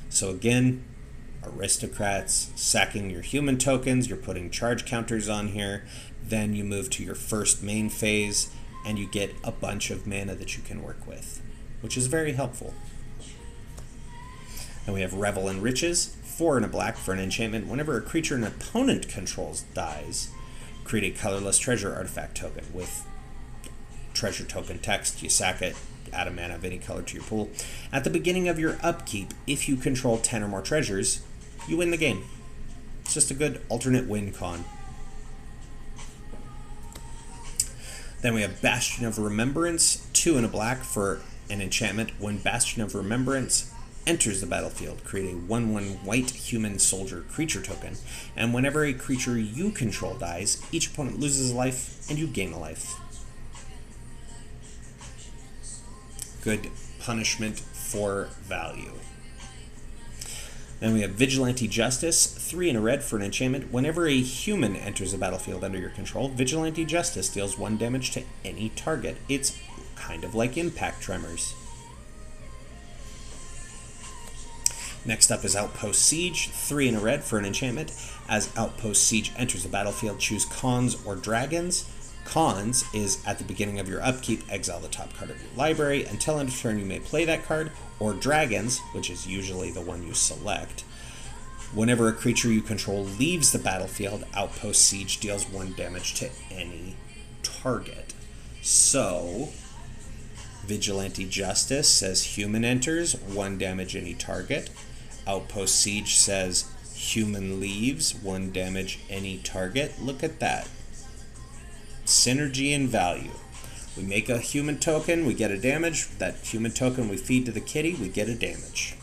So again, Aristocrats, sacking your human tokens, you're putting charge counters on here, then you move to your first main phase, and you get a bunch of mana that you can work with, which is very helpful. And we have Revel in Riches, 4 and a black for an enchantment. Whenever a creature an opponent controls dies, create a colorless treasure artifact token with treasure token text. You sack it, add a mana of any color to your pool. At the beginning of your upkeep, if you control 10 or more treasures, you win the game. It's just a good alternate win con. Then we have Bastion of Remembrance, 2 and a black for an enchantment. When Bastion of Remembrance enters the battlefield, create a 1/1 white human soldier creature token, and whenever a creature you control dies, each opponent loses a life and you gain a life. Good punishment for value. Then we have Vigilante Justice, 3 and a red for an enchantment. Whenever a human enters the battlefield under your control, Vigilante Justice deals 1 damage to any target. It's kind of like Impact Tremors. Next up is Outpost Siege, 3 and a red for an enchantment. As Outpost Siege enters the battlefield, choose Cons or Dragons. Cons is at the beginning of your upkeep, exile the top card of your library. Until end of turn, you may play that card. Or Dragons, which is usually the one you select. Whenever a creature you control leaves the battlefield, Outpost Siege deals 1 damage to any target. So, Vigilante Justice says human enters, 1 damage any target. Outpost Siege says human leaves, 1 damage any target. Look at that. Synergy and value. We make a human token, we get a damage. That human token we feed to the kitty, we get a damage.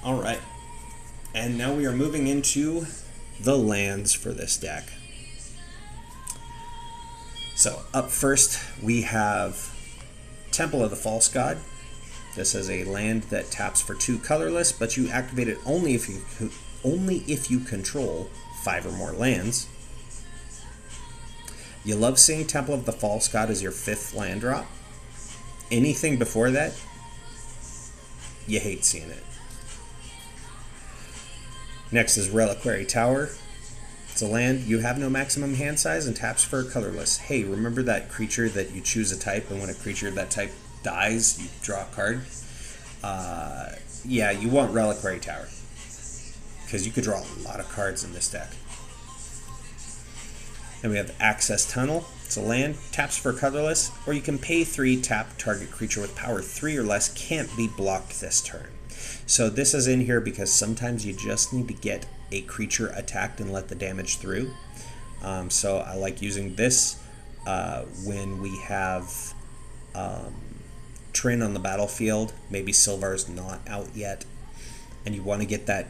Alright. And now we are moving into the lands for this deck. So up first we have Temple of the False God. This is a land that taps for 2 colorless, but you activate it only if you control 5 or more lands. You love seeing Temple of the False God as your 5th land drop. Anything before that, you hate seeing it. Next is Reliquary Tower. It's a land, you have no maximum hand size and taps for a colorless. Hey, remember that creature that you choose a type, and when a creature of that type dies, you draw a card? Yeah, you want Reliquary Tower, because you could draw a lot of cards in this deck. Then we have Access Tunnel. It's a land, taps for colorless, or you can pay 3, tap, target creature with power 3 or less can't be blocked this turn. So this is in here because sometimes you just need to get a creature attacked and let the damage through. So I like using this when we have Trynn on the battlefield. Maybe Silvar's not out yet, and you want to get that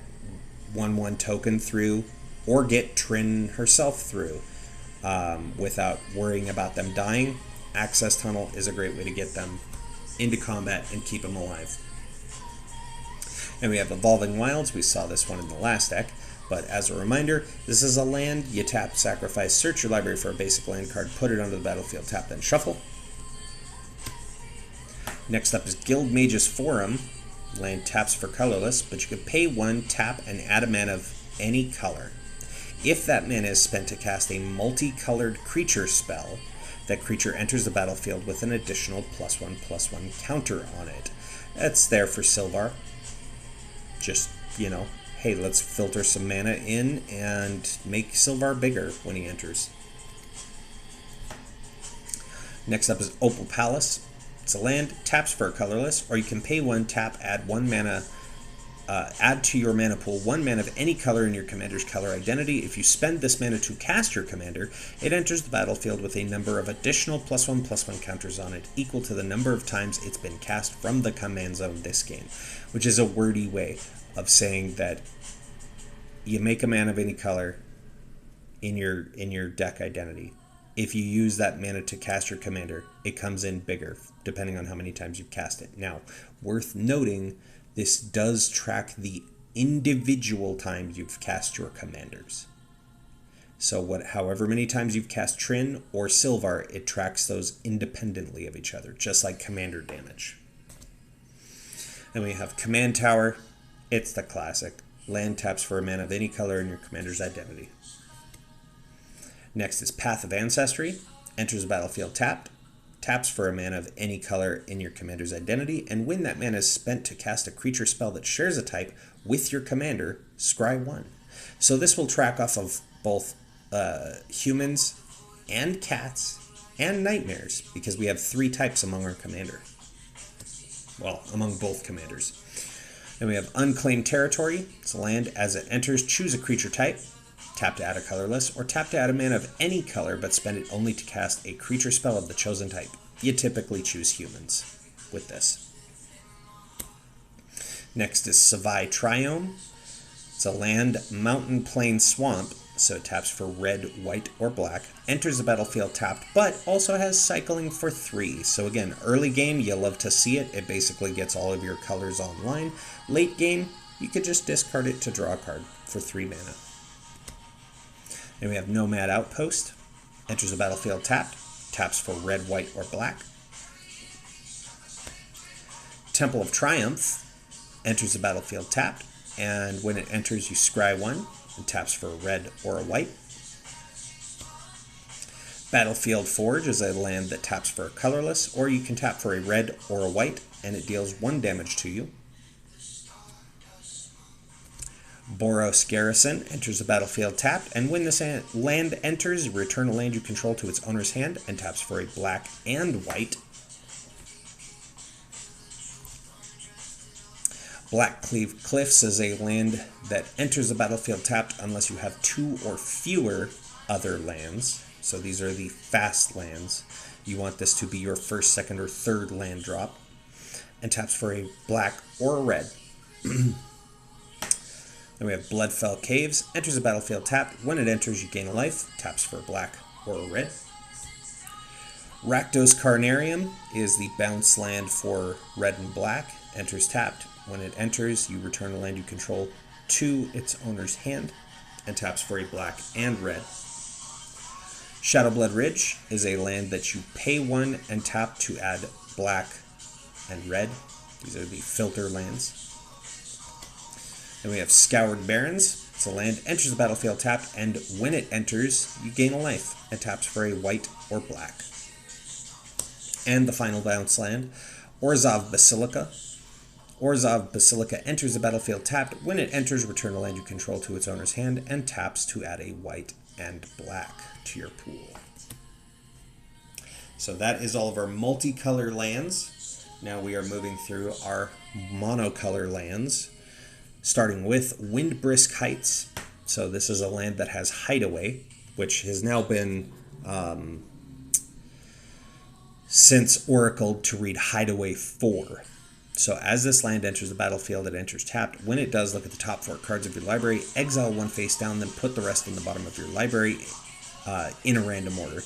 1/1 token through, or get Trynn herself through without worrying about them dying. Access Tunnel is a great way to get them into combat and keep them alive. And we have Evolving Wilds. We saw this one in the last deck, but as a reminder, this is a land. You tap, sacrifice, search your library for a basic land card, put it onto the battlefield, tap, then shuffle. Next up is Guild Mage's Forum. Land taps for colorless, but you can pay 1, tap, and add a mana of any color. If that mana is spent to cast a multicolored creature spell, that creature enters the battlefield with an additional +1/+1 counter on it. That's there for Silvar. Just, you know, hey, let's filter some mana in and make Silvar bigger when he enters. Next up is Opal Palace. It's a land, taps for a colorless, or you can pay 1, tap, add 1 mana, add to your mana pool 1 mana of any color in your commander's color identity. If you spend this mana to cast your commander, it enters the battlefield with a number of additional +1/+1 counters on it, equal to the number of times it's been cast from the command zone this game, which is a wordy way of saying that you make a mana of any color in your deck identity. If you use that mana to cast your commander, it comes in bigger, depending on how many times you cast it. Now, worth noting, this does track the individual times you've cast your commanders. So however many times you've cast Trynn or Silvar, it tracks those independently of each other, just like commander damage. Then we have Command Tower. It's the classic. Land taps for a mana of any color in your commander's identity. Next is Path of Ancestry. Enters the battlefield tapped. Taps for a mana of any color in your commander's identity, and when that mana is spent to cast a creature spell that shares a type with your commander, scry 1. So this will track off of both humans and cats and nightmares, because we have 3 types among our commander. Well, among both commanders. Then we have Unclaimed Territory. It's a land. As it enters, choose a creature type. tap to add a colorless, or tap to add a mana of any color but spend it only to cast a creature spell of the chosen type. You typically choose humans with this. Next is Seri Triome. It's a land, mountain, plain, swamp, so it taps for red, white, or black. Enters the battlefield tapped, but also has cycling for 3. So again, early game, you'll love to see it. It basically gets all of your colors online. Late game, you could just discard it to draw a card for 3 mana. Then we have Nomad Outpost. Enters the battlefield tapped. Taps for red, white, or black. Temple of Triumph. Enters the battlefield tapped. And when it enters, you scry 1 and taps for a red or a white. Battlefield Forge is a land that taps for a colorless, or you can tap for a red or a white, and it deals 1 damage to you. Boros Garrison enters the battlefield tapped, and when this land enters, return a land you control to its owner's hand and taps for a black and white. Blackcleave Cliffs is a land that enters the battlefield tapped unless you have 2 or fewer other lands. So these are the fast lands. You want this to be your first, second, or third land drop. And taps for a black or a red. Then we have Bloodfell Caves. Enters the battlefield tapped. When it enters, you gain a life. Taps for a black or a red. Rakdos Carnarium is the bounce land for red and black. Enters tapped. When it enters, you return a land you control to its owner's hand and taps for a black and red. Shadowblood Ridge is a land that you pay 1 and tap to add black and red. These are the filter lands. Then we have Scoured Barrens. It's a land, enters the battlefield tapped, and when it enters, you gain a life and taps for a white or black. And the final bounce land, Orzhov Basilica. Orzhov Basilica enters the battlefield tapped. When it enters, return a land you control to its owner's hand and taps to add a white and black to your pool. So that is all of our multicolor lands. Now we are moving through our monocolor lands, starting with Windbrisk Heights. So this is a land that has Hideaway, which has now been since oracled to read Hideaway 4. So as this land enters the battlefield, it enters tapped. When it does, look at the top 4 cards of your library, exile 1 face down, then put the rest in the bottom of your library in a random order.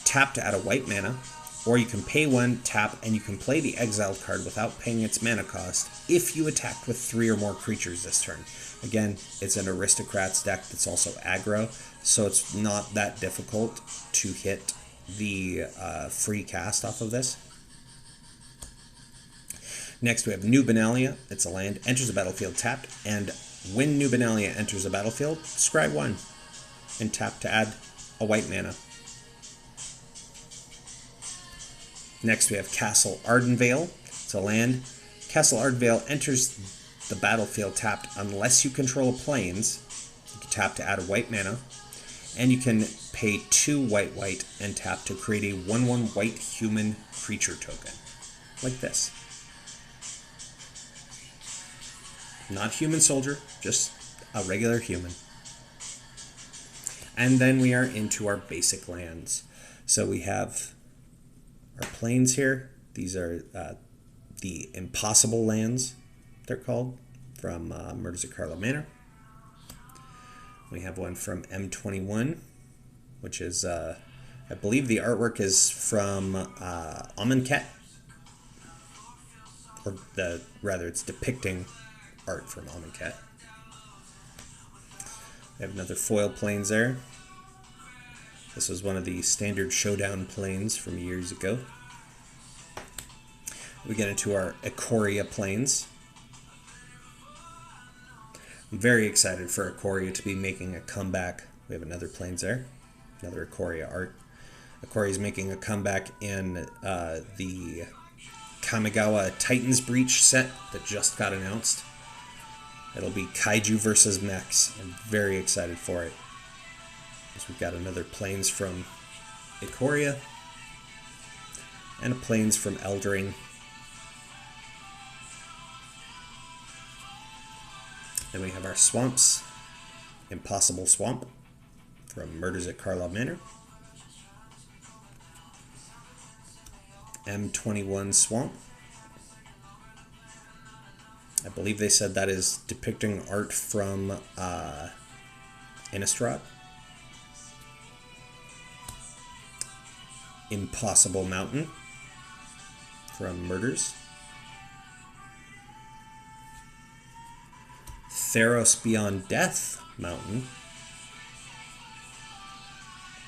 Tap to add a white mana, or you can pay 1, tap, and you can play the exiled card without paying its mana cost if you attacked with 3 or more creatures this turn. Again, it's an Aristocats deck that's also aggro, so it's not that difficult to hit the free cast off of this. Next, we have New Benalia. It's a land, enters the battlefield tapped, and when New Benalia enters the battlefield, scry 1 and tap to add a white mana. Next, we have Castle Ardenvale. It's a land. Castle Ardenvale enters the battlefield tapped unless you control a plains. You can tap to add a white mana, and you can pay 2 white and tap to create a 1/1 white human creature token, like this. Not human soldier, just a regular human. And then we are into our basic lands. So we have our plains here. These are the Impossible lands, they're called, from Murders at Carlo Manor. We have one from M21, which is, I believe the artwork is from Amonkhet. Or rather, it's depicting art from Amonkhet. We have another foil plains there. This was one of the standard showdown plains from years ago. We get into our Ikoria plains. I'm very excited for Ikoria to be making a comeback. We have another plains there, another Ikoria art. Ikoria is making a comeback in the Kamigawa Titans Breach set that just got announced. It'll be Kaiju versus Mechs. I'm very excited for it. So we've got another plains from Ikoria and a plains from Eldraine. Then we have our swamps. Impossible Swamp from Murders at Karlov Manor. M21 Swamp. I believe they said that is depicting art from Innistrad. Impossible Mountain from Murders. Theros Beyond Death Mountain.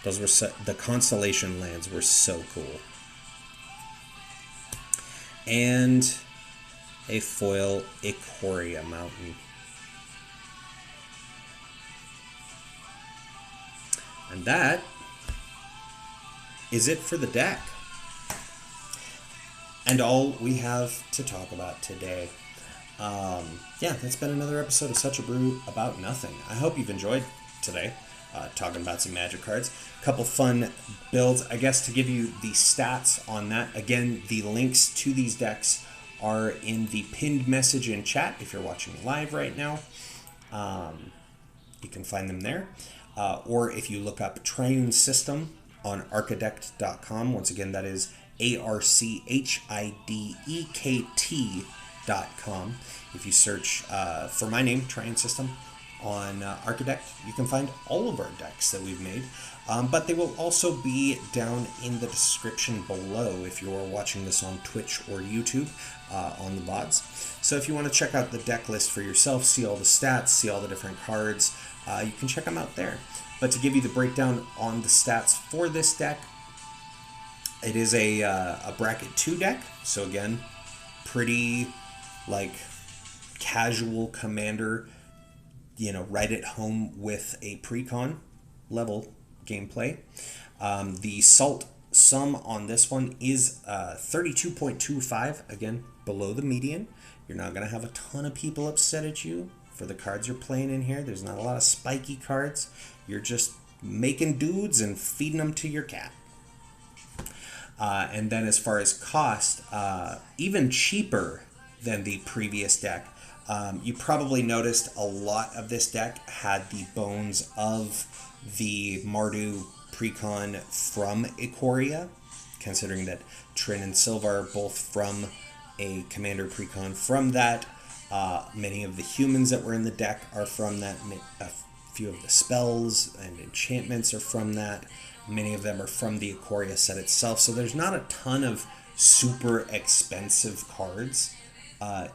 Those were the Constellation lands were so cool. And a foil Ikoria Mountain. And that is it for the deck. And all we have to talk about today. Yeah, that's been another episode of Such a Brew About Nothing. I hope you've enjoyed today, talking about some Magic cards. A couple fun builds. I guess to give you the stats on that, again, the links to these decks are in the pinned message in chat if you're watching live right now. You can find them there. Or if you look up Trynn System on archidekt.com, once again, that is ARCHIDEKT.com. If you search for my name, Trynn System, on Archidekt, you can find all of our decks that we've made. But they will also be down in the description below if you're watching this on Twitch or YouTube on the VODs. So if you want to check out the deck list for yourself, see all the stats, see all the different cards, you can check them out there. But to give you the breakdown on the stats for this deck, it is a bracket 2 deck. So again, pretty like casual commander, you know, right at home with a pre-con level gameplay. The salt sum on this one is 32.25, again, below the median. You're not going to have a ton of people upset at you for the cards you're playing in here. There's not a lot of spiky cards. You're just making dudes and feeding them to your cat. And then as far as cost, even cheaper than the previous deck. You probably noticed a lot of this deck had the bones of the Mardu Precon from Ikoria, considering that Trynn and Silvar are both from a Commander Precon from that. Many of the humans that were in the deck are from that. A few of the spells and enchantments are from that. Many of them are from the Ikoria set itself. So there's not a ton of super expensive cards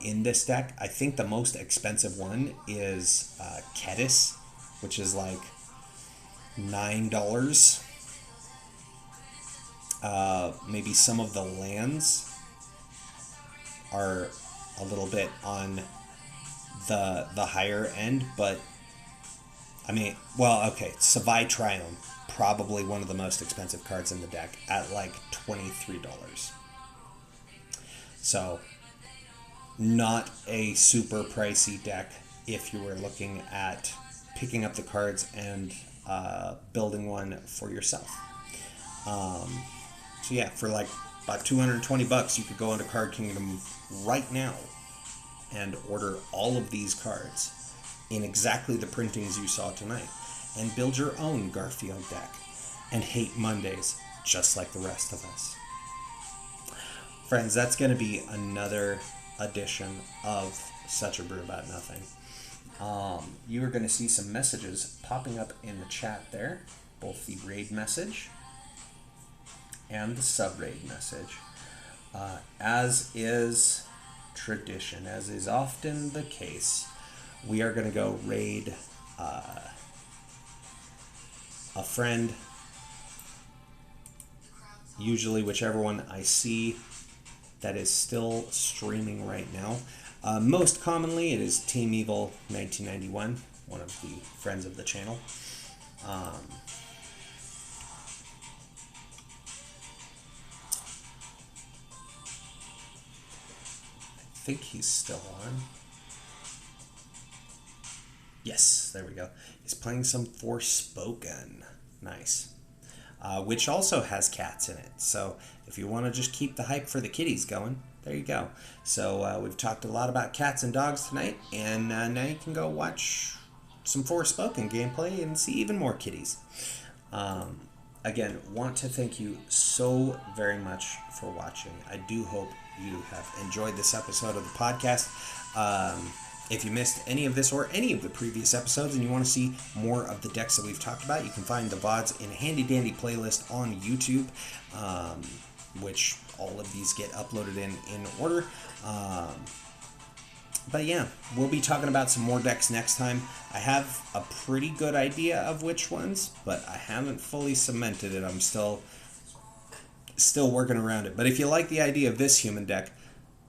in this deck. I think the most expensive one is Kedis, which is like $9. Maybe some of the lands are a little bit on the higher end, but I mean, well, okay, Savai Triome, probably one of the most expensive cards in the deck at like $23. So not a super pricey deck if you were looking at picking up the cards and building one for yourself. So yeah, for like about $220, you could go into Card Kingdom right now and order all of these cards in exactly the printings you saw tonight and build your own Garfield deck and hate Mondays just like the rest of us. Friends, that's going to be another edition of Such a Brew About Nothing. You are going to see some messages popping up in the chat there, both the raid message and the sub-raid message. As is tradition, as is often the case, we are going to go raid a friend, usually whichever one I see that is still streaming right now. Most commonly, it is Team Evil 1991, one of the friends of the channel. I think he's still on. Yes, there we go. He's playing some Forspoken. Nice. Which also has cats in it. So if you want to just keep the hype for the kitties going, there you go. So we've talked a lot about cats and dogs tonight, and now you can go watch some Forspoken gameplay and see even more kitties. Again, want to thank you so very much for watching. I do hope you have enjoyed this episode of the podcast. If you missed any of this or any of the previous episodes and you want to see more of the decks that we've talked about, you can find the VODs in a handy-dandy playlist on YouTube, which all of these get uploaded in order. But yeah, we'll be talking about some more decks next time. I have a pretty good idea of which ones, but I haven't fully cemented it. I'm still working around it. But if you like the idea of this human deck,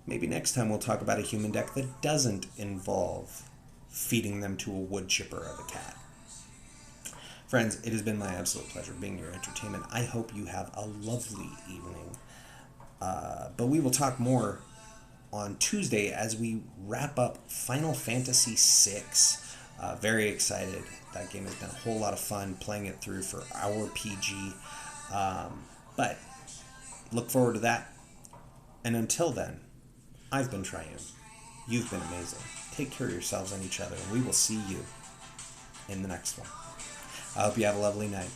maybe next time we'll talk about a human deck that doesn't involve feeding them to a wood chipper of a cat. Friends, it has been my absolute pleasure being your entertainment. I hope you have a lovely evening. But we will talk more on Tuesday as we wrap up Final Fantasy VI. Very excited. That game has been a whole lot of fun playing it through for our PG. But look forward to that. And until then, I've been Trynn. You've been amazing. Take care of yourselves and each other, and we will see you in the next one. I hope you have a lovely night.